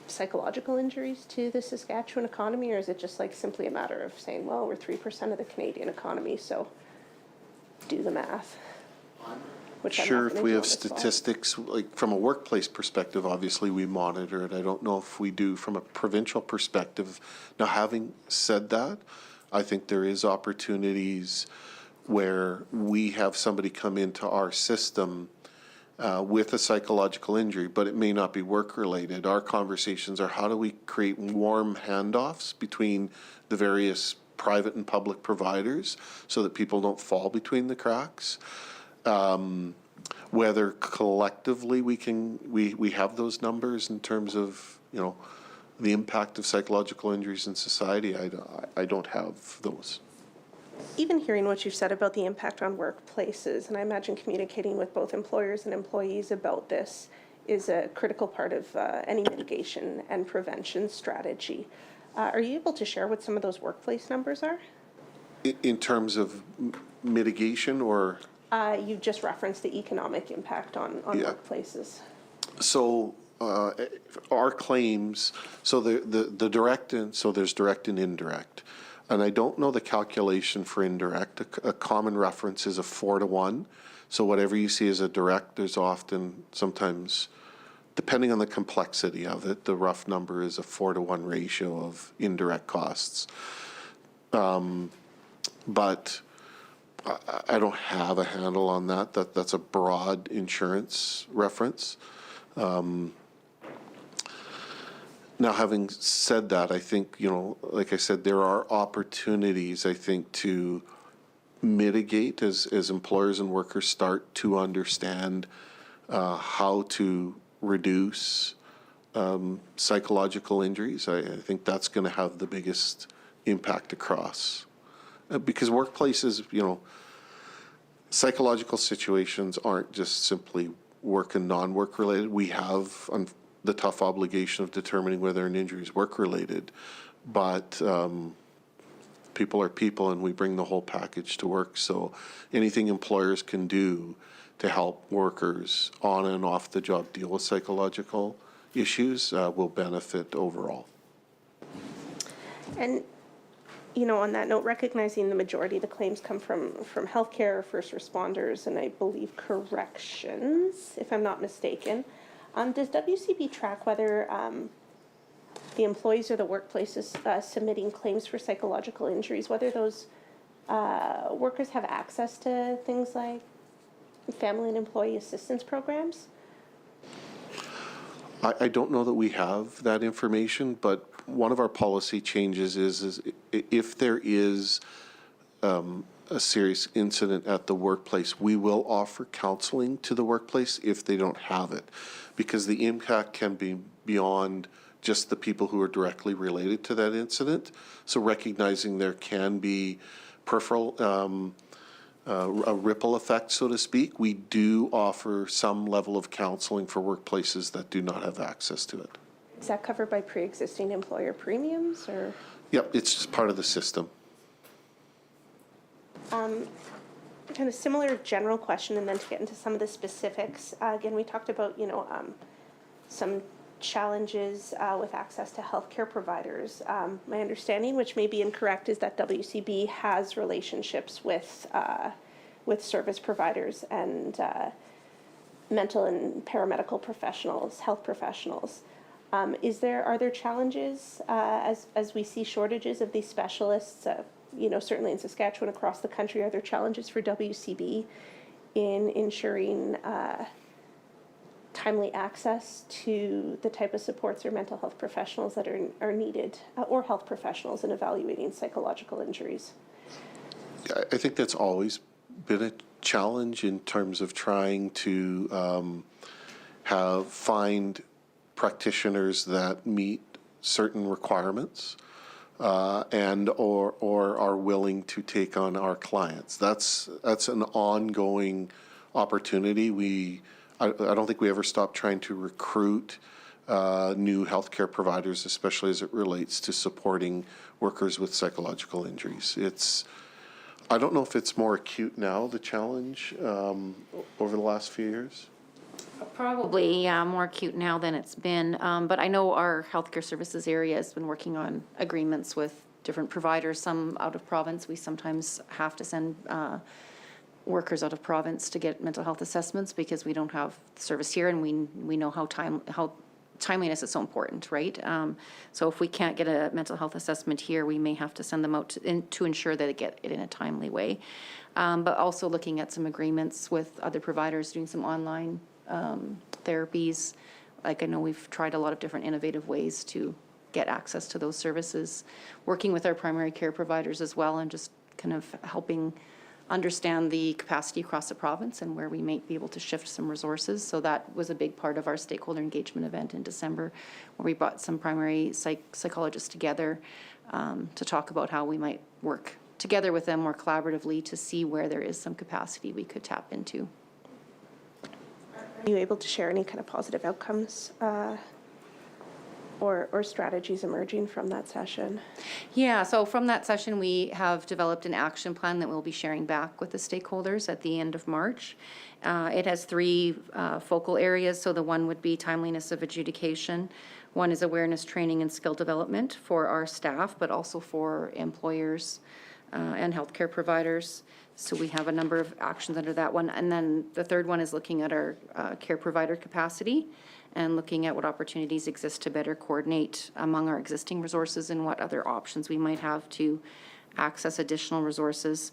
psychological injuries to the Saskatchewan economy, or is it just like simply a matter of saying, well, we're 3% of the Canadian economy, so do the math? Which I'm not Sure, gonna if we do have on the spot. statistics, like from a workplace perspective, obviously we monitor it. I don't know if we do from a provincial perspective. Now, having said that, I think there is opportunities where we have somebody come into our system with a psychological injury, but it may not be work-related. Our conversations are how do we create warm handoffs between the various private and public providers so that people don't fall between the cracks. Whether collectively we have those numbers in terms of, you know, the impact of psychological injuries in society, I don't have those. Even hearing what you've said about the impact on workplaces, and I imagine communicating with both employers and employees about this is a critical part of any mitigation and prevention strategy. Are you able to share what some of those workplace numbers are? In terms of mitigation, or? You just referenced the economic impact on workplaces. So our claims, so the direct, and so there's direct and indirect. And I don't know the calculation for indirect. A common reference is a 4-to-1. So whatever you see as a direct, there's often, sometimes, depending on the complexity of it, the rough number is a 4-to-1 ratio of indirect costs. But I don't have a handle on that. That's a broad insurance reference. Now, having said that, I think, you know, like I said, there are opportunities, I think, to mitigate as employers and workers start to understand how to reduce psychological injuries. I think that's going to have the biggest impact across. Because workplaces, you know, psychological situations aren't just simply work and non-work related. We have the tough obligation of determining whether an injury is work-related, but people are people, and we bring the whole package to work. So anything employers can do to help workers on and off the job deal with psychological issues will benefit overall. And, you know, on that note, recognizing the majority of the claims come from healthcare, first responders, and I believe corrections, if I'm not mistaken. Does WCB track whether the employees or the workplaces submitting claims for psychological injuries, whether those workers have access to things like family and employee assistance programs? I don't know that we have that information, but one of our policy changes is if there is a serious incident at the workplace, we will offer counseling to the workplace if they don't have it, because the impact can be beyond just the people who are directly related to that incident. So recognizing there can be peripheral, a ripple effect, so to speak, we do offer some level of counseling for workplaces that do not have access to it. Is that covered by pre-existing employer premiums, or? Yep, it's just part of the system. Kind of similar general question, and then to get into some of the specifics. Again, we talked about, you know, some challenges with access to healthcare providers. My understanding, which may be incorrect, is that WCB has relationships with service providers and mental and paramedical professionals, health professionals. Are there challenges as we see shortages of these specialists? You know, certainly in Saskatchewan, across the country, are there challenges for WCB in ensuring timely access to the type of supports or mental health professionals that are needed, or health professionals in evaluating psychological injuries? I think that's always been a challenge in terms of trying to find practitioners that meet certain requirements and or are willing to take on our clients. That's an ongoing opportunity. I don't think we ever stop trying to recruit new healthcare providers, especially as it relates to supporting workers with psychological injuries. I don't know if it's more acute now, the challenge, over the last few years. Probably more acute now than it's been, but I know our healthcare services area has been working on agreements with different providers, some out of province. We sometimes have to send workers out of province to get mental health assessments because we don't have service here, and we know how timeliness is so important, right? So if we can't get a mental health assessment here, we may have to send them out to ensure that they get it in a timely way. But also looking at some agreements with other providers, doing some online therapies. Like I know we've tried a lot of different innovative ways to get access to those services, working with our primary care providers as well, and just kind of helping understand the capacity across the province and where we might be able to shift some resources. So that was a big part of our stakeholder engagement event in December, where we brought some primary psychologists together to talk about how we might work together with them more collaboratively to see where there is some capacity we could tap into. Are you able to share any kind of positive outcomes or strategies emerging from that session? Yeah, so from that session, we have developed an action plan that we'll be sharing back with the stakeholders at the end of March. It has 3 focal areas. So the one would be timeliness of adjudication. One is awareness training and skill development for our staff, but also for employers and healthcare providers. So we have a number of actions under that one. And then the third one is looking at our care provider capacity and looking at what opportunities exist to better coordinate among our existing resources and what other options we might have to access additional resources.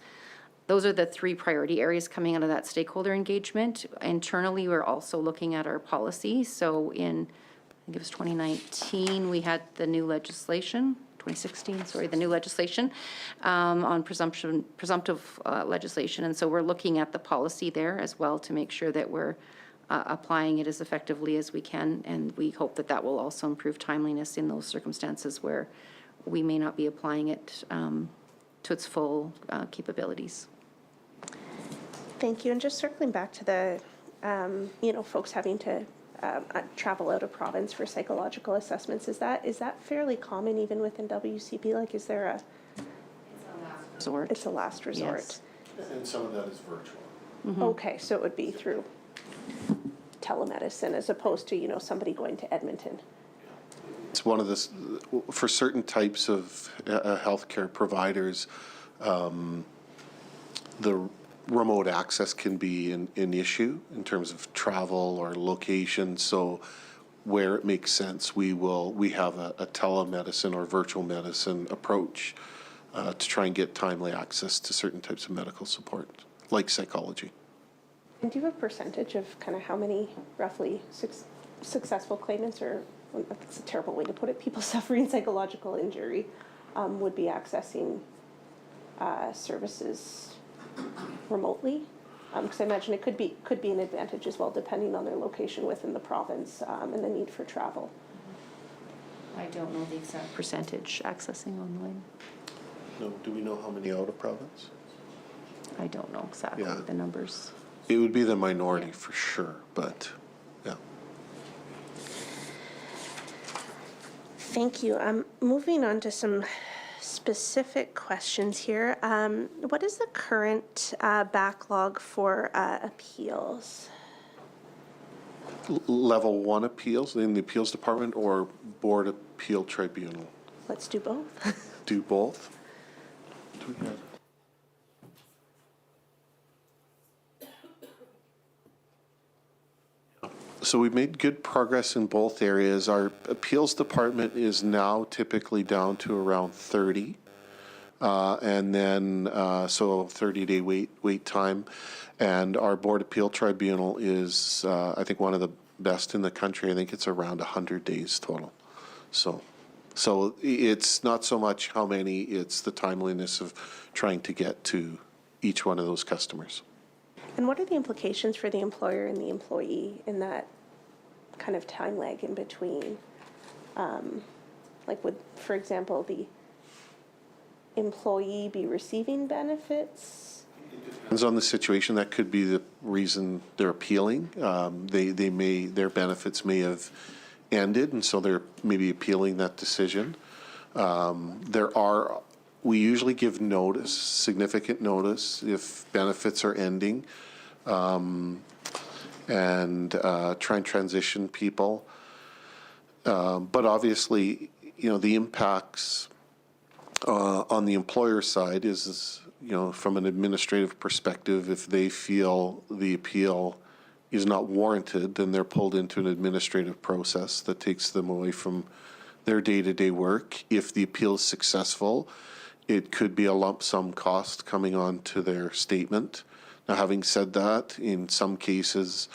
Those are the 3 priority areas coming out of that stakeholder engagement. Internally, we're also looking at our policy. So in, I think it was 2019, we had the new legislation, 2016, sorry, the new legislation on presumptive legislation. And so we're looking at the policy there as well to make sure that we're applying it as effectively as we can, and we hope that that will also improve timeliness in those circumstances where we may not be applying it to its full capabilities. Thank you. And just circling back to the, folks having to travel out of province for psychological assessments, is that fairly common even within WCP? Like, is there a? Resort. It's a last resort. Yes. And some of that is virtual. Mm-hmm. Okay, so it would be through telemedicine as opposed to, somebody going to Edmonton. It's one of the, for certain types of healthcare providers, the remote access can be an issue in terms of travel or location. So where it makes sense, we have a telemedicine or virtual medicine approach to try and get timely access to certain types of medical support, like psychology. And do you have a percentage of kind of how many roughly successful claimants, or that's a terrible way to put it, people suffering psychological injury would be accessing services remotely? Because I imagine it could be an advantage as well, depending on their location within the province and the need for travel. I don't know the exact percentage accessing online. No, do we know how many out of province? I don't know exactly the numbers. It would be the minority for sure, but yeah. Thank you. Moving on to some specific questions here. What is the current backlog for appeals? Level 1 appeals in the appeals department or board appeal tribunal? Let's do both. Do both? Do we have? So we've made good progress in both areas. Our appeals department is now typically down to around 30. And then, so 30-day wait time. And our Board Appeal Tribunal is, I think, one of the best in the country. I think it's around 100 days total. So it's not so much how many, it's the timeliness of trying to get to each one of those customers. And what are the implications for the employer and the employee in that kind of time lag in between? Like would, for example, the employee be receiving benefits? Depends on the situation. That could be the reason they're appealing. Their benefits may have ended, and so they're maybe appealing that decision. We usually give notice, significant notice, if benefits are ending, and try and transition people. But obviously, the impacts on the employer side is, from an administrative perspective, if they feel the appeal is not warranted, then they're pulled into an administrative process that takes them away from their day-to-day work. If the appeal is successful, it could be a lump sum cost coming on to their statement. Now, having said that, in some cases,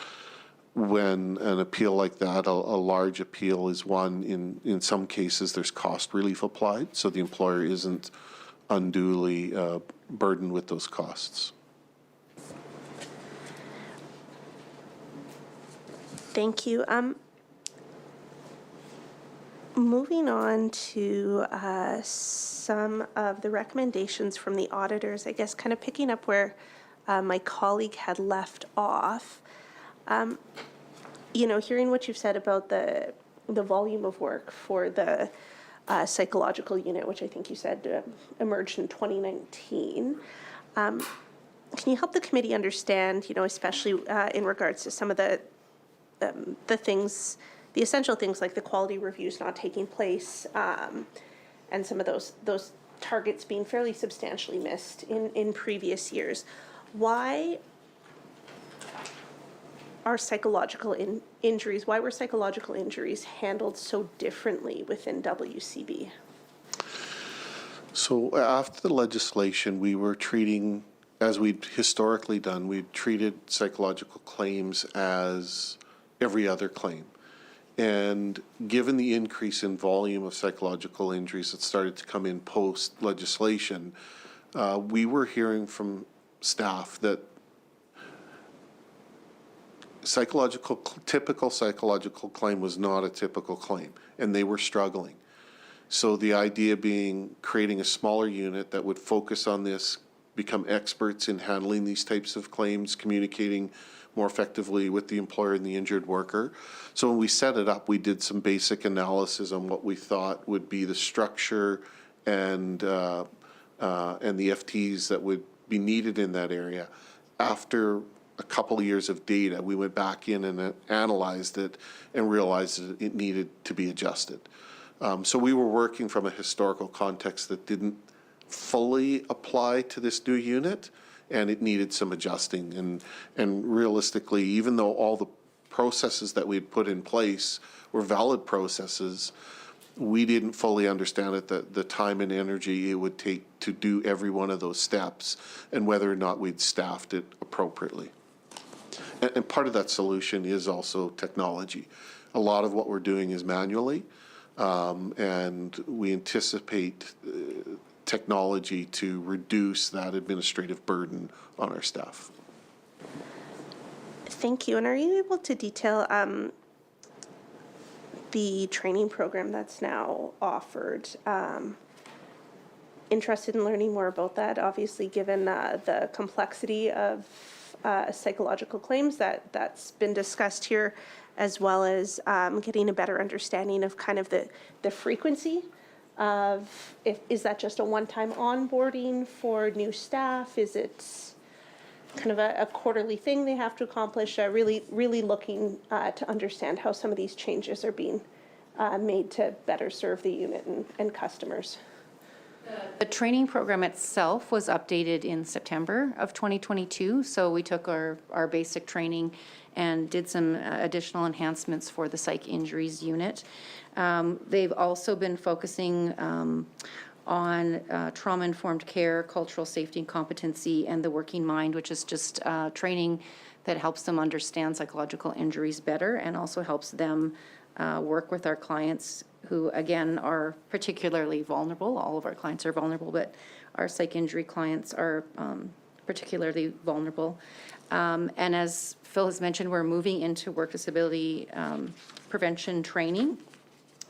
when an appeal like that, a large appeal is won, in some cases there's cost relief applied, so the employer isn't unduly burdened with those costs. Thank you. Moving on to some of the recommendations from the auditors, I guess kind of picking up where my colleague had left off. Hearing what you've said about the volume of work for the psychological unit, which I think you said emerged in 2019. Can you help the committee understand, especially in regards to some of the things, the essential things like the quality reviews not taking place, and some of those targets being fairly substantially missed in previous years? Why are psychological injuries, why were psychological injuries handled so differently within WCB? So after the legislation, we were treating, as we'd historically done, we'd treated psychological claims as every other claim. And given the increase in volume of psychological injuries that started to come in post-legislation, we were hearing from staff that typical psychological claim was not a typical claim, and they were struggling. So the idea being creating a smaller unit that would focus on this, become experts in handling these types of claims, communicating more effectively with the employer and the injured worker. So when we set it up, we did some basic analysis on what we thought would be the structure and the FTEs that would be needed in that area. After a couple of years of data, we went back in and analyzed it and realized that it needed to be adjusted. So we were working from a historical context that didn't fully apply to this new unit, and it needed some adjusting. And realistically, even though all the processes that we had put in place were valid processes, we didn't fully understand it, the time and energy it would take to do every one of those steps and whether or not we'd staffed it appropriately. And part of that solution is also technology. A lot of what we're doing is manually, and we anticipate technology to reduce that administrative burden on our staff. Thank you. And are you able to detail the training program that's now offered? Interested in learning more about that, obviously, given the complexity of psychological claims that's been discussed here, as well as getting a better understanding of kind of the frequency of, is that just a one-time onboarding for new staff? Is it kind of a quarterly thing they have to accomplish? Really looking to understand how some of these changes are being made to better serve the unit and customers. The training program itself was updated in September of 2022, so we took our basic training and did some additional enhancements for the psych injuries unit. They've also been focusing on trauma-informed care, cultural safety and competency, and the working mind, which is just training that helps them understand psychological injuries better and also helps them work with our clients who, again, are particularly vulnerable. All of our clients are vulnerable, but our psych injury clients are particularly vulnerable. And as Phil has mentioned, we're moving into work disability prevention training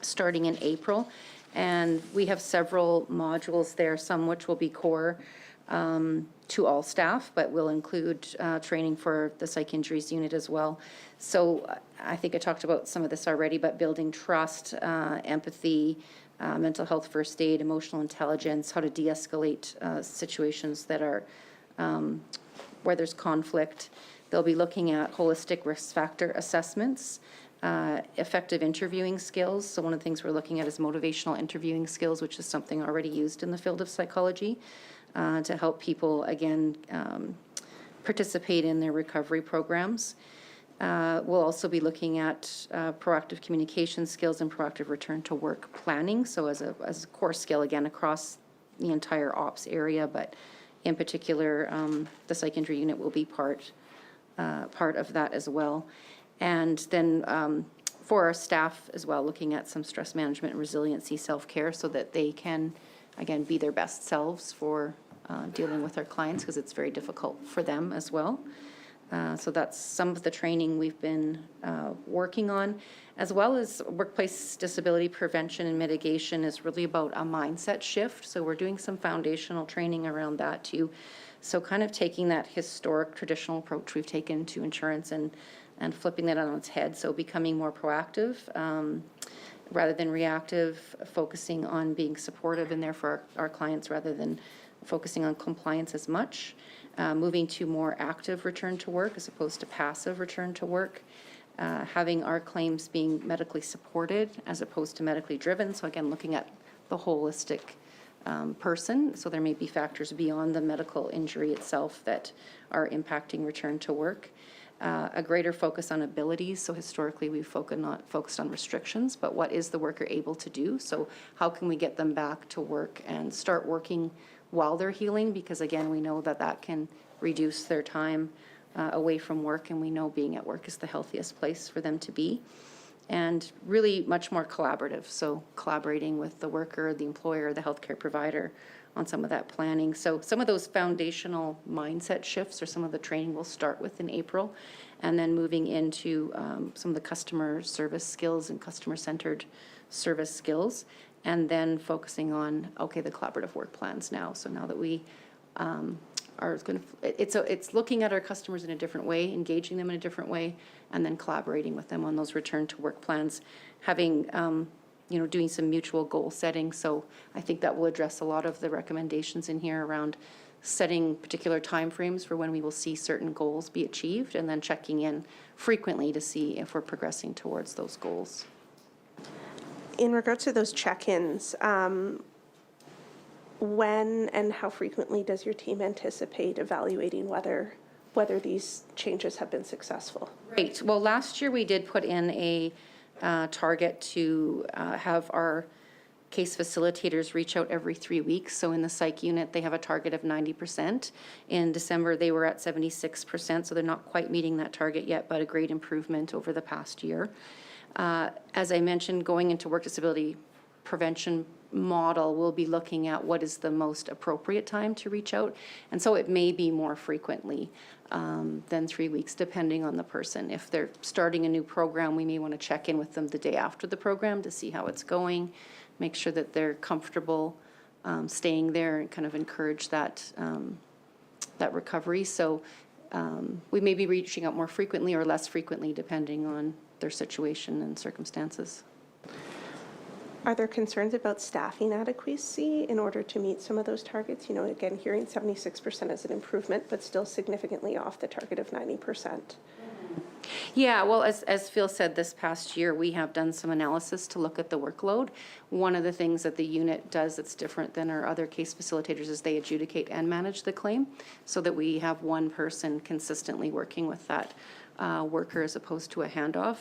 starting in April. And we have several modules there, some which will be core to all staff, but will include training for the psych injuries unit as well. So I think I talked about some of this already, but building trust, empathy, mental health first aid, emotional intelligence, how to de-escalate situations that are where there's conflict. They'll be looking at holistic risk factor assessments, effective interviewing skills. So one of the things we're looking at is motivational interviewing skills, which is something already used in the field of psychology to help people, again, participate in their recovery programs. We'll also be looking at proactive communication skills and proactive return to work planning. So as a core skill, again, across the entire ops area, but in particular, the psych injury unit will be part of that as well. And then for our staff as well, looking at some stress management and resiliency self-care so that they can, again, be their best selves for dealing with our clients, because it's very difficult for them as well. So that's some of the training we've been working on, as well as workplace disability prevention and mitigation is really about a mindset shift. So we're doing some foundational training around that too. So kind of taking that historic traditional approach we've taken to insurance and flipping that on its head. So becoming more proactive rather than reactive, focusing on being supportive and there for our clients rather than focusing on compliance as much. Moving to more active return to work as opposed to passive return to work. Having our claims being medically supported as opposed to medically driven. So again, looking at the holistic person. So there may be factors beyond the medical injury itself that are impacting return to work. A greater focus on abilities. So historically we've focused on restrictions, but what is the worker able to do? So how can we get them back to work and start working while they're healing? Because again, we know that that can reduce their time away from work, and we know being at work is the healthiest place for them to be. And really much more collaborative. So collaborating with the worker, the employer, the healthcare provider on some of that planning. So some of those foundational mindset shifts or some of the training we'll start with in April, and then moving into some of the customer service skills and customer-centered service skills, and then focusing on, okay, the collaborative work plans now. So now that we are going to, it's looking at our customers in a different way, engaging them in a different way, and then collaborating with them on those return to work plans, having doing some mutual goal setting. So I think that will address a lot of the recommendations in here around setting particular timeframes for when we will see certain goals be achieved, and then checking in frequently to see if we're progressing towards those goals. In regards to those check-ins, when and how frequently does your team anticipate evaluating whether these changes have been successful? Right. Well, last year we did put in a target to have our case facilitators reach out every 3 weeks. So in the psych unit, they have a target of 90%. In December, they were at 76%, so they're not quite meeting that target yet, but a great improvement over the past year. As I mentioned, going into work disability prevention model, we'll be looking at what is the most appropriate time to reach out. And so it may be more frequently than 3 weeks, depending on the person. If they're starting a new program, we may want to check in with them the day after the program to see how it's going, make sure that they're comfortable staying there, and kind of encourage that, that recovery. So we may be reaching out more frequently or less frequently, depending on their situation and circumstances. Are there concerns about staffing adequacy in order to meet some of those targets? Again, hearing 76% as an improvement, but still significantly off the target of 90%. Yeah, well, as Phil said, this past year, we have done some analysis to look at the workload. One of the things that the unit does that's different than our other case facilitators is they adjudicate and manage the claim, so that we have one person consistently working with that worker as opposed to a handoff.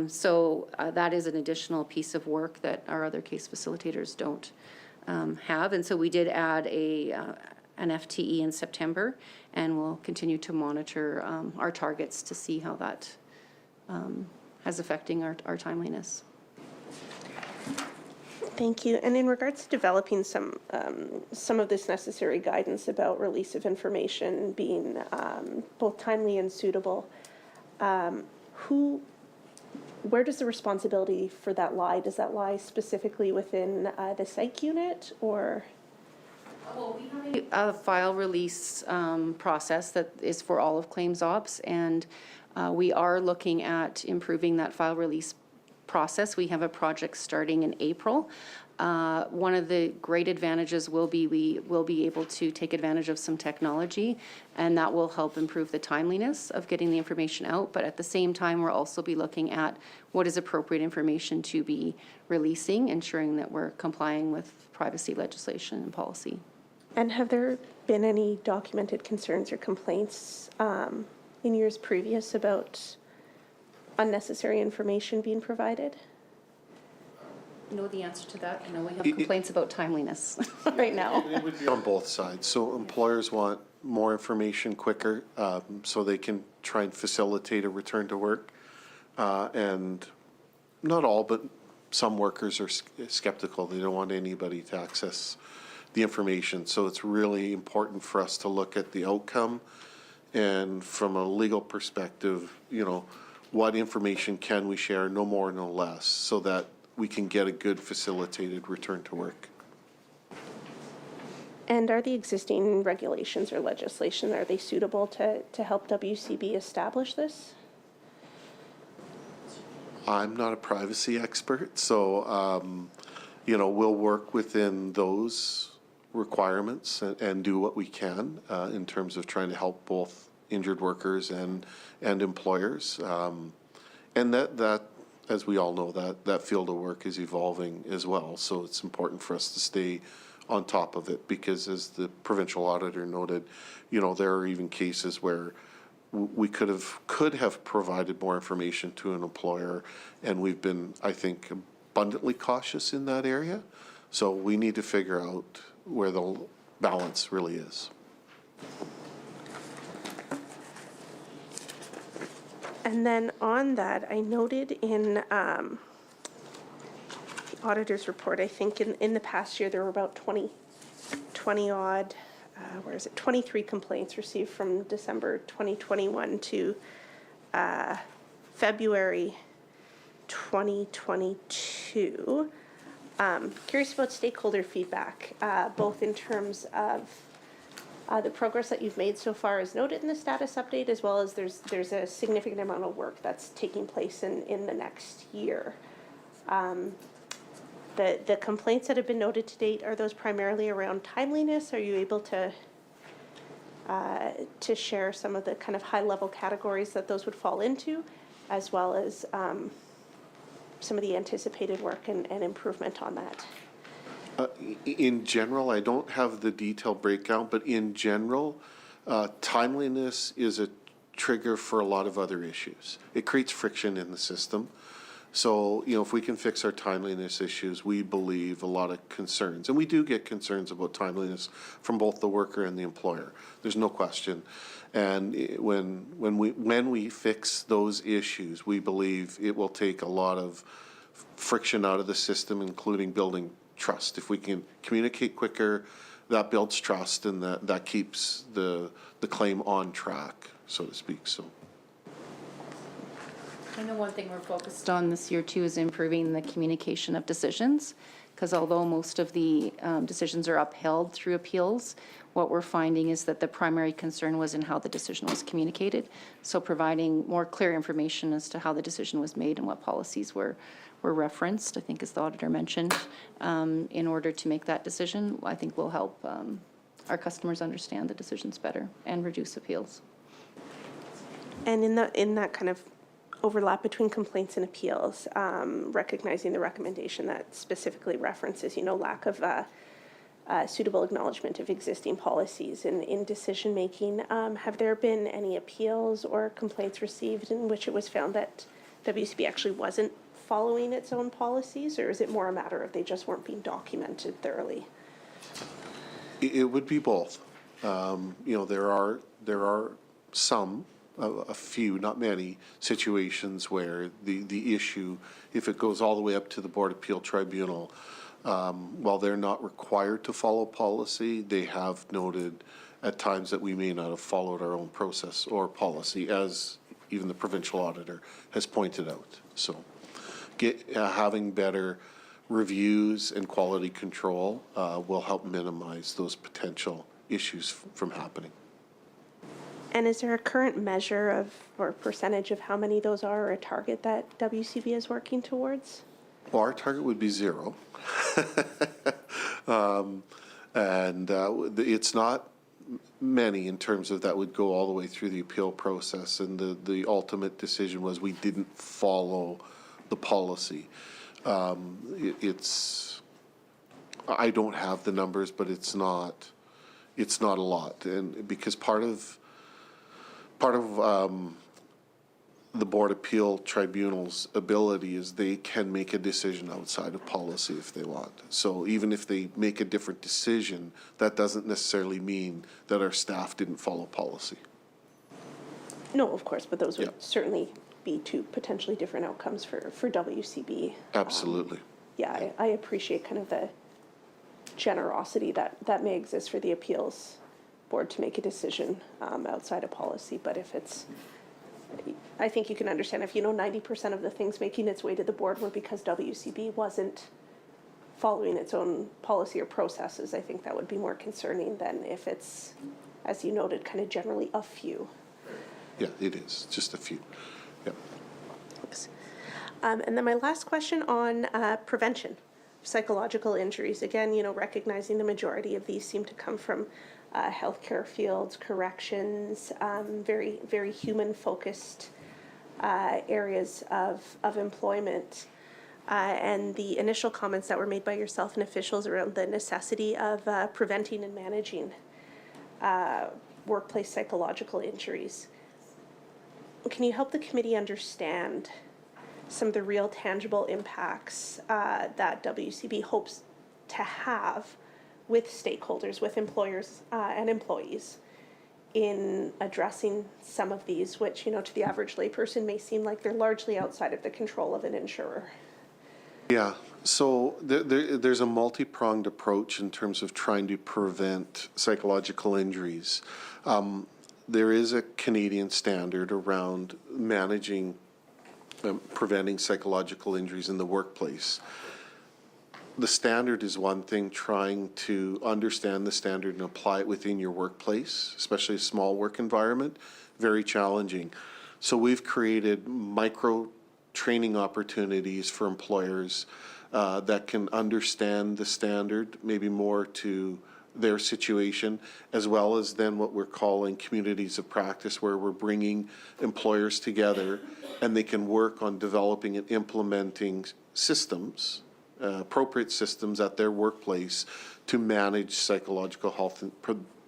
So that is an additional piece of work that our other case facilitators don't have. And so we did add an FTE in September, and we'll continue to monitor our targets to see how that is affecting our timeliness. Thank you. And in regards to developing some of this necessary guidance about release of information being both timely and suitable, where does the responsibility for that lie? Does that lie specifically within the psych unit, or? Well, we have a file release process that is for all of claims ops, and we are looking at improving that file release process. We have a project starting in April. One of the great advantages will be we will be able to take advantage of some technology, and that will help improve the timeliness of getting the information out. But at the same time, we'll also be looking at what is appropriate information to be releasing, ensuring that we're complying with privacy legislation and policy. And have there been any documented concerns or complaints in years previous about unnecessary information being provided? Know the answer to that? I know we have complaints about timeliness right now. It would be on both sides. So employers want more information quicker so they can try and facilitate a return to work. And not all, but some workers are skeptical. They don't want anybody to access the information. So it's really important for us to look at the outcome, and from a legal perspective, you know, what information can we share, no more, no less, so that we can get a good facilitated return to work. And are the existing regulations or legislation, are they suitable to help WCB establish this? I'm not a privacy expert, so, you know, we'll work within those requirements and do what we can in terms of trying to help both injured workers and employers. And that, as we all know, that field of work is evolving as well. So it's important for us to stay on top of it, because as the provincial auditor noted, you know, there are even cases where we could have provided more information to an employer, and we've been, I think, abundantly cautious in that area. So we need to figure out where the balance really is. And then on that, I noted in the auditor's report, I think in the past year, there were about 23 complaints received from December 2021 to February 2022. Curious about stakeholder feedback, both in terms of the progress that you've made so far as noted in the status update, as well as there's a significant amount of work that's taking place in the next year. The complaints that have been noted to date, are those primarily around timeliness? Are you able to share some of the kind of high-level categories that those would fall into, as well as some of the anticipated work and improvement on that? In general, I don't have the detailed breakdown, but in general, timeliness is a trigger for a lot of other issues. It creates friction in the system. So, you know, if we can fix our timeliness issues, we believe a lot of concerns, and we do get concerns about timeliness from both the worker and the employer. There's no question. And when we fix those issues, we believe it will take a lot of friction out of the system, including building trust. If we can communicate quicker, that builds trust, and that keeps the claim on track, so to speak. So. I know one thing we're focused on this year too is improving the communication of decisions, because although most of the decisions are upheld through appeals, what we're finding is that the primary concern was in how the decision was communicated. So providing more clear information as to how the decision was made and what policies were referenced, I think, as the auditor mentioned, in order to make that decision, I think will help our customers understand the decisions better and reduce appeals. And in that kind of overlap between complaints and appeals, recognizing the recommendation that specifically references, you know, lack of suitable acknowledgement of existing policies in decision making. Have there been any appeals or complaints received in which it was found that WCB actually wasn't following its own policies, or is it more a matter of they just weren't being documented thoroughly? It would be both. You know, there are some, a few, not many, situations where the issue, if it goes all the way up to the Board Appeal Tribunal, while they're not required to follow policy, they have noted at times that we may not have followed our own process or policy, as even the provincial auditor has pointed out. So having better reviews and quality control will help minimize those potential issues from happening. And is there a current measure of, or percentage of how many those are, or a target that WCB is working towards? Well, our target would be 0. It's not many in terms of that would go all the way through the appeal process, and the ultimate decision was we didn't follow the policy. I don't have the numbers, but it's not a lot, and because part of the Board Appeal Tribunal's ability is they can make a decision outside of policy if they want. So even if they make a different decision, that doesn't necessarily mean that our staff didn't follow policy. No, of course, but those would certainly be two potentially different outcomes for WCB. Absolutely. Yeah, I appreciate kind of the generosity that may exist for the appeals board to make a decision outside of policy, but if it's, I think you can understand if 90% of the things making its way to the board were because WCB wasn't following its own policy or processes, I think that would be more concerning than if it's, as you noted, kind of generally a few. Yeah, it is, just a few. Yeah. Thanks. And then my last question on prevention of psychological injuries. Again, recognizing the majority of these seem to come from healthcare fields, corrections, very, very human-focused areas of employment. And the initial comments that were made by yourself and officials around the necessity of preventing and managing workplace psychological injuries. Can you help the committee understand some of the real tangible impacts that WCB hopes to have with stakeholders, with employers and employees in addressing some of these, which, to the average layperson may seem like they're largely outside of the control of an insurer? Yeah, so there's a multi-pronged approach in terms of trying to prevent psychological injuries. There is a Canadian standard around managing, preventing psychological injuries in the workplace. The standard is one thing, trying to understand the standard and apply it within your workplace, especially a small work environment, very challenging. So we've created micro training opportunities for employers that can understand the standard, maybe more to their situation, as well as then what we're calling communities of practice, where we're bringing employers together and they can work on developing and implementing systems, appropriate systems at their workplace to manage psychological health and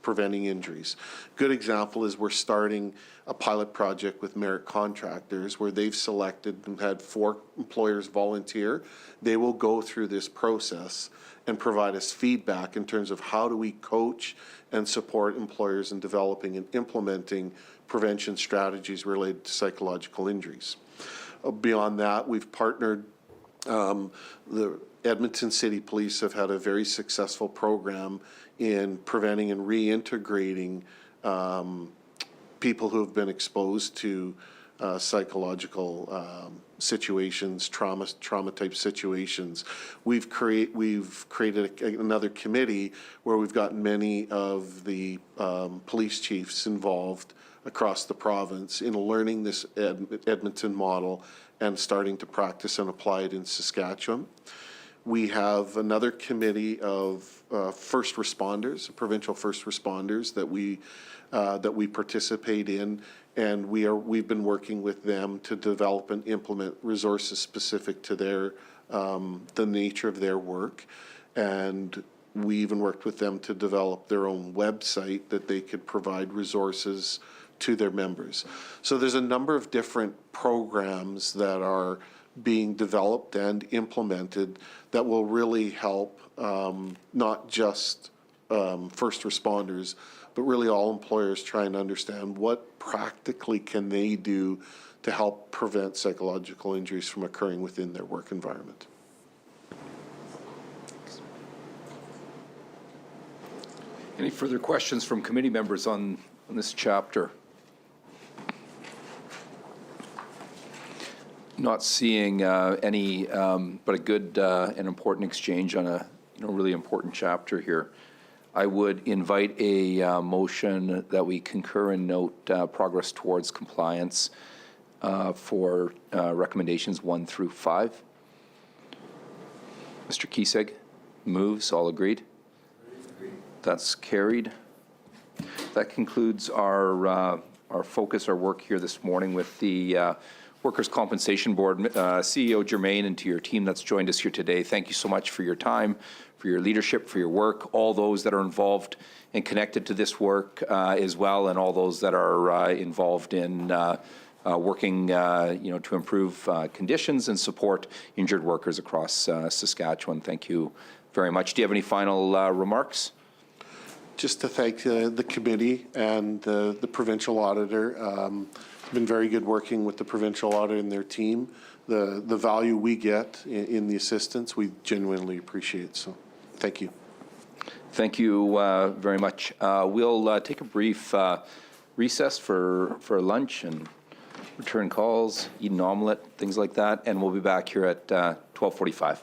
preventing injuries. Good example is we're starting a pilot project with Merit Contractors where they've selected and had 4 employers volunteer. They will go through this process and provide us feedback in terms of how do we coach and support employers in developing and implementing prevention strategies related to psychological injuries. Beyond that, we've partnered, the Edmonton City Police have had a very successful program in preventing and reintegrating people who have been exposed to psychological situations, trauma type situations. We've created another committee where we've got many of the police chiefs involved across the province in learning this Edmonton model and starting to practice and apply it in Saskatchewan. We have another committee of first responders, provincial first responders that we participate in, and we've been working with them to develop and implement resources specific to their the nature of their work, and we even worked with them to develop their own website that they could provide resources to their members. So there's a number of different programs that are being developed and implemented that will really help not just first responders, but really all employers try and understand what practically can they do to help prevent psychological injuries from occurring within their work environment. Any further questions from committee members on this chapter? Not seeing any, but a good and important exchange on a really important chapter here. I would invite a motion that we concur and note progress towards compliance for recommendations 1 through 5. Mr. Kiesig moves. All agreed? That's carried. That concludes our focus, our work here this morning with the Workers' Compensation Board. CEO Germain, and to your team that's joined us here today, thank you so much for your time, for your leadership, for your work, all those that are involved and connected to this work as well, and all those that are involved in working to improve conditions and support injured workers across Saskatchewan. Thank you very much. Do you have any final remarks? Just to thank the committee and the provincial auditor. It's been very good working with the provincial auditor and their team. The value we get in the assistance, we genuinely appreciate. So thank you. Thank you very much. We'll take a brief recess for lunch and return calls, eat an omelet, things like that, and we'll be back here at 12:45.